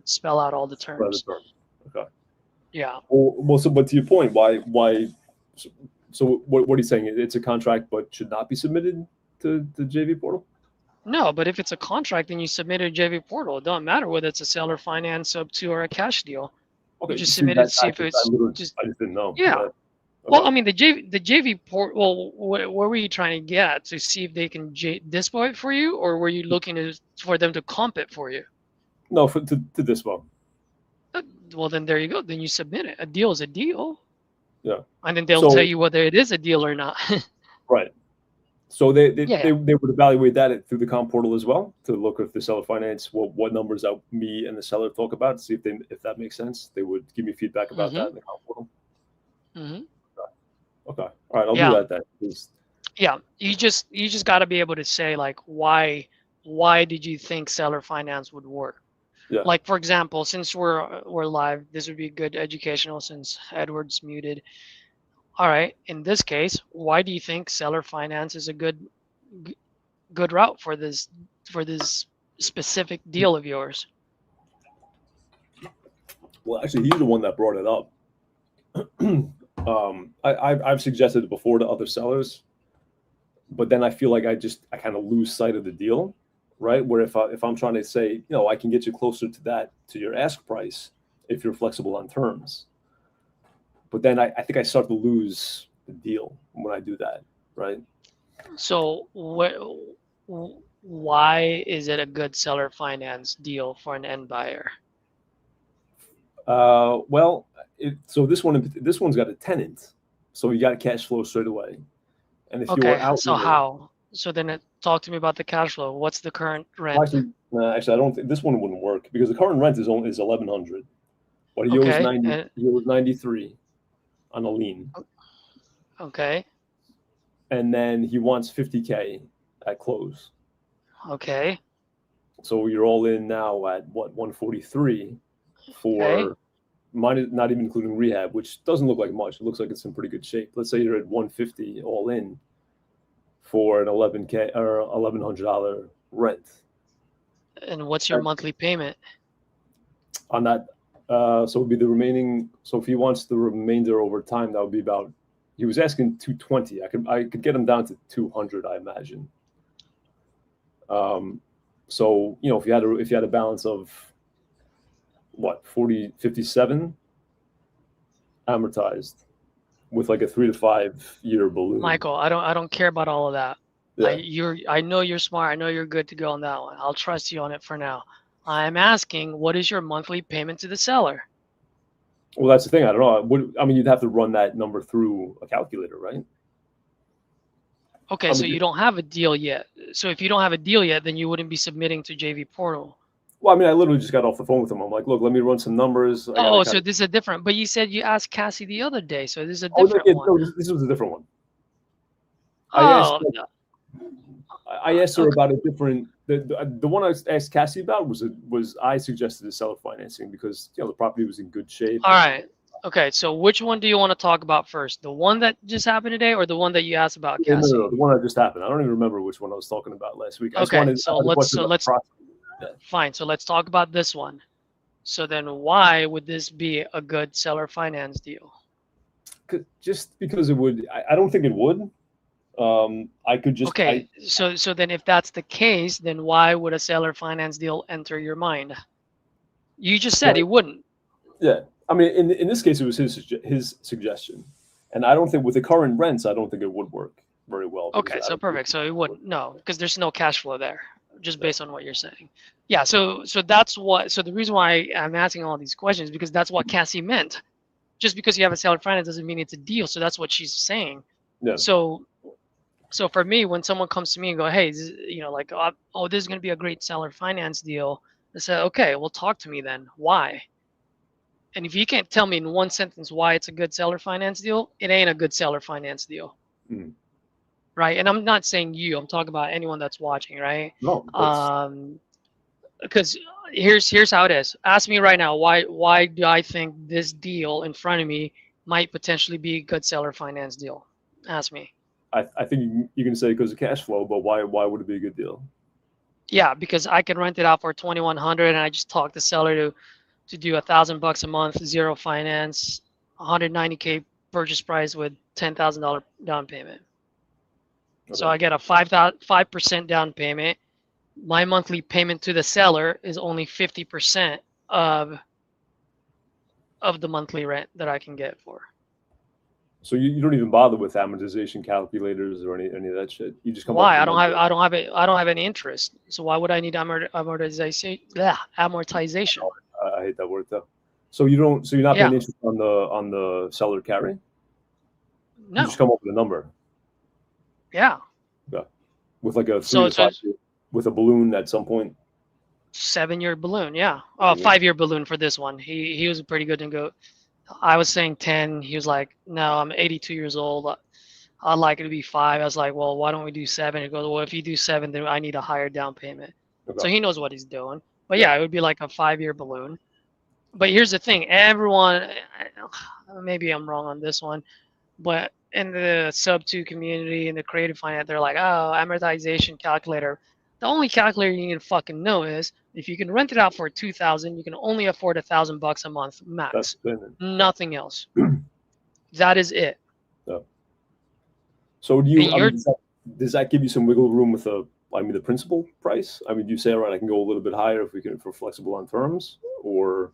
A: spell out all the terms.
F: Okay.
A: Yeah.
F: Well, but to your point, why? So what are you saying? It's a contract, but should not be submitted to the JV portal?
A: No, but if it's a contract and you submit it to JV portal, it doesn't matter whether it's a seller finance up to or a cash deal.
F: Okay,
A: you just submit it, see if it's
F: I just didn't know.
A: Yeah.
F: Okay.
A: Well, I mean, the JV port. Well, where were you trying to get to see if they can dispo it for you, or were you looking for them to comp it for you?
F: No, to dispo.
A: Well, then there you go. Then you submit it. A deal is a deal.
F: Yeah.
A: And then they'll tell you whether it is a deal or not.
F: Right. So they would evaluate that through the comp portal as well to look if the seller finance, what numbers that me and the seller talk about, to see if that makes sense. They would give me feedback about that in the comp portal.
A: Mm-hmm.
F: Okay. All right. I'll do that then.
A: Yeah. You just got to be able to say like why did you think seller finance would work?
F: Yeah.
A: Like for example, since we're live, this would be good educational since Edward's muted. All right. In this case, why do you think seller finance is a good route for this specific deal of yours?
F: Well, actually, he's the one that brought it up. I've suggested it before to other sellers, but then I feel like I kind of lose sight of the deal, right? Where if I'm trying to say, I can get you closer to your ask price if you're flexible on terms. But then I think I start to lose the deal when I do that, right?
A: So why is it a good seller finance deal for an end buyer?
F: Well, so this one's got a tenant, so you got cash flow straight away. And if you're out,
A: so how? So then talk to me about the cash flow. What's the current rent?
F: Actually, I don't think this one wouldn't work because the current rent is $1,100, but he owes 90. He owes 93 on a lien.
A: Okay.
F: And then he wants 50K at close.
A: Okay.
F: So you're all in now at what, 143 for mine, not even including rehab, which doesn't look like much. It looks like it's in pretty good shape. Let's say you're at 150 all in for an $11K or $1,100 rent.
A: And what's your monthly payment
F: on that? So it would be the remaining. So if he wants the remainder over time, that would be about. He was asking 220. I could get him down to 200, I imagine. So if you had a balance of what 57 amortized with like a 3 to 5 year balloon.
A: Michael, I don't care about all of that.
F: Yeah.
A: I know you're smart. I know you're good to go on that one. I'll trust you on it for now. I'm asking, what is your monthly payment to the seller?
F: Well, that's the thing. I don't know. You'd have to run that number through a calculator, right?
A: Okay, so you don't have a deal yet. So if you don't have a deal yet, then you wouldn't be submitting to JV Portal.
F: Well, I literally just got off the phone with him. I'm like, look, let me run some numbers.
A: So this is a different. But you said you asked Cassie the other day, so this is a different one.
F: No, this was a different one.
A: Oh.
F: I asked her about a different. The one I asked Cassie about was I suggested the seller financing because the property was in good shape.
A: All right. Okay. So which one do you want to talk about first? The one that just happened today, or the one that you asked about, Cassie?
F: No, the one that just happened. I don't even remember which one I was talking about last week.
A: Fine. So let's talk about this one. So then, why would this be a good seller finance deal?
F: Just because it would. I don't think it would. I could just.
A: Okay, so then if that's the case, then why would a seller finance deal enter your mind? You just said it wouldn't.
F: Yeah, in this case, it was his suggestion, and I don't think with the current rents, I don't think it would work very well.
A: Okay, so perfect. So it wouldn't. No, because there's no cash flow there, just based on what you're saying. Yeah. So that's what. So the reason why I'm asking all these questions is because that's what Cassie meant. Just because you have a seller finance doesn't mean it's a deal. So that's what she's saying.
F: Yeah.
A: So for me, when someone comes to me and go, hey, this is going to be a great seller finance deal, I say, okay, well, talk to me then. Why? And if you can't tell me in one sentence why it's a good seller finance deal, it ain't a good seller finance deal.
F: Mm.
A: Right? And I'm not saying you. I'm talking about anyone that's watching, right?
F: No.
A: Because here's how it is. Ask me right now, why do I think this deal in front of me might potentially be a good seller finance deal? Ask me.
F: I think you can say because of cash flow, but why would it be a good deal?
A: Yeah, because I can rent it out for $2,100, and I just talk the seller to do $1,000 a month, zero finance, $190K purchase price with $10,000 down payment. Okay. So I get a 5% down payment. My monthly payment to the seller is only 50% of the monthly rent that I can get for.
F: So you don't even bother with amortization calculators or any of that shit. You just come.
A: Why? I don't have any interest. So why would I need amortization? Yeah, amortization.
F: I hate that word though. So you're not paying interest on the seller carry?
A: No.
F: You just come up with a number.
A: Yeah.
F: Yeah. With like a 3 to 5 year, with a balloon at some point.
A: 7-year balloon, yeah. Oh, 5-year balloon for this one. He was pretty good to go. I was saying 10. He was like, no, I'm 82 years old. I'd like it to be 5. I was like, well, why don't we do 7? He goes, well, if you do 7, then I need a higher down payment. Okay. So he knows what he's doing. But yeah, it would be like a 5-year balloon. But here's the thing. Everyone, maybe I'm wrong on this one, but in the sub-2 community, in the creative finance, they're like, oh, amortization calculator. The only calculator you need to fucking know is if you can rent it out for $2,000, you can only afford $1,000 a month max. Nothing else. That is it.
F: Yeah. So does that give you some wiggle room with the principal price? Do you say, all right, I can go a little bit higher if we're flexible on terms, or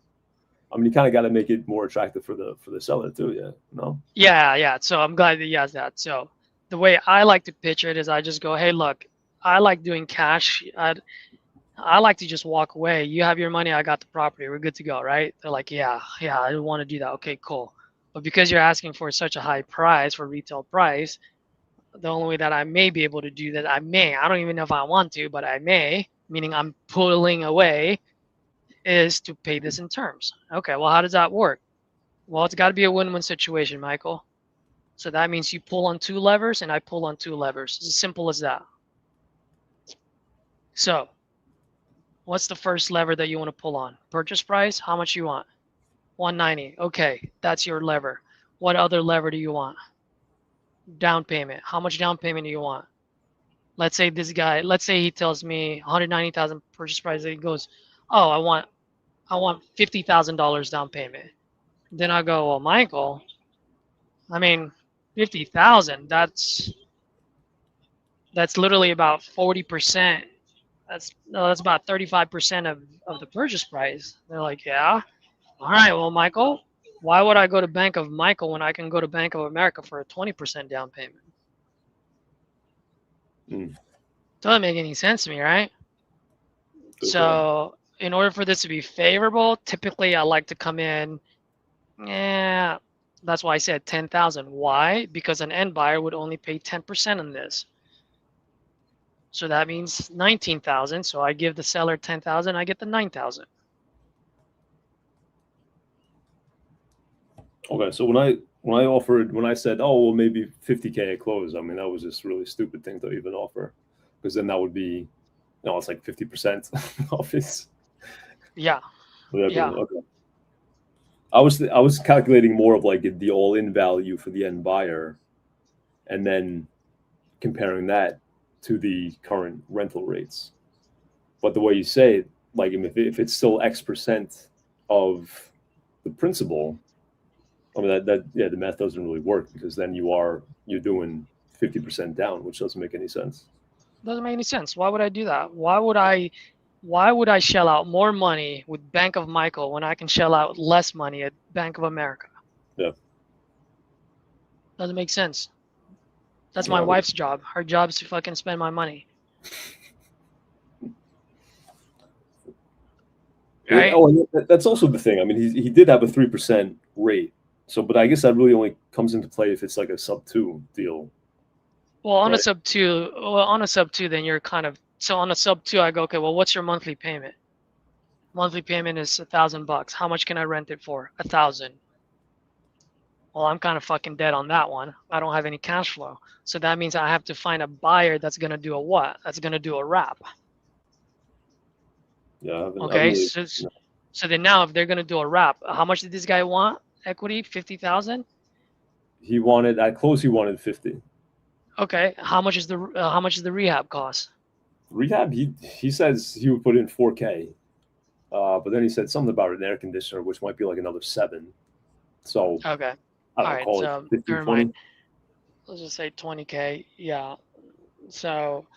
F: I mean, you kind of got to make it more attractive for the seller too. Yeah. No.
A: Yeah. So I'm glad that you asked that. So the way I like to pitch it is I just go, hey, look, I like doing cash. I like to just walk away. You have your money. I got the property. We're good to go, right? They're like, yeah, I want to do that. Okay, cool. But because you're asking for such a high price for retail price, the only way that I may be able to do that, I don't even know if I want to, but I may, meaning I'm pulling away, is to pay this in terms. Okay, well, how does that work? Well, it's got to be a win-win situation, Michael. So that means you pull on 2 levers and I pull on 2 levers. It's as simple as that. So what's the first lever that you want to pull on? Purchase price, how much you want? 190. Okay, that's your lever. What other lever do you want? Down payment. How much down payment do you want? Let's say this guy, let's say he tells me 190,000 purchase price. He goes, oh, I want $50,000 down payment. Then I go, well, Michael, I mean, 50,000. That's literally about 40%. That's about 35% of the purchase price. They're like, yeah. All right, well, Michael, why would I go to Bank of Michael when I can go to Bank of America for a 20% down payment? Doesn't make any sense to me, right? So in order for this to be favorable, typically I like to come in, that's why I said 10,000. Why? Because an end buyer would only pay 10% on this. So that means 19,000. So I give the seller 10,000, I get the 9,000.
F: Okay, so when I said, oh, well, maybe 50K at close, I mean, that was just a really stupid thing to even offer, because then that would be, it's like 50% of his.
A: Yeah.
F: Yeah. Okay. I was calculating more of like the all-in value for the end buyer, and then comparing that to the current rental rates. But the way you say it, like if it's still X% of the principal, I mean the math doesn't really work, because then you're doing 50% down, which doesn't make any sense.
A: Doesn't make any sense. Why would I do that? Why would I shell out more money with Bank of Michael when I can shell out less money at Bank of America?
F: Yeah.
A: Doesn't make sense. That's my wife's job. Her job is to fucking spend my money. Right?
F: Oh, and that's also the thing. I mean, he did have a 3% rate. So, but I guess that really only comes into play if it's like a sub 2 deal.
A: Well, on a sub 2, then you're kind of, so on a sub 2, I go, okay, well, what's your monthly payment? Monthly payment is $1,000. How much can I rent it for? 1,000. Well, I'm kind of fucking dead on that one. I don't have any cash flow. So that means I have to find a buyer that's going to do a what? That's going to do a wrap.
F: Yeah.
A: Okay. So then now if they're going to do a wrap, how much did this guy want? Equity? 50,000?
F: He wanted, at close, he wanted 50.
A: Okay. How much is the rehab cost?
F: Rehab, he says he would put in 4K. But then he said something about an air conditioner, which might be like another 7. So
A: okay.
F: All right, so never mind.
A: Let's just say 20K. Yeah. So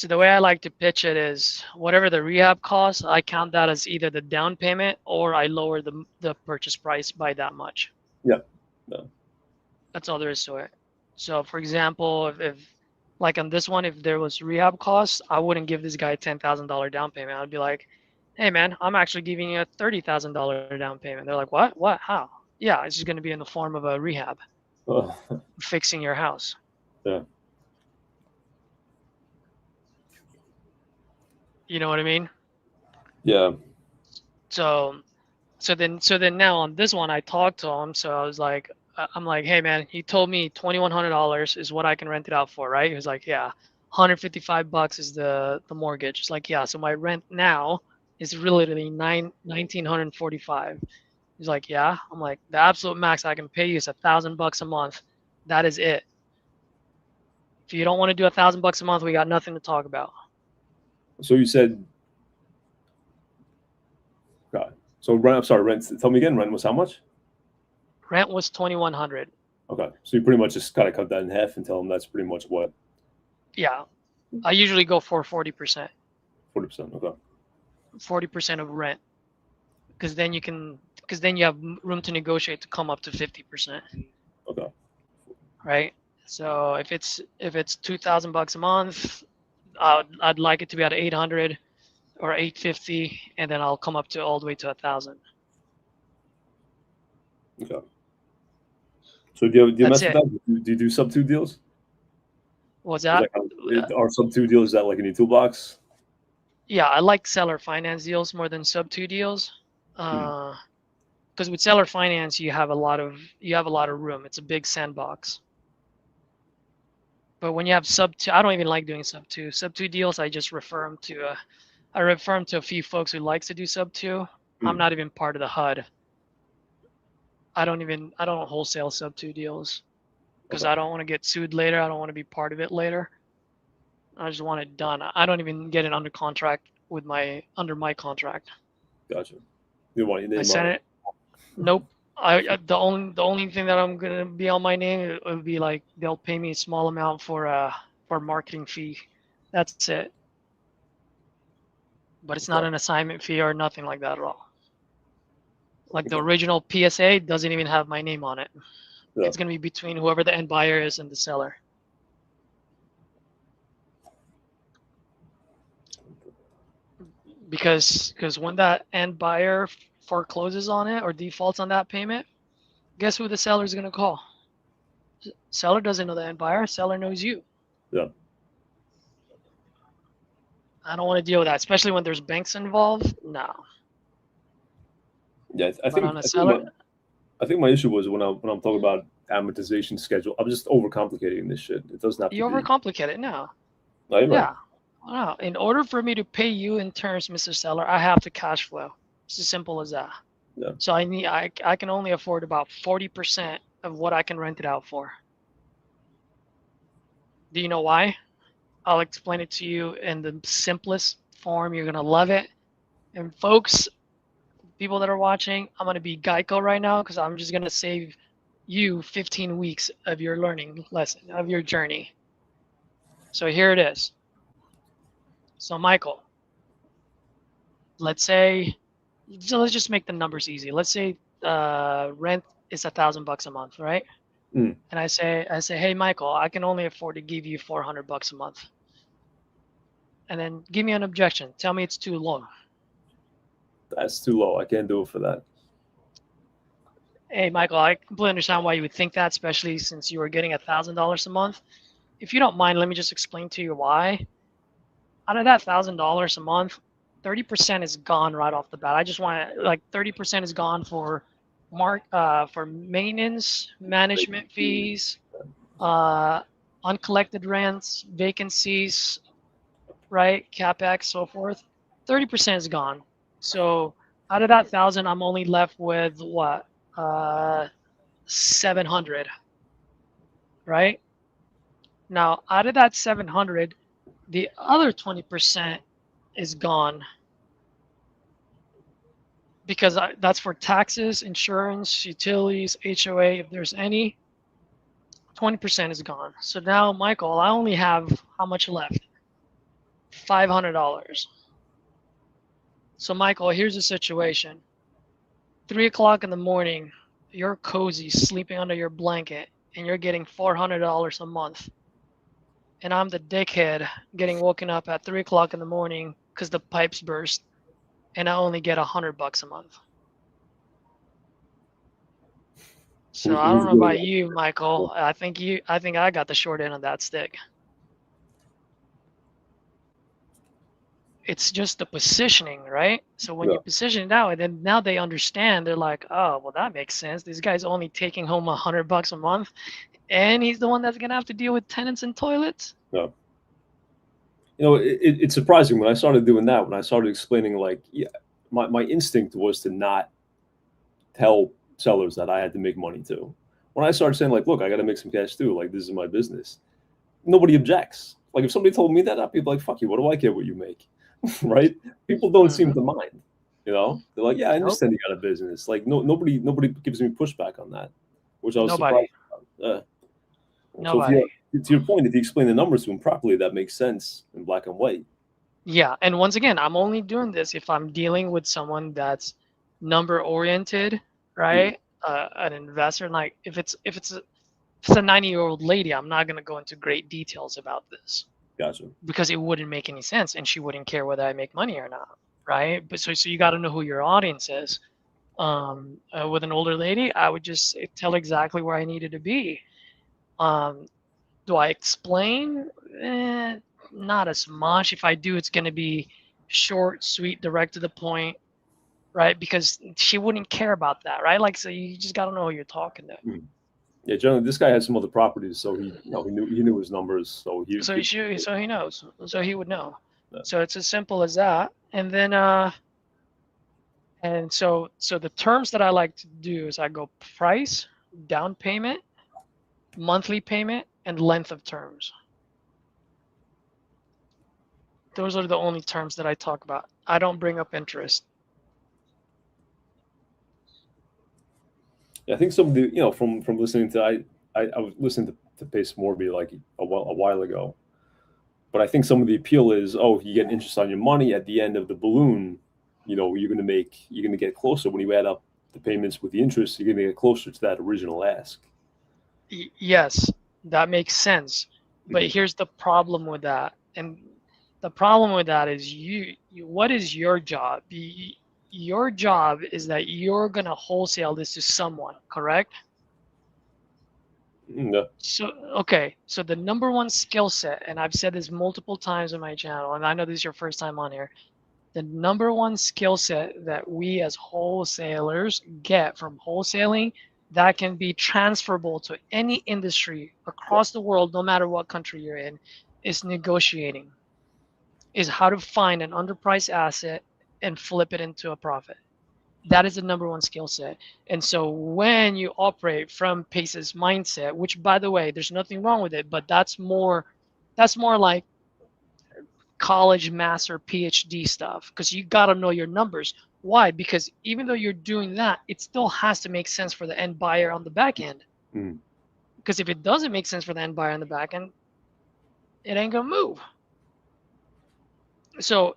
A: the way I like to pitch it is whatever the rehab costs, I count that as either the down payment or I lower the purchase price by that much.
F: Yeah.
A: That's all there is to it. So for example, if like on this one, if there was rehab costs, I wouldn't give this guy a $10,000 down payment. I'd be like, hey man, I'm actually giving you a $30,000 down payment. They're like, what? How? Yeah, it's just going to be in the form of a rehab, fixing your house.
F: Yeah.
A: You know what I mean?
F: Yeah.
A: So then now on this one, I talked to him. So I was like, I'm like, hey man, he told me $2,100 is what I can rent it out for, right? He was like, yeah, $155 is the mortgage. It's like, yeah, so my rent now is literally $1,945. He's like, yeah. I'm like, the absolute max I can pay you is $1,000 a month. That is it. If you don't want to do $1,000 a month, we got nothing to talk about.
F: So you said, God. So rent. I'm sorry, rent. Tell me again. Rent was how much?
A: Rent was $2,100.
F: Okay, so you pretty much just gotta cut that in half and tell them that's pretty much what.
A: Yeah, I usually go for 40%.
F: 40%. Okay.
A: 40% of rent, because then you can because then you have room to negotiate to come up to 50%.
F: Okay.
A: Right. So if it's $2,000 a month, I'd like it to be at 800 or 850, and then I'll come up to all the way to 1,000.
F: Okay. So do you
A: That's
F: mess with that? Do you do sub 2 deals?
A: What's that?
F: Are sub 2 deals, is that like in your toolbox?
A: Yeah, I like seller finance deals more than sub 2 deals. Because with seller finance, you have a lot of room. It's a big sandbox. But when you have sub 2, I don't even like doing sub 2. Sub 2 deals, I just refer them to a few folks who likes to do sub 2. I'm not even part of the HUD. I don't wholesale sub 2 deals because I don't want to get sued later. I don't want to be part of it later. I just want it done. I don't even get it under contract under my contract.
F: Gotcha. You want your name
A: I sent it. Nope. The only thing that I'm gonna be on my name, it would be like they'll pay me a small amount for marketing fee. That's it. But it's not an assignment fee or nothing like that at all. Like the original PSA doesn't even have my name on it. Yeah. It's gonna be between whoever the end buyer is and the seller. Because when that end buyer forecloses on it or defaults on that payment, guess who the seller is going to call? Seller doesn't know the end buyer. Seller knows you.
F: Yeah.
A: I don't want to deal with that, especially when there's banks involved. No.
F: Yeah, I think my issue was when I'm talking about amortization schedule, I'm just overcomplicating this shit. It doesn't have to be.
A: You overcomplicate it now.
F: Right?
A: Yeah. Wow. In order for me to pay you in terms, Mr. Seller, I have to cash flow. It's as simple as that.
F: Yeah.
A: So I can only afford about 40% of what I can rent it out for. Do you know why? I'll explain it to you in the simplest form. You're gonna love it. And folks, people that are watching, I'm gonna be Geico right now because I'm just gonna save you 15 weeks of your learning lesson, of your journey. So here it is. So Michael, let's just make the numbers easy. Let's say rent is $1,000 a month, right? And I say, hey Michael, I can only afford to give you $400 a month. And then give me an objection. Tell me it's too low.
F: That's too low. I can't do it for that.
A: Hey Michael, I completely understand why you would think that, especially since you were getting $1,000 a month. If you don't mind, let me just explain to you why. Out of that $1,000 a month, 30% is gone right off the bat. I just want to, 30% is gone for maintenance, management fees, uncollected rents, vacancies, right? CapEx, so forth. 30% is gone. So out of that 1,000, I'm only left with what? 700, right? Now, out of that 700, the other 20% is gone because that's for taxes, insurance, utilities, HOA. If there's any, 20% is gone. So now, Michael, I only have how much left? $500. So Michael, here's the situation. 3 o'clock in the morning, you're cozy, sleeping under your blanket, and you're getting $400 a month. And I'm the dickhead getting woken up at 3 o'clock in the morning because the pipes burst, and I only get $100 a month. So I don't know about you, Michael. I think I got the short end of that stick. It's just the positioning, right? So when you position it out, and then now they understand, they're like, oh, well, that makes sense. This guy's only taking home $100 a month, and he's the one that's gonna have to deal with tenants and toilets.
F: Yeah. You know, it's surprising when I started doing that. When I started explaining, my instinct was to not tell sellers that I had to make money too. When I started saying, look, I got to make some cash too. This is my business. Nobody objects. If somebody told me that, I'd be like, fuck you. What do I care what you make? Right? People don't seem to mind. You know, they're like, yeah, I understand you got a business. Nobody gives me pushback on that, which I was surprised about.
A: Nobody.
F: So to your point, if you explain the numbers to them properly, that makes sense in black and white.
A: Yeah, and once again, I'm only doing this if I'm dealing with someone that's number oriented, right? An investor, like if it's a 90-year-old lady, I'm not gonna go into great details about this.
F: Gotcha.
A: Because it wouldn't make any sense, and she wouldn't care whether I make money or not, right? But so you got to know who your audience is. With an older lady, I would just tell exactly where I needed to be. Do I explain? Not as much. If I do, it's going to be short, sweet, direct to the point, right? Because she wouldn't care about that, right? Like, so you just got to know who you're talking to.
F: Yeah, generally, this guy had some other properties, so he knew his numbers, so he
A: knows, so he would know.
F: Yeah.
A: So it's as simple as that. And then and so the terms that I like to do is I go price, down payment, monthly payment, and length of terms. Those are the only terms that I talk about. I don't bring up interest.
F: Yeah, I think some of the, from listening to, I was listening to Pace Morby like a while ago, but I think some of the appeal is, you get interest on your money at the end of the balloon, you're going to get closer when you add up the payments with the interest, you're going to get closer to that original ask.
A: Yes, that makes sense. But here's the problem with that. And the problem with that is what is your job? Your job is that you're going to wholesale this to someone, correct?
F: No.
A: So the number one skill set, and I've said this multiple times on my channel, and I know this is your first time on here, the number one skill set that we as wholesalers get from wholesaling that can be transferable to any industry across the world, no matter what country you're in, is negotiating, is how to find an underpriced asset and flip it into a profit. That is the number one skill set. And so when you operate from Pace's mindset, which by the way, there's nothing wrong with it, but that's more like college, master, PhD stuff, because you got to know your numbers. Why? Because even though you're doing that, it still has to make sense for the end buyer on the back end. Because if it doesn't make sense for the end buyer on the back end, it ain't gonna move. So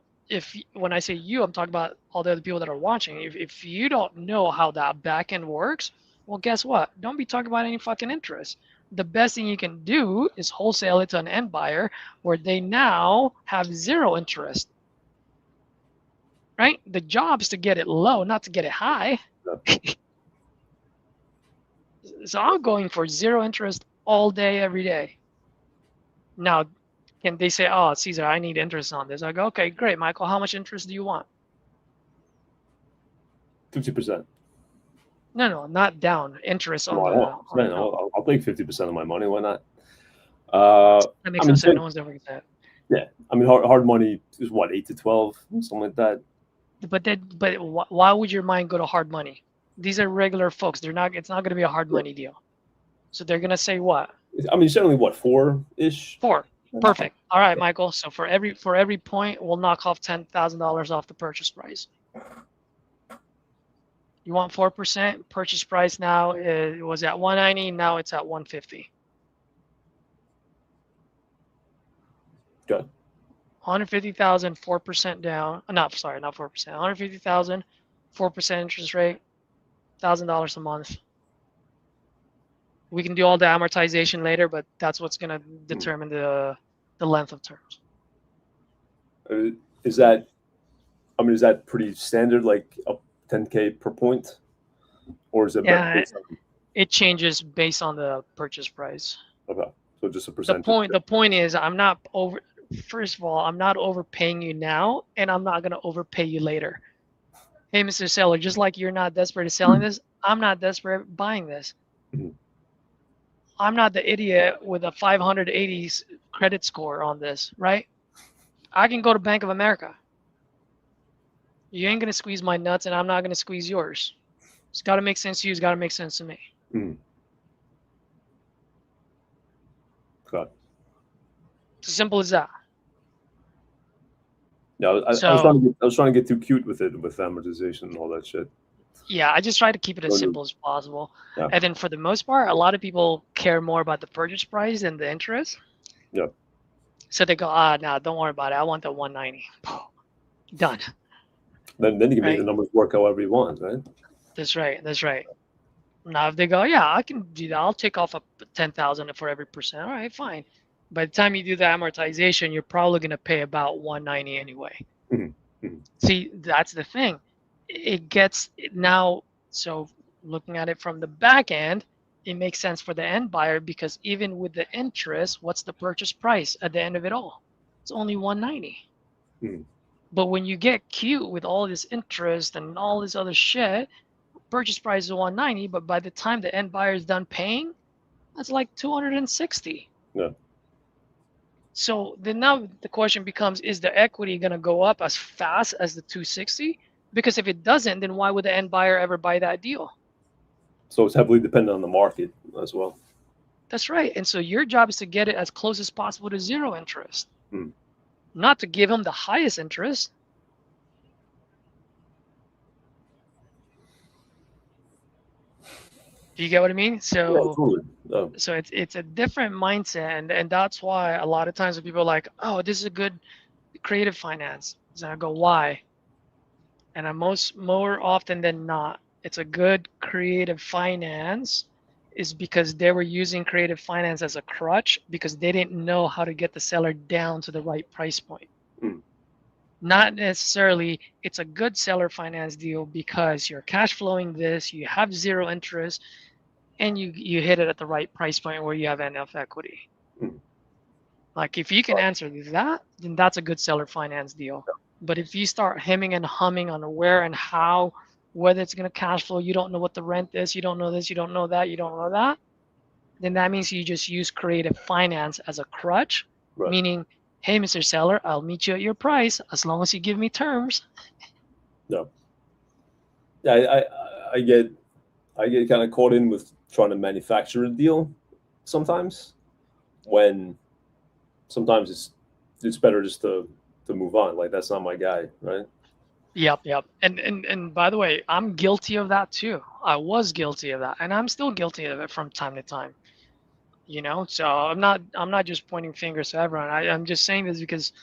A: when I say you, I'm talking about all the other people that are watching. If you don't know how that back end works, well, guess what? Don't be talking about any fucking interest. The best thing you can do is wholesale it to an end buyer where they now have zero interest. Right? The job is to get it low, not to get it high. So I'm going for zero interest all day, every day. Now, can they say, oh, Cesar, I need interest on this? I go, okay, great, Michael. How much interest do you want?
F: 50%.
A: No, not down. Interest on
F: I'll take 50% of my money. Why not?
A: That makes no sense. No one's ever get that.
F: Yeah, I mean, hard money is what, 8 to 12, something like that.
A: But why would your mind go to hard money? These are regular folks. It's not going to be a hard money deal. So they're going to say what?
F: I mean, certainly what, 4-ish?
A: 4. Perfect. All right, Michael. So for every point, we'll knock off $10,000 off the purchase price. You want 4%? Purchase price now was at $190. Now it's at $150.
F: Good.
A: 150,000, 4% down. Not 4%. 150,000, 4% interest rate, $1,000 a month. We can do all the amortization later, but that's what's going to determine the length of terms.
F: Is that pretty standard, like up 10K per point, or is it?
A: Yeah, it changes based on the purchase price.
F: Okay, so just a percentage.
A: The point is, First of all, I'm not overpaying you now, and I'm not going to overpay you later. Hey, Mr. Seller, just like you're not desperate at selling this, I'm not desperate at buying this. I'm not the idiot with a 580 credit score on this, right? I can go to Bank of America. You ain't going to squeeze my nuts, and I'm not going to squeeze yours. It's got to make sense to you. It's got to make sense to me.
F: God.
A: It's as simple as that.
F: Yeah, I was trying to get too cute with it, with amortization and all that shit.
A: Yeah, I just try to keep it as simple as possible.
F: Yeah.
A: And then for the most part, a lot of people care more about the purchase price than the interest.
F: Yeah.
A: So they go, no, don't worry about it. I want the 190. Done.
F: Then you can make the numbers work however you want, right?
A: That's right. That's right. Now, if they go, yeah, I can do that. I'll take off a 10,000 for every percent. All right, fine. By the time you do the amortization, you're probably going to pay about 190 anyway. See, that's the thing. It gets now. So looking at it from the back end, it makes sense for the end buyer because even with the interest, what's the purchase price at the end of it all? It's only 190. But when you get cute with all this interest and all this other shit, purchase price is 190, but by the time the end buyer is done paying, that's like 260.
F: Yeah.
A: So then now the question becomes, is the equity going to go up as fast as the 260? Because if it doesn't, then why would the end buyer ever buy that deal?
F: So it's heavily dependent on the market as well.
A: That's right. And so your job is to get it as close as possible to zero interest, not to give them the highest interest. Do you get what I mean? So, so it's a different mindset, and that's why a lot of times when people are like, "Oh, this is a good creative finance," so I go, "Why?" And more often than not, it's a good creative finance is because they were using creative finance as a crutch because they didn't know how to get the seller down to the right price point. Not necessarily it's a good seller finance deal because you're cash flowing this, you have zero interest, and you hit it at the right price point where you have enough equity. Like if you can answer that, then that's a good seller finance deal. But if you start hemming and humming on where and how, whether it's going to cash flow, you don't know what the rent is, you don't know this, you don't know that, you don't know that, then that means you just use creative finance as a crutch, meaning, hey, Mr. Seller, I'll meet you at your price as long as you give me terms.
F: No. Yeah, I get kind of caught in with trying to manufacture a deal sometimes when sometimes it's better just to move on. Like that's not my guy, right?
A: Yep. And by the way, I'm guilty of that too. I was guilty of that, and I'm still guilty of it from time to time. You know, so I'm not just pointing fingers to everyone. I'm just saying this because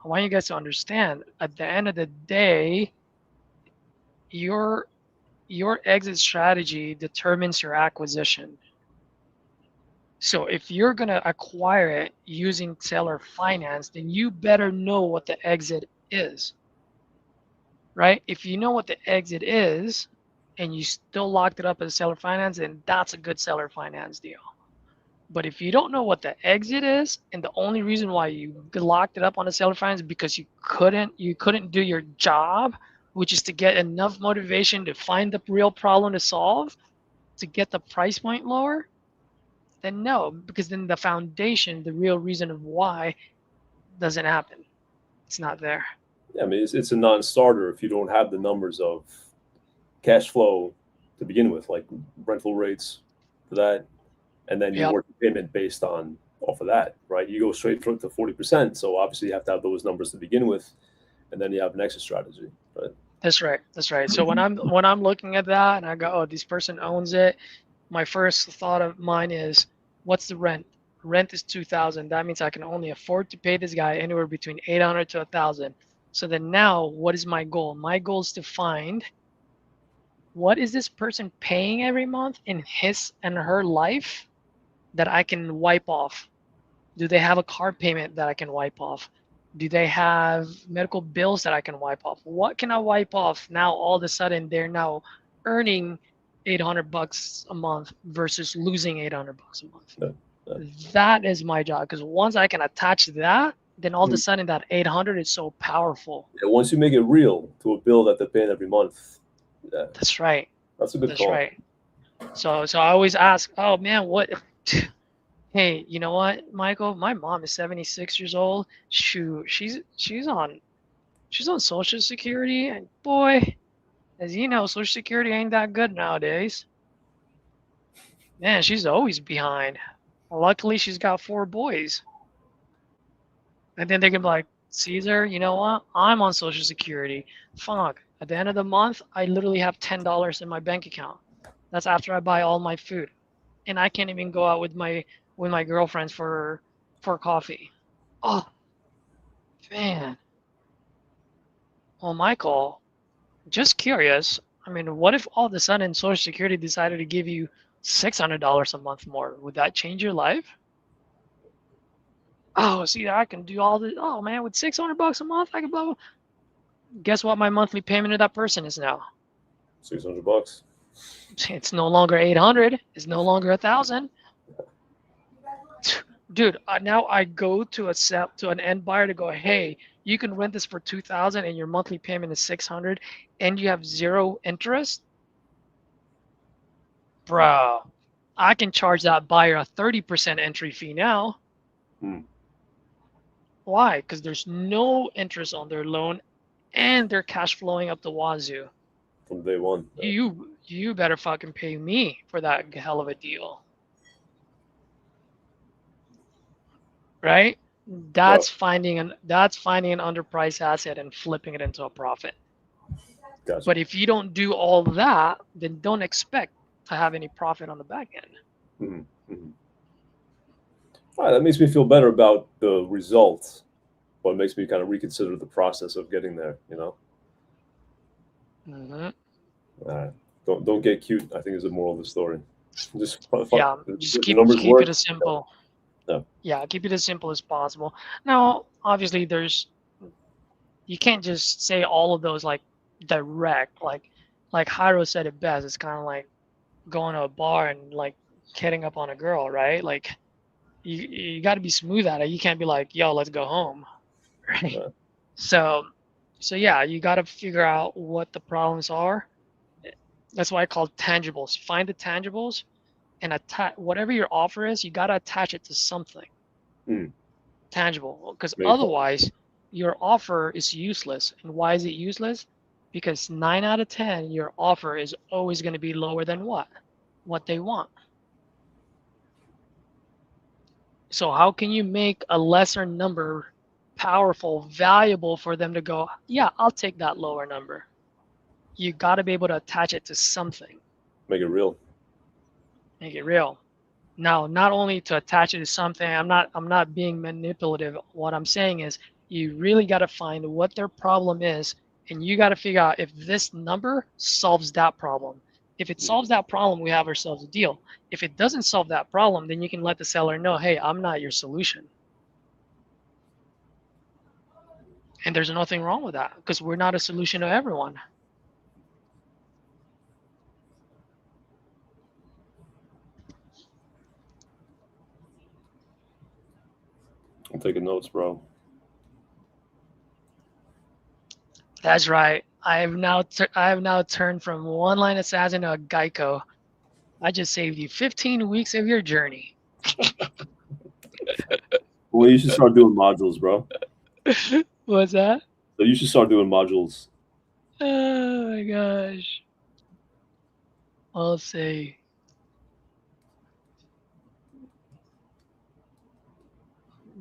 A: I want you guys to understand. At the end of the day, your exit strategy determines your acquisition. So if you're going to acquire it using seller finance, then you better know what the exit is, right? If you know what the exit is and you still locked it up as seller finance, then that's a good seller finance deal. But if you don't know what the exit is, and the only reason why you locked it up on a seller finance is because you couldn't do your job, which is to get enough motivation to find the real problem to solve, to get the price point lower, then no, because then the foundation, the real reason of why, doesn't happen. It's not there.
F: Yeah, I mean, it's a non-starter if you don't have the numbers of cash flow to begin with, like rental rates for that. And then you work the payment based off of that, right? You go straight to 40%. So obviously you have to have those numbers to begin with, and then you have an exit strategy, right?
A: That's right. That's right. So when I'm looking at that and I go, oh, this person owns it, my first thought of mine is, what's the rent? Rent is $2,000. That means I can only afford to pay this guy anywhere between $800 to $1,000. So then now, what is my goal? My goal is to find what is this person paying every month in his and her life that I can wipe off. Do they have a car payment that I can wipe off? Do they have medical bills that I can wipe off? What can I wipe off now? All of a sudden, they're now earning $800 a month versus losing $800 a month. That is my job, because once I can attach that, then all of a sudden that 800 is so powerful.
F: Yeah, once you make it real to a bill that they're paying every month. Yeah.
A: That's right.
F: That's a good call.
A: Right. So I always ask, oh man, what? Hey, you know what, Michael? My mom is 76 years old. Shoot, she's on Social Security, and boy, as you know, Social Security ain't that good nowadays. Man, she's always behind. Luckily, she's got 4 boys. And then they can be like, Caesar, you know what? I'm on Social Security. Fuck. At the end of the month, I literally have $10 in my bank account. That's after I buy all my food, and I can't even go out with my girlfriends for coffee. Oh, man. Well, Michael, Just curious. I mean, what if all of a sudden Social Security decided to give you $600 a month more? Would that change your life? Oh, see, I can do all this. Oh man, with $600 a month, I can blah, blah. Guess what my monthly payment to that person is now?
F: $600.
A: It's no longer 800. It's no longer 1,000. Dude, now I go to an end buyer to go, hey, you can rent this for 2,000 and your monthly payment is 600, and you have 0 interest. Bro, I can charge that buyer a 30% entry fee now. Why? Because there's no interest on their loan, and they're cash flowing up the wazoo.
F: From day one.
A: You better fucking pay me for that hell of a deal. Right? That's finding an underpriced asset and flipping it into a profit.
F: Gotcha.
A: But if you don't do all that, then don't expect to have any profit on the back end.
F: All right, that makes me feel better about the results, but it makes me kind of reconsider the process of getting there. You know. All right. Don't get cute, I think, is the moral of the story. Just
A: keep it as simple. Yeah, keep it as simple as possible. Now, obviously, you can't just say all of those like direct. Like Jairo said it best. It's kind of like going to a bar and like hitting up on a girl, right? Like you got to be smooth at it. You can't be like, yo, let's go home, right? Yeah. So yeah, you got to figure out what the problems are. That's why I call it tangibles. Find the tangibles and attach whatever your offer is. You got to attach it to something tangible, because otherwise your offer is useless. And why is it useless? Because 9 out of 10, your offer is always going to be lower than what they want. So how can you make a lesser number powerful, valuable for them to go, yeah, I'll take that lower number? You got to be able to attach it to something.
F: Make it real.
A: Make it real. Now, not only to attach it to something, I'm not being manipulative. What I'm saying is you really got to find what their problem is, and you got to figure out if this number solves that problem. If it solves that problem, we have ourselves a deal. If it doesn't solve that problem, then you can let the seller know, hey, I'm not your solution. And there's nothing wrong with that, because we're not a solution to everyone.
F: I'm taking notes, bro.
A: That's right. I have now turned from one line assassin to a Geico. I just saved you 15 weeks of your journey.
F: Well, you should start doing modules, bro.
A: What's that?
F: So you should start doing modules.
A: Oh my gosh. I'll say.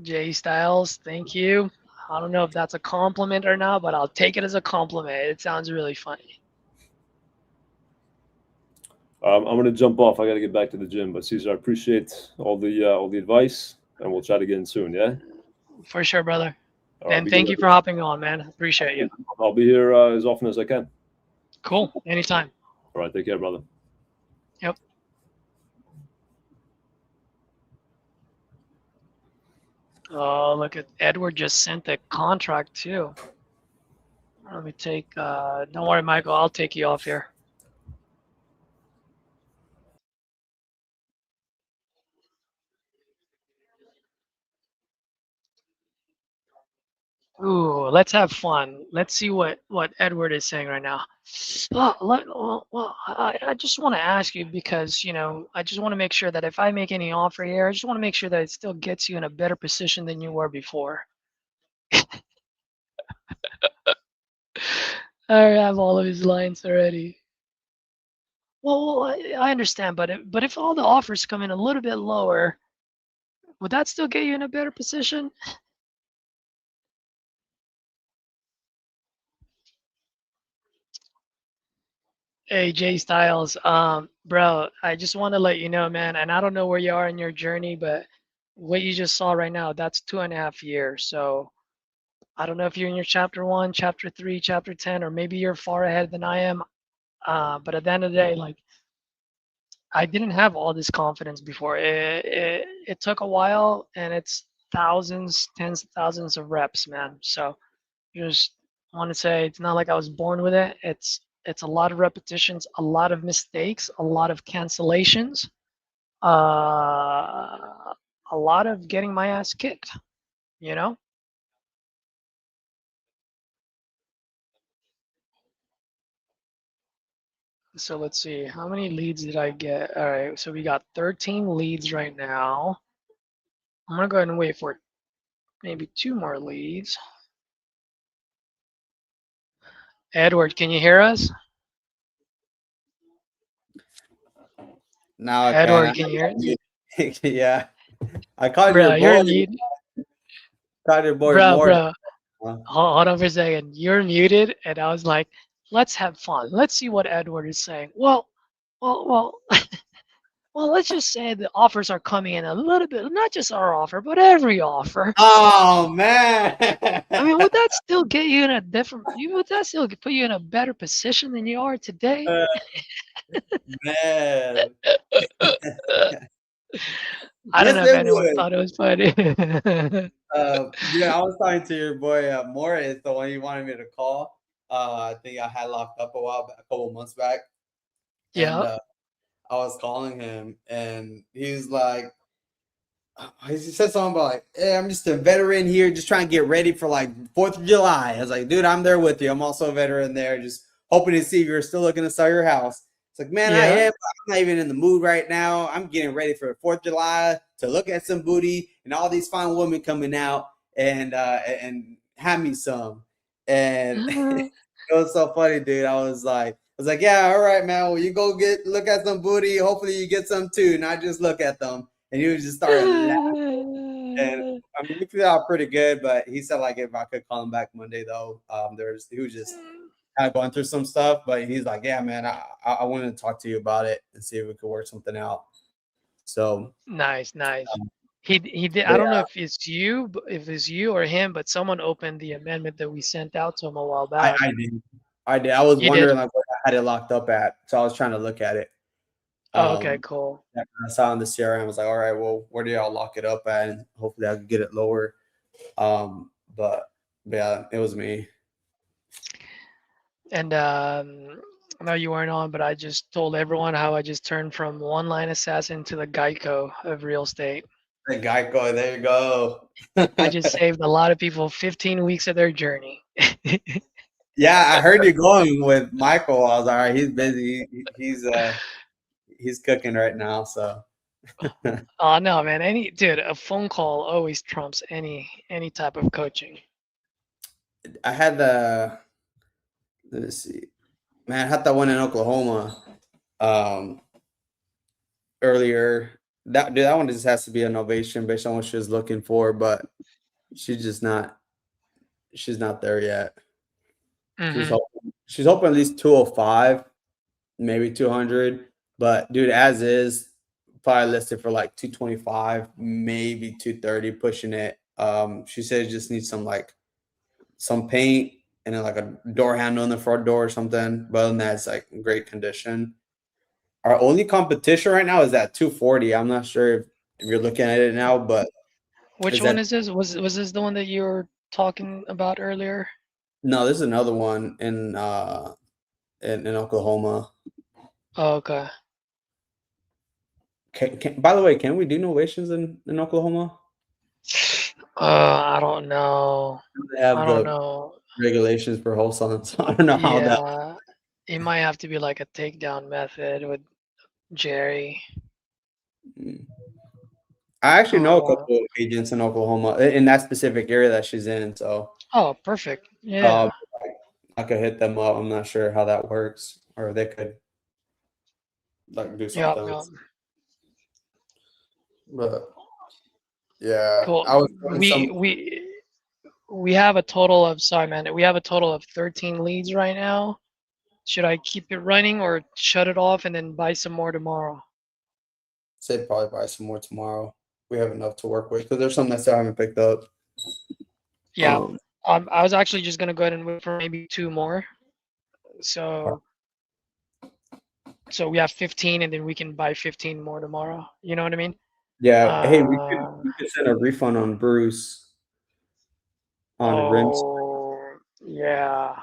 A: Jay Styles, thank you. I don't know if that's a compliment or not, but I'll take it as a compliment. It sounds really funny.
F: I'm going to jump off. I got to get back to the gym. But Cesar, I appreciate all the advice, and we'll chat again soon. Yeah.
A: For sure, brother. And thank you for hopping on, man. Appreciate you.
F: I'll be here as often as I can.
A: Cool. Anytime.
F: All right. Take care, brother.
A: Yep. Oh, look at Edward just sent the contract too. Let me take. Don't worry, Michael. I'll take you off here. Ooh, let's have fun. Let's see what Edward is saying right now. Well, I just want to ask you, because, you know, I just want to make sure that if I make any offer here, I just want to make sure that it still gets you in a better position than you were before. I have all of his lines already. Well, I understand, but if all the offers come in a little bit lower, would that still get you in a better position? Hey, Jay Styles, bro, I just want to let you know, man, and I don't know where you are in your journey, but what you just saw right now, that's 2.5 years. So I don't know if you're in your chapter 1, chapter 3, chapter 10, or maybe you're far ahead than I am. But at the end of the day, like, I didn't have all this confidence before. It took a while, and it's thousands, tens of thousands of reps, man. So just want to say it's not like I was born with it. It's a lot of repetitions, a lot of mistakes, a lot of cancellations, a lot of getting my ass kicked. You know. So let's see, how many leads did I get? All right, so we got 13 leads right now. I'm gonna go ahead and wait for maybe 2 more leads. Edward, can you hear us?
C: Now I
A: Edward,
C: can.
A: can you hear us?
C: Yeah. I called
A: Bro,
C: your
A: you're
C: boy.
A: muted.
C: Called your boy
A: Bro,
C: more.
A: bro. Hold on for a second. You're muted, and I was like, let's have fun. Let's see what Edward is saying. Well, well, let's just say the offers are coming in a little bit, not just our offer, but every offer.
C: Oh man.
A: I mean, would that still get you in a different? Would that still put you in a better position than you are today?
C: Man.
A: I don't
C: Yes,
A: know if
C: it
A: anyone
C: would.
A: thought it was funny.
C: Yeah, I was talking to your boy Morris, the one you wanted me to call. I think I had locked up a couple months back.
A: Yeah.
C: And I was calling him, and he's like, he said something about like, "Hey, I'm just a veteran here, just trying to get ready for like 4th of July." I was like, "Dude, I'm there with you. I'm also a veteran there, just hoping to see if you're still looking to sell your house." It's like, man, I am. I'm not even in the mood right now. I'm getting ready for 4th of July to look at some booty and all these fine women coming out and have me some. And it was so funny, dude. I was like, yeah, all right, man. Well, you go look at some booty. Hopefully you get some too, not just look at them. And he was just started laughing. And I mean, he felt out pretty good, but he said like if I could call him back Monday though, he was just kind of going through some stuff, but he's like, yeah, man, I wanted to talk to you about it and see if we could work something out. So
A: nice. He did. I don't know if it's you or him, but someone opened the amendment that we sent out to him a while back.
C: I did. I was
A: You
C: wondering
A: did?
C: like where I had it locked up at, so I was trying to look at it.
A: Oh, okay, cool.
C: I saw in the CRM. I was like, all right, well, where do y'all lock it up at? And hopefully I could get it lower. But yeah, it was me.
A: And I know you weren't on, but I just told everyone how I just turned from one-line assassin to the Geico of real estate.
C: The Geico, there you go.
A: I just saved a lot of people 15 weeks of their journey.
C: Yeah, I heard you going with Michael. I was all right. He's busy. He's cooking right now. So.
A: Oh no, man! A phone call always trumps any type of coaching.
C: I had let me see, man. I had that one in Oklahoma, earlier. That one just has to be an ovation based on what she was looking for, but she's not there yet.
A: Mm-hmm.
C: She's hoping at least 205, maybe 200. But dude, as is, probably listed for like 225, maybe 230, pushing it. She said it just needs some paint and then like a door handle in the front door or something. But other than that, it's like in great condition. Our only competition right now is at 240. I'm not sure if you're looking at it now, but
A: which one is this? Was this the one that you were talking about earlier?
C: No, this is another one in Oklahoma.
A: Oh, okay.
C: By the way, can we do novations in Oklahoma?
A: I don't know.
C: I don't know regulations for wholesaling, so I don't know how that.
A: It might have to be like a takedown method with Jerry.
C: I actually know a couple of agents in Oklahoma in that specific area that she's in. So.
A: Oh, perfect. Yeah.
C: I could hit them up. I'm not sure how that works, or they could like do something.
A: Yep.
C: But yeah,
A: cool.
C: I was
A: we have a total of 13 leads right now. Should I keep it running or shut it off and then buy some more tomorrow?
C: Say probably buy some more tomorrow. We have enough to work with because there's some that still haven't picked up.
A: Yeah. I was actually just gonna go ahead and wait for maybe 2 more. So we have 15, and then we can buy 15 more tomorrow. You know what I mean?
C: Yeah. Hey, we could send a refund on Bruce on rims.
A: Oh, yeah.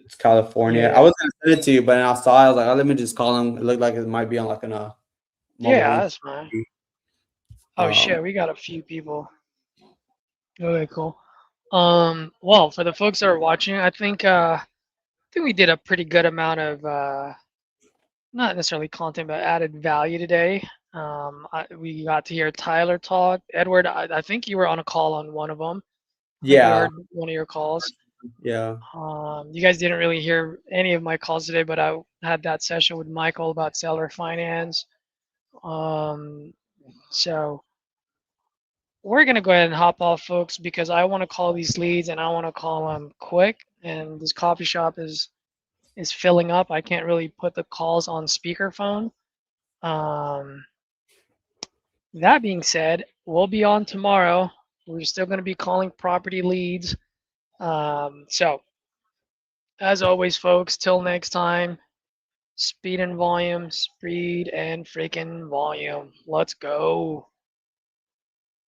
C: It's California.
A: Yeah.
C: I was gonna send it to you, but then I saw. I was like, oh, let me just call him. It looked like it might be on like mobile.
A: Yeah, that's fine. Oh shit,
C: Um,
A: we got a few people. Okay, cool. Well, for the folks that are watching, I think we did a pretty good amount of not necessarily content, but added value today. We got to hear Tyler talk. Edward, I think you were on a call on one of them. I think we
C: Yeah.
A: heard one of your calls.
C: Yeah.
A: You guys didn't really hear any of my calls today, but I had that session with Michael about seller finance. So we're gonna go ahead and hop off, folks, because I want to call these leads and I want to call them quick. And this coffee shop is filling up. I can't really put the calls on speakerphone. That being said, we'll be on tomorrow. We're still going to be calling property leads. So, as always, folks, till next time, speed and volume, speed and freaking volume. Let's go.